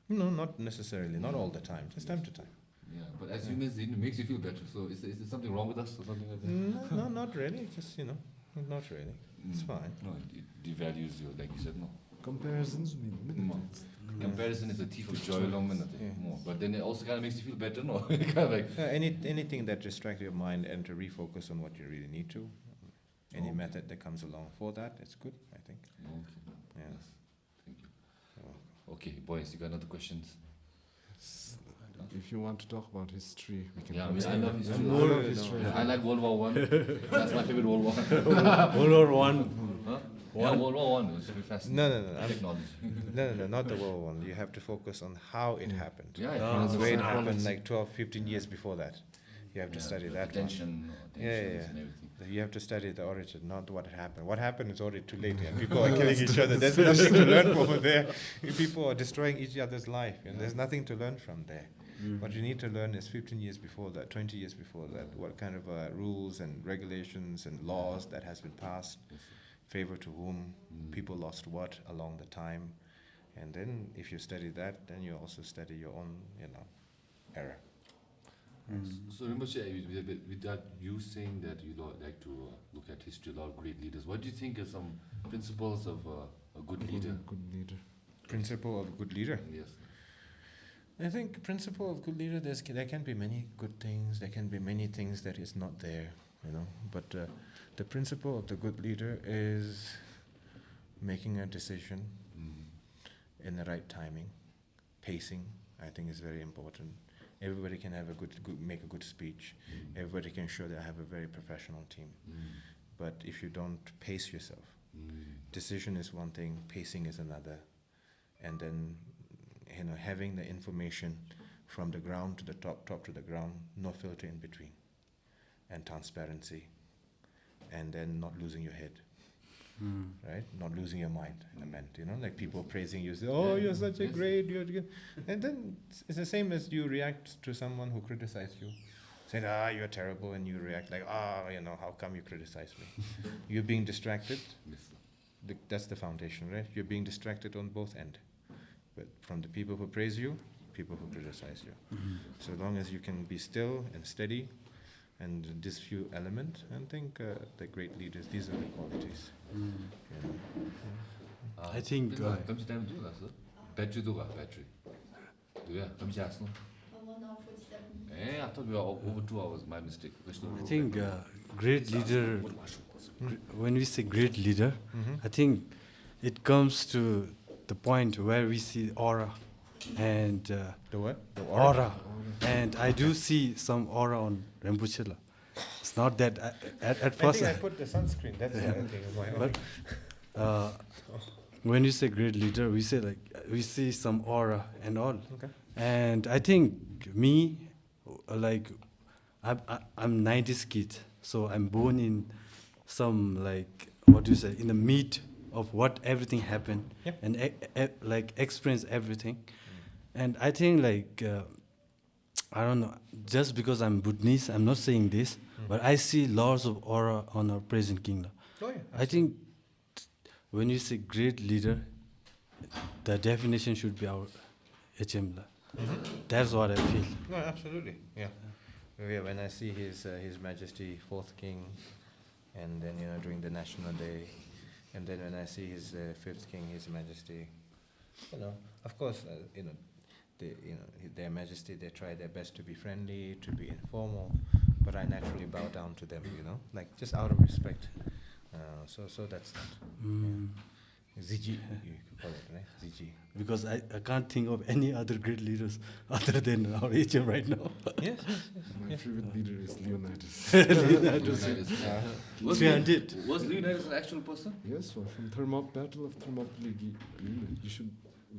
Speaker 3: No, not necessarily. Not all the time. Just time to time.
Speaker 2: Yeah, but as humans, it makes you feel better. So is there something wrong with us or something like that?
Speaker 3: No, not really. Just not really. It's fine.
Speaker 2: No, it devalues you, like you said. No.
Speaker 4: Comparisons
Speaker 2: Comparison is a thief of joy, more. But then it also kind of makes you feel better, no? Kind of like
Speaker 3: anything that distracts your mind and to refocus on what you really need to. Any method that comes along for that, it's good, I think.
Speaker 2: Okay.
Speaker 3: Yeah.
Speaker 2: Thank you. Okay, boys, you got other questions?
Speaker 4: If you want to talk about history, we can.
Speaker 2: Yeah, I love history. I like World War One. That's my favorite World War.
Speaker 1: World War One.
Speaker 2: Huh? Yeah, World War One. It's very fascinating.
Speaker 3: No.
Speaker 2: Technology.
Speaker 3: No, not the World War One. You have to focus on how it happened.
Speaker 2: Yeah,
Speaker 3: the way it happened, like 12, 15 years before that. You have to study that.
Speaker 2: Tension and everything.
Speaker 3: You have to study the origin, not what happened. What happened is already too late, and people are killing each other. There's nothing to learn from there. People are destroying each other's life, and there's nothing to learn from there. What you need to learn is 15 years before that, 20 years before that, what kind of rules and regulations and laws that has been passed, favor to whom, people lost what along the time. And then if you study that, then you also study your own, era.
Speaker 2: So Rinpoche, with that, you saying that you like to look at history, a lot of great leaders, what do you think are some principles of a good leader?
Speaker 3: Principle of a good leader?
Speaker 2: Yes.
Speaker 3: I think principle of good leader, there can be many good things, there can be many things that is not there, but the principle of the good leader is making a decision in the right timing, pacing, I think, is very important. Everybody can have make a good speech. Everybody can show that I have a very professional team. But if you don't pace yourself, decision is one thing, pacing is another, and then having the information from the ground to the top to the ground, no filter in between, and transparency, and then not losing your head. Right? Not losing your mind, I meant, like people praising you, say, oh, you're such a great, you're good. And then it's the same as you react to someone who criticizes you, saying, you're terrible, and you react like, how come you criticize me? You're being distracted. That's the foundation, right? You're being distracted on both ends. But from the people who praise you, people who criticize you. So long as you can be still and steady, and these few elements, I think the great leaders, these are the qualities.
Speaker 1: I think...
Speaker 2: Come time do that, sir. Battery do what? Battery. Do you? Come to ask, no?
Speaker 6: 1 hour 47.
Speaker 2: I thought we were over 2 hours, my mistake.
Speaker 1: I think great leader, when we say great leader, I think it comes to the point where we see aura. And
Speaker 3: the what? The
Speaker 1: aura. And I do see some aura on Rinpoche. It's not that at first.
Speaker 3: I think I put the sunscreen. That's the other thing of my own.
Speaker 1: But when you say great leader, we say we see some aura and all.
Speaker 3: Okay.
Speaker 1: And I think me, I'm 90s kid, so I'm born in some in the meat of what everything happened, and experience everything. And I think I don't know, just because I'm Buddhist, I'm not saying this, but I see lots of aura on our present kingdom.
Speaker 3: Oh, yeah,
Speaker 1: I think when you say great leader, the definition should be our HM. That's what I feel.
Speaker 3: No, absolutely, yeah. When I see His Majesty Fourth King, and then during the National Day, and then when I see His Fifth King, His Majesty, of course, Their Majesty, they try their best to be friendly, to be informal, but I naturally bow down to them, just out of respect. So that's that. Ziji, you could call it, right? Ziji.
Speaker 1: Because I can't think of any other great leaders other than our HM right now.
Speaker 3: Yes.
Speaker 4: My favorite leader is Leonidas.
Speaker 2: Was Leonidas an actual person?
Speaker 4: Yes, from Battle of Thermopylae. You should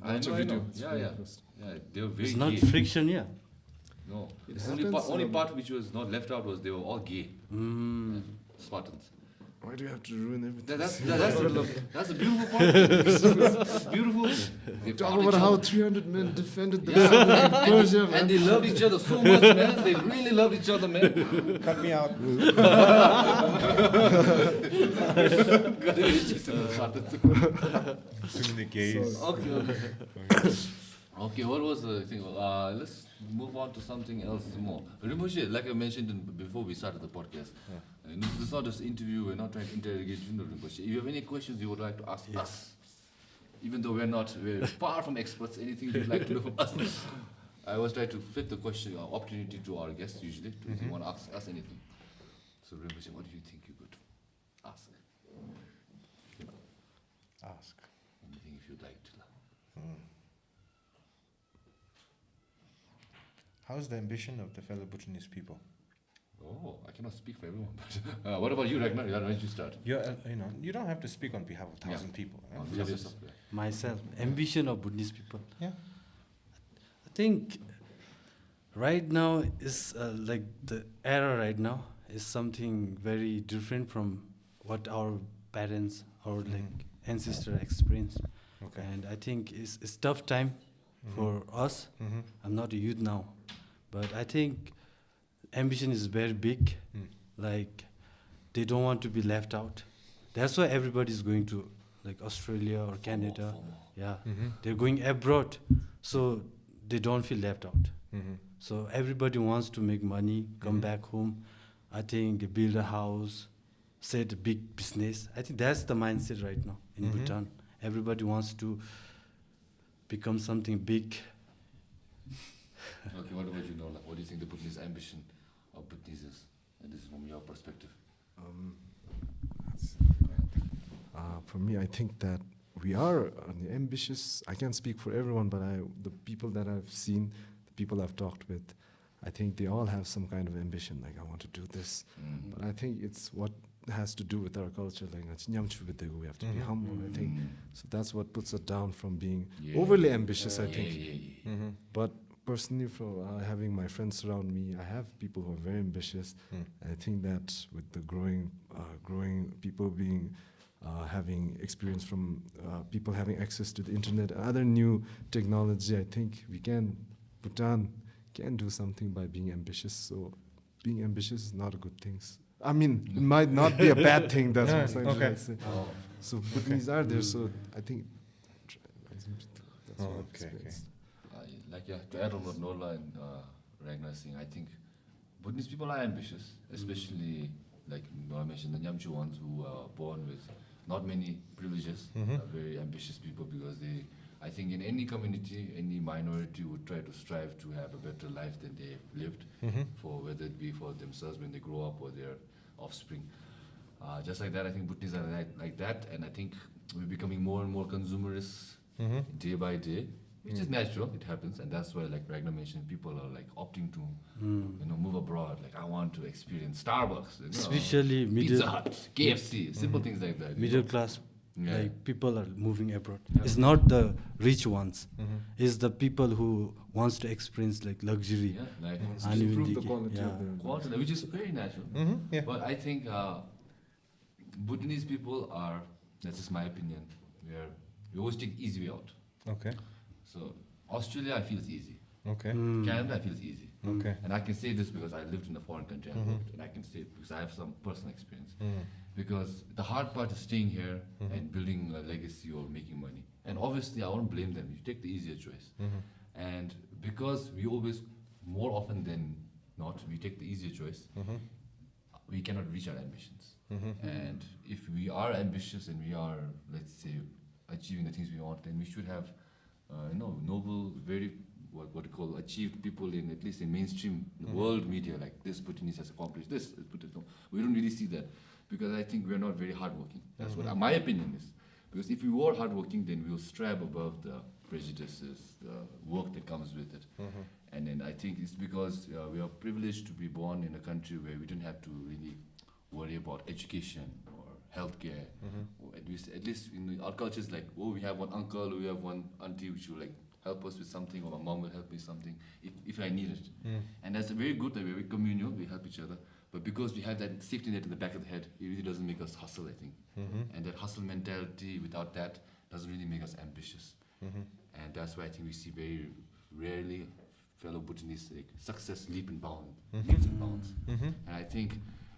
Speaker 2: I
Speaker 4: watch a
Speaker 2: know.
Speaker 4: video.
Speaker 2: Yeah, they were very
Speaker 1: It's not
Speaker 2: gay.
Speaker 1: friction, yeah.
Speaker 2: No,
Speaker 4: It
Speaker 2: the
Speaker 4: happens,
Speaker 2: only part which was not left out was they were all gay. Spartans.
Speaker 4: Why do you have to ruin everything?
Speaker 2: That's a beautiful part. It's beautiful. They
Speaker 4: Talk
Speaker 2: fought
Speaker 4: about
Speaker 2: each
Speaker 4: how
Speaker 2: other.
Speaker 4: 300 men defended the Persia, man.
Speaker 2: And they loved each other so much, man. They really loved each other, man.
Speaker 3: Cut me out. Too many gays.
Speaker 2: Okay, what was the thing? Let's move on to something else more. Rinpoche, like I mentioned before we started the podcast, this is not just interview, we're not trying to interrogate Rinpoche. If you have any questions you would like to ask us, even though we're far from experts, anything you'd like to know from us, I always try to fit the question or opportunity to our guests usually, if you want to ask us anything. So Rinpoche, what do you think you could ask?
Speaker 3: Ask.
Speaker 2: Anything if you'd like to.
Speaker 3: How's the ambition of the fellow Bhutanese people?
Speaker 2: Oh, I cannot speak for everyone. But what about you, Ragnar? Why don't you start?
Speaker 3: You don't have to speak on behalf of 1,000 people.
Speaker 2: Yes.
Speaker 1: Myself, ambition of Buddhist people.
Speaker 3: Yeah.
Speaker 1: I think right now is the era right now is something very different from what our parents or ancestors experienced.
Speaker 3: Okay.
Speaker 1: And I think it's tough time for us. I'm not a youth now, but I think ambition is very big. They don't want to be left out. That's why everybody's going to Australia or Canada. Yeah, they're going abroad, so they don't feel left out. So everybody wants to make money, come back home. I think build a house, set a big business. I think that's the mindset right now in Bhutan. Everybody wants to become something big.
Speaker 2: Okay, what about you, Norlha? What do you think the Bhutanese ambition of Bhutanese is? And this is from your perspective.
Speaker 4: For me, I think that we are ambitious. I can't speak for everyone, but the people that I've seen, the people I've talked with, I think they all have some kind of ambition, like I want to do this. But I think it's what has to do with our culture, like we have to be humble, I think. So that's what puts us down from being overly ambitious, I think. But personally, for having my friends around me, I have people who are very ambitious. I think that with the growing people being having experience from people having access to the internet and other new technology, I think Bhutan can do something by being ambitious. So being ambitious is not a good thing. I mean, it might not be a bad thing, that's what I'm trying to say. So Bhutanese are there, so I think that's what I've experienced.
Speaker 2: To add on what Norlha and Ragnar are saying, I think Bhutanese people are ambitious, especially like I mentioned, the Nyamchu ones who are born with not many privileges, are very ambitious people, because I think in any community, any minority would try to strive to have a better life than they've lived, for whether it be for themselves when they grow up or their offspring. Just like that, I think Bhutanese are like that, and I think we're becoming more and more consumerist day by day, which is natural, it happens, and that's why, like Ragnar mentioned, people are like opting to move abroad. Like, I want to experience Starbucks,
Speaker 1: especially
Speaker 2: Pizza Hut, KFC, simple things like that.
Speaker 1: Middle class, like people are moving abroad. It's not the rich ones. It's the people who wants to experience like luxury.
Speaker 2: Like
Speaker 4: improve the quality of their
Speaker 2: quality, which is very natural. But I think Bhutanese people are, that's just my opinion, we always take the easy way out.
Speaker 3: Okay.
Speaker 2: So Australia, I feel is easy.
Speaker 3: Okay.
Speaker 2: Canada, I feel is easy.
Speaker 3: Okay.
Speaker 2: And I can say this because I lived in a foreign country and worked, and I can say it because I have some personal experience. Because the hard part is staying here and building a legacy or making money. And obviously, I won't blame them. You take the easier choice. And because we always, more often than not, we take the easier choice, we cannot reach our ambitions. And if we are ambitious and we are, let's say, achieving the things we want, then we should have noble, very what you call achieved people in, at least in mainstream world media, like this Bhutanese has accomplished this. No, we don't really see that, because I think we're not very hardworking. That's what my opinion is. Because if we were hardworking, then we'll strive above the prejudices, the work that comes with it. And then I think it's because we are privileged to be born in a country where we don't have to really worry about education or healthcare, or at least in our cultures, like, we have one uncle, we have one auntie which will like help us with something, or my mom will help me with something if I need it. And that's very good, that we're very communal, we help each other. But because we have that safety net in the back of the head, it really doesn't make us hustle, I think. And that hustle mentality, without that, doesn't really make us ambitious. And that's why I think we see very rarely fellow Bhutanese like success leaps and bounds. And I think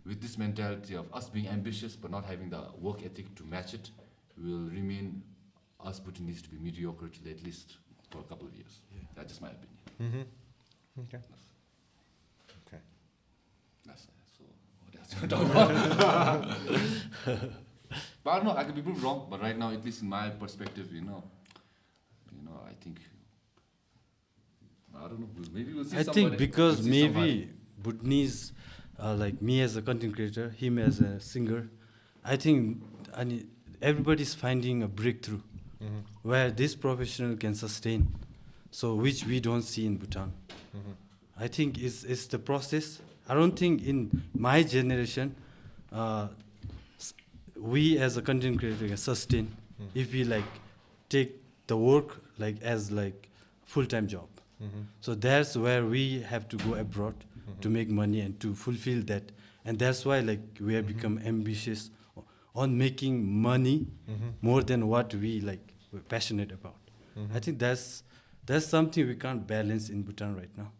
Speaker 2: with this mentality of us being ambitious but not having the work ethic to match it, will remain us Bhutanese to be mediocre till at least for a couple of years. That's just my opinion.
Speaker 3: Okay. Okay.
Speaker 2: That's so what else you talk about? But I don't know, I could be proved wrong, but right now, at least in my perspective, I think, I don't know, maybe we'll see
Speaker 1: I think because maybe Bhutanese, like me as a content creator, him as a singer, I think everybody's finding a breakthrough where this professional can sustain, so which we don't see in Bhutan. I think it's the process. I don't think in my generation, we as a content creator can sustain if we like take the work like as like full-time job. So that's where we have to go abroad to make money and to fulfill that. And that's why like we have become ambitious on making money more than what we're passionate about. I think that's something we can't balance in Bhutan right now.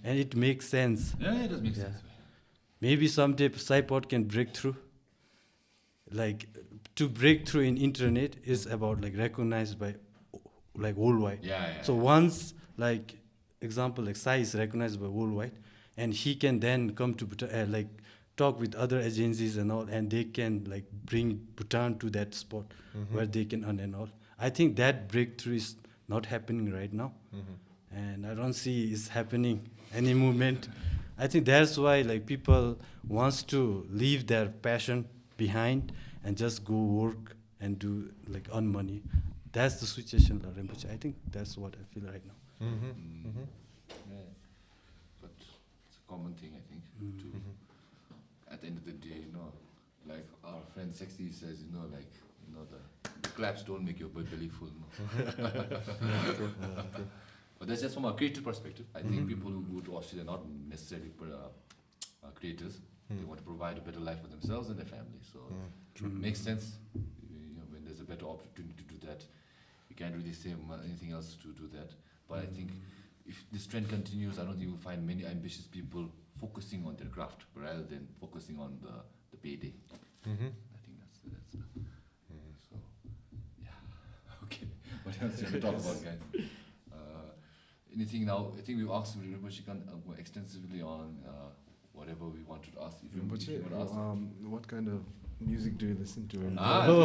Speaker 1: And it makes sense.
Speaker 2: Yeah, it does make sense.
Speaker 1: Maybe someday PSY-POD can break through. Like, to break through in internet is about like recognized by like worldwide. So once like example like Sai is recognized by worldwide, and he can then come to Bhutan, like talk with other agencies and all, and they can like bring Bhutan to that spot where they can earn and all. I think that breakthrough is not happening right now, and I don't see it's happening any movement. I think that's why like people wants to leave their passion behind and just go work and do like earn money. that's the situation of Rinpoche. I think that's what I feel right now.
Speaker 2: Yeah. But it's a common thing, I think. At the end of the day, like our friend Sexy says, the claps don't make your belly full. But that's just from a creative perspective. I think people who go to Australia are not necessarily creators. They want to provide a better life for themselves and their family. So it makes sense. When there's a better opportunity to do that, you can't really say anything else to do that. But I think if this trend continues, I don't think you'll find many ambitious people focusing on their craft rather than focusing on the payday. I think that's so yeah. Okay. What else should we talk about, guys? Anything now? I think we've asked Rinpoche extensively on whatever we wanted to ask. If you want to ask.
Speaker 4: What kind of music do you listen to?
Speaker 2: Good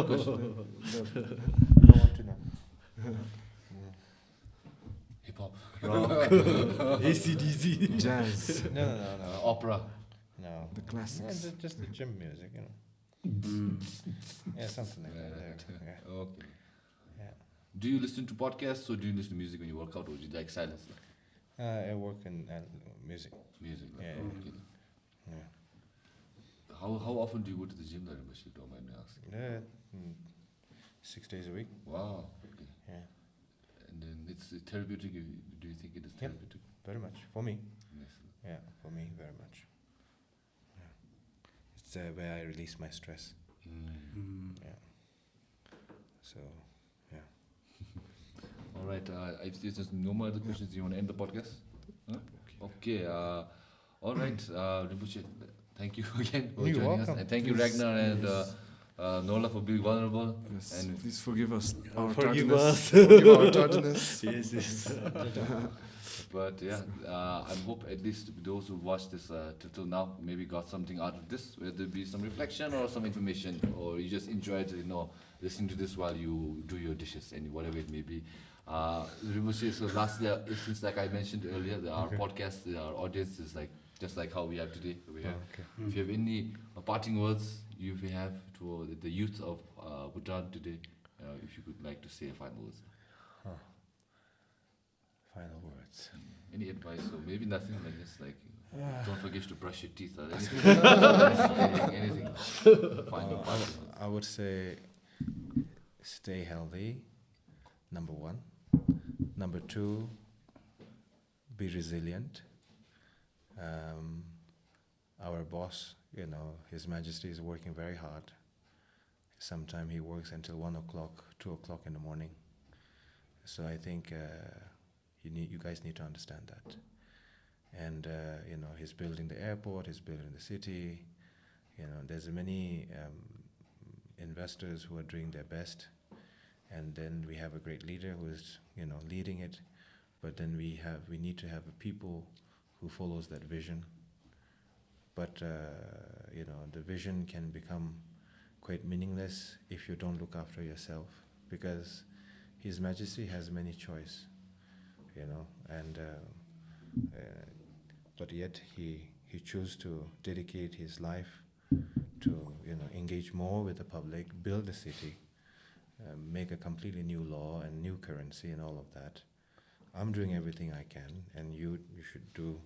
Speaker 2: question.
Speaker 3: I want to know.
Speaker 2: Hip hop,
Speaker 1: Rock, ACDC,
Speaker 4: Jazz,
Speaker 3: No.
Speaker 2: opera.
Speaker 3: No.
Speaker 4: the classics.
Speaker 3: Yeah, just the gym music, Yeah, something like that. Yeah.
Speaker 2: Okay.
Speaker 3: Yeah.
Speaker 2: Do you listen to podcasts or do you listen to music when you work out, or do you like silence?
Speaker 3: I work in music.
Speaker 2: Music.
Speaker 3: Yeah.
Speaker 2: Okay.
Speaker 3: Yeah.
Speaker 2: How often do you go to the gym, if you don't mind me asking?
Speaker 3: 6 days a week.
Speaker 2: Wow. Okay.
Speaker 3: Yeah.
Speaker 2: And then it's therapeutic. Do you think it is
Speaker 3: Yep.
Speaker 2: therapeutic?
Speaker 3: Very much for me.
Speaker 2: Yes.
Speaker 3: Yeah, for me, very much. Yeah. It's where I release my stress. Yeah. So, yeah.
Speaker 2: All right. If there's just no more other questions, you want to end the podcast? Huh? Okay. All right. Rinpoche, thank you again for
Speaker 3: You're
Speaker 2: joining
Speaker 3: welcome.
Speaker 2: us, and thank you,
Speaker 4: Please,
Speaker 2: Ragnar and
Speaker 4: yes.
Speaker 2: Norlha, for being vulnerable.
Speaker 4: Yes,
Speaker 2: And
Speaker 4: please forgive us our
Speaker 1: Forgive
Speaker 4: tardiness.
Speaker 1: us.
Speaker 4: Forgive our tardiness.
Speaker 1: yes.
Speaker 2: But yeah, I hope at least those who watched this till now maybe got something out of this, whether it be some reflection or some information, or you just enjoyed, listening to this while you do your dishes and whatever it may be. Rinpoche, so lastly, since like I mentioned earlier, our podcast, our audience is like just like how we have today. If you have any parting words you have to the youth of Bhutan today, if you could like to say a final words.
Speaker 3: Final words.
Speaker 2: Any advice, or maybe nothing, like just like don't forget to brush your teeth or anything. Final part.
Speaker 3: I would say stay healthy, number one. Number two, be resilient. Our boss, His Majesty is working very hard. Sometimes he works until 1 o'clock, 2 o'clock in the morning. So I think you guys need to understand that. And he's building the airport, he's building the city. There's many investors who are doing their best, and then we have a great leader who is leading it. But then we need to have a people who follows that vision. But the vision can become quite meaningless if you don't look after yourself, because His Majesty has many choice, and but yet he chose to dedicate his life to engage more with the public, build the city, make a completely new law and new currency and all of that. I'm doing everything I can, and you should do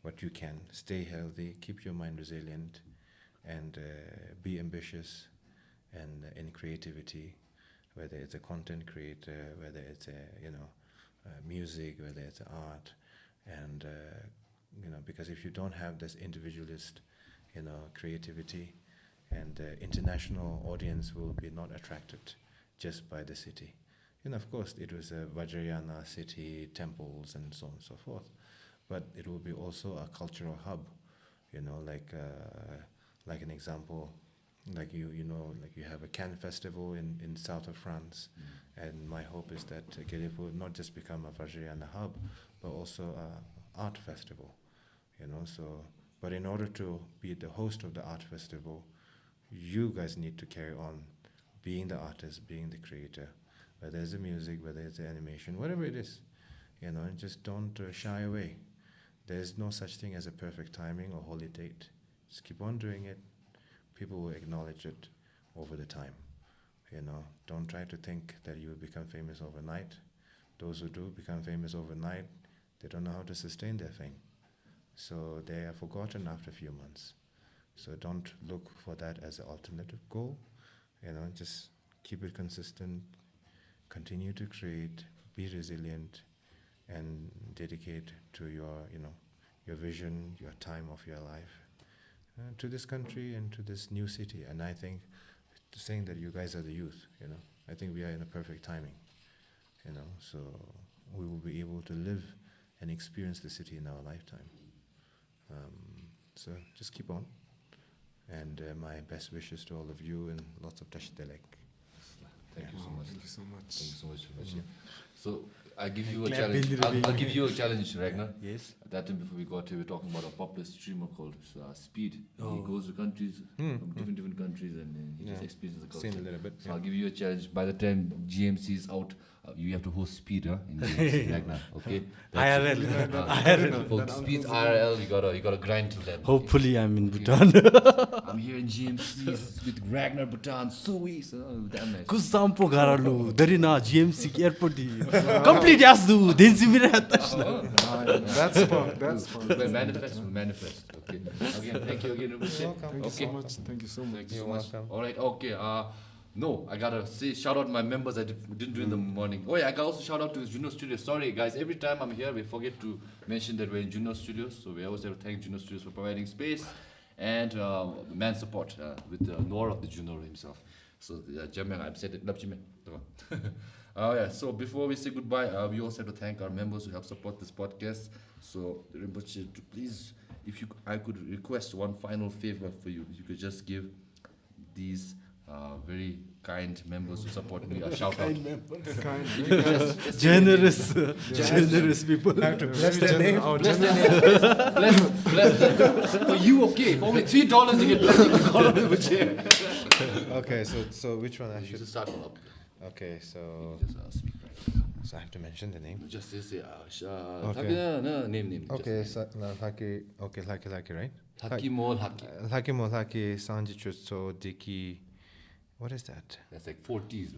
Speaker 3: what you can. Stay healthy, keep your mind resilient, and be ambitious and in creativity, whether it's a content creator, whether it's music, whether it's art, and because if you don't have this individualist, creativity, and international audience will be not attracted just by the city. Of course, it was a Vajrayana city, temples, and so on and so forth. But it will be also a cultural hub, like an example, like you have a Cannes festival in south of France, and my hope is that Gelip will not just become a Vajrayana hub, but also an art festival, So, but in order to be the host of the art festival, you guys need to carry on being the artist, being the creator, whether it's the music, whether it's the animation, whatever it is, and just don't shy away. There's no such thing as a perfect timing or holy date. Just keep on doing it. People will acknowledge it over the time, Don't try to think that you will become famous overnight. Those who do become famous overnight, they don't know how to sustain their fame. So they are forgotten after a few months. So don't look for that as an alternative goal. Just keep it consistent, continue to create, be resilient, and dedicate to your vision, your time of your life, to this country and to this new city. And I think, saying that you guys are the youth, I think we are in a perfect timing, so we will be able to live and experience the city in our lifetime. So just keep on. And my best wishes to all of you and lots of tashdelek.
Speaker 2: Thank you so much.
Speaker 4: Thank you so much.
Speaker 2: Thank you so much. So I give you a challenge. I'll give you a challenge, Ragnar.
Speaker 1: Yes.
Speaker 2: At that time before we got here, we were talking about a popular streamer called Speed. He goes to countries, from different countries, and he just experiences the culture.
Speaker 3: Seen a little bit.
Speaker 2: So I'll give you a challenge. By the time GMC is out, you have to host Speed, in GMC, Ragnar. Okay.
Speaker 1: IRL.
Speaker 2: For Speed IRL, you gotta grind till then.
Speaker 1: Hopefully, I'm in Bhutan.
Speaker 2: I'm here in GMC with Ragnar Bhutan. Sweet. So damn nice.
Speaker 1: Kusampo garalo. Darina GMC airport. Complete yasu. Denzi mira.
Speaker 4: That's fun. That's fun.
Speaker 2: Manifest. Okay. Again, thank you again, Rinpoche.
Speaker 4: Thank you so much. Thank you so much.
Speaker 2: Thank you so much. All right. Okay. No, I gotta say shout out my members I didn't do in the morning. Oh yeah, I gotta also shout out to Juno Studios. Sorry guys, every time I'm here we forget to mention that we're in Juno Studios. So we always have to thank Juno Studios for providing space and man support with Norlha of the Juno himself. So Jamyang, I'm said it. Oh yeah. So before we say goodbye, we also have to thank our members who help support this podcast. So Rinpoche, please, I could request one final favor for you. You could just give these very kind members who support me a shout out.
Speaker 1: Generous people.
Speaker 3: Have to bless their name.
Speaker 2: Bless their name. Bless them. For you, okay. For only $3 you get blessing.
Speaker 3: Okay, so which one I
Speaker 2: You
Speaker 3: should?
Speaker 2: just start one up.
Speaker 3: Okay, so
Speaker 2: Just speak right.
Speaker 3: I have to mention the name.
Speaker 2: Just say
Speaker 3: Okay.
Speaker 2: name.
Speaker 3: Okay, so Lhakee. Okay, Lhakee, right?
Speaker 2: Lhakimo.
Speaker 3: Lhakimo, Lhakee, Chuksss, Deki. What is that?
Speaker 2: That's like 4 T's.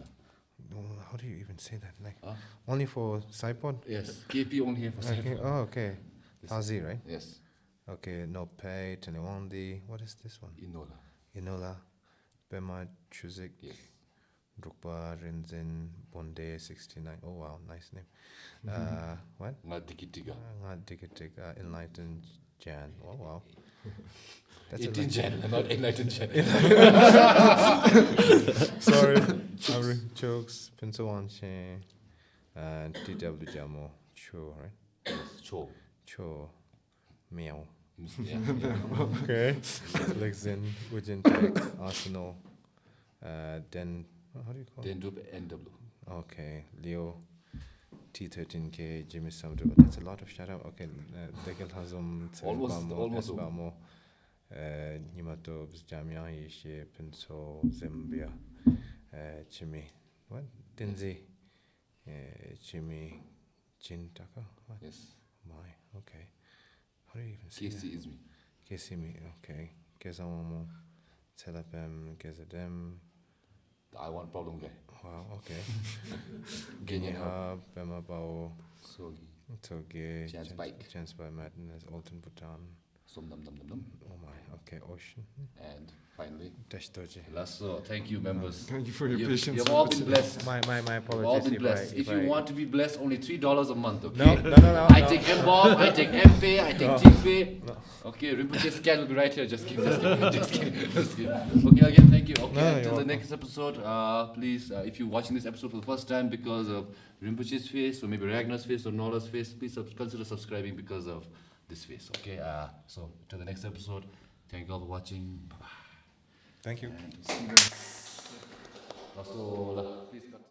Speaker 3: How do you even say that? Like only for PSY-POD?
Speaker 2: Yes. KP only here for
Speaker 3: Okay. Oh, okay. Lhazzzy, right?
Speaker 2: Yes.
Speaker 3: Okay. NoPay, Wangdi. What is this one? Inola. Pema, Chuzek.
Speaker 2: Yes.
Speaker 3: Drakpaaa, RINXIN, Bonde 69. Oh wow, nice name. What?
Speaker 2: Deki.
Speaker 3: Deki, Enlightened Jan. Oh wow. That's
Speaker 2: 18 Jan, not Enlightened Jan.
Speaker 3: Sorry. Chuksss, Phuntsho, Wangchen, TW Jamo, Cho, right?
Speaker 2: Yes,
Speaker 3: Cho, Meow.
Speaker 2: Yeah.
Speaker 3: Okay. Lexin, Ujin Tech, Arsenal, then, how do you call it?
Speaker 2: Ningtob NW.
Speaker 3: Okay, Leo, T13K, Jimmy Samdu. That's a lot of shout out. Okay, Dekil Hazum,
Speaker 2: Almost
Speaker 3: Bamo, Nimatobs, Jamyang, Yishe, Phuntsho, Zambia, Jimmy, what? Dinzi, Jimmy, Jintaka? What?
Speaker 2: Yes.
Speaker 3: My, okay. How do you even say that?
Speaker 2: KC is me.
Speaker 3: Kesimi, okay. Kesamomo, Telapem, Gezadem.
Speaker 2: The I want problem guy.
Speaker 3: Wow, okay.
Speaker 2: Kenya.
Speaker 3: Pema Bao,
Speaker 2: Sogi.
Speaker 3: Toge,
Speaker 2: Chance Bike.
Speaker 3: Chance by Madness, Alton Bhutan.
Speaker 2: Som dum dum dum dum.
Speaker 3: Oh my, okay, Ocean.
Speaker 2: And finally,
Speaker 3: Dashtoji.
Speaker 2: Lasso. Thank you, members.
Speaker 4: Thank you for your patience.
Speaker 2: You've all been blessed.
Speaker 3: My
Speaker 2: You've all
Speaker 3: apologies.
Speaker 2: been blessed. If you want to be blessed, only $3 a month, okay?
Speaker 3: No.
Speaker 2: I take M-Bob, I take M-Pay, I take G-Pay. Okay, Rinpoche's scan will be right here. Just kidding. Okay, again, thank you. Okay,
Speaker 3: No,
Speaker 2: until the next episode, please, if you're watching this episode for the first time because of Rinpoche's face, or maybe Ragnar's face, or Norlha's face, please consider subscribing because of this face, okay? So, till the next episode, thank you all for watching. Bye-bye.
Speaker 3: Thank you.
Speaker 2: And see you. Lasso, please cut.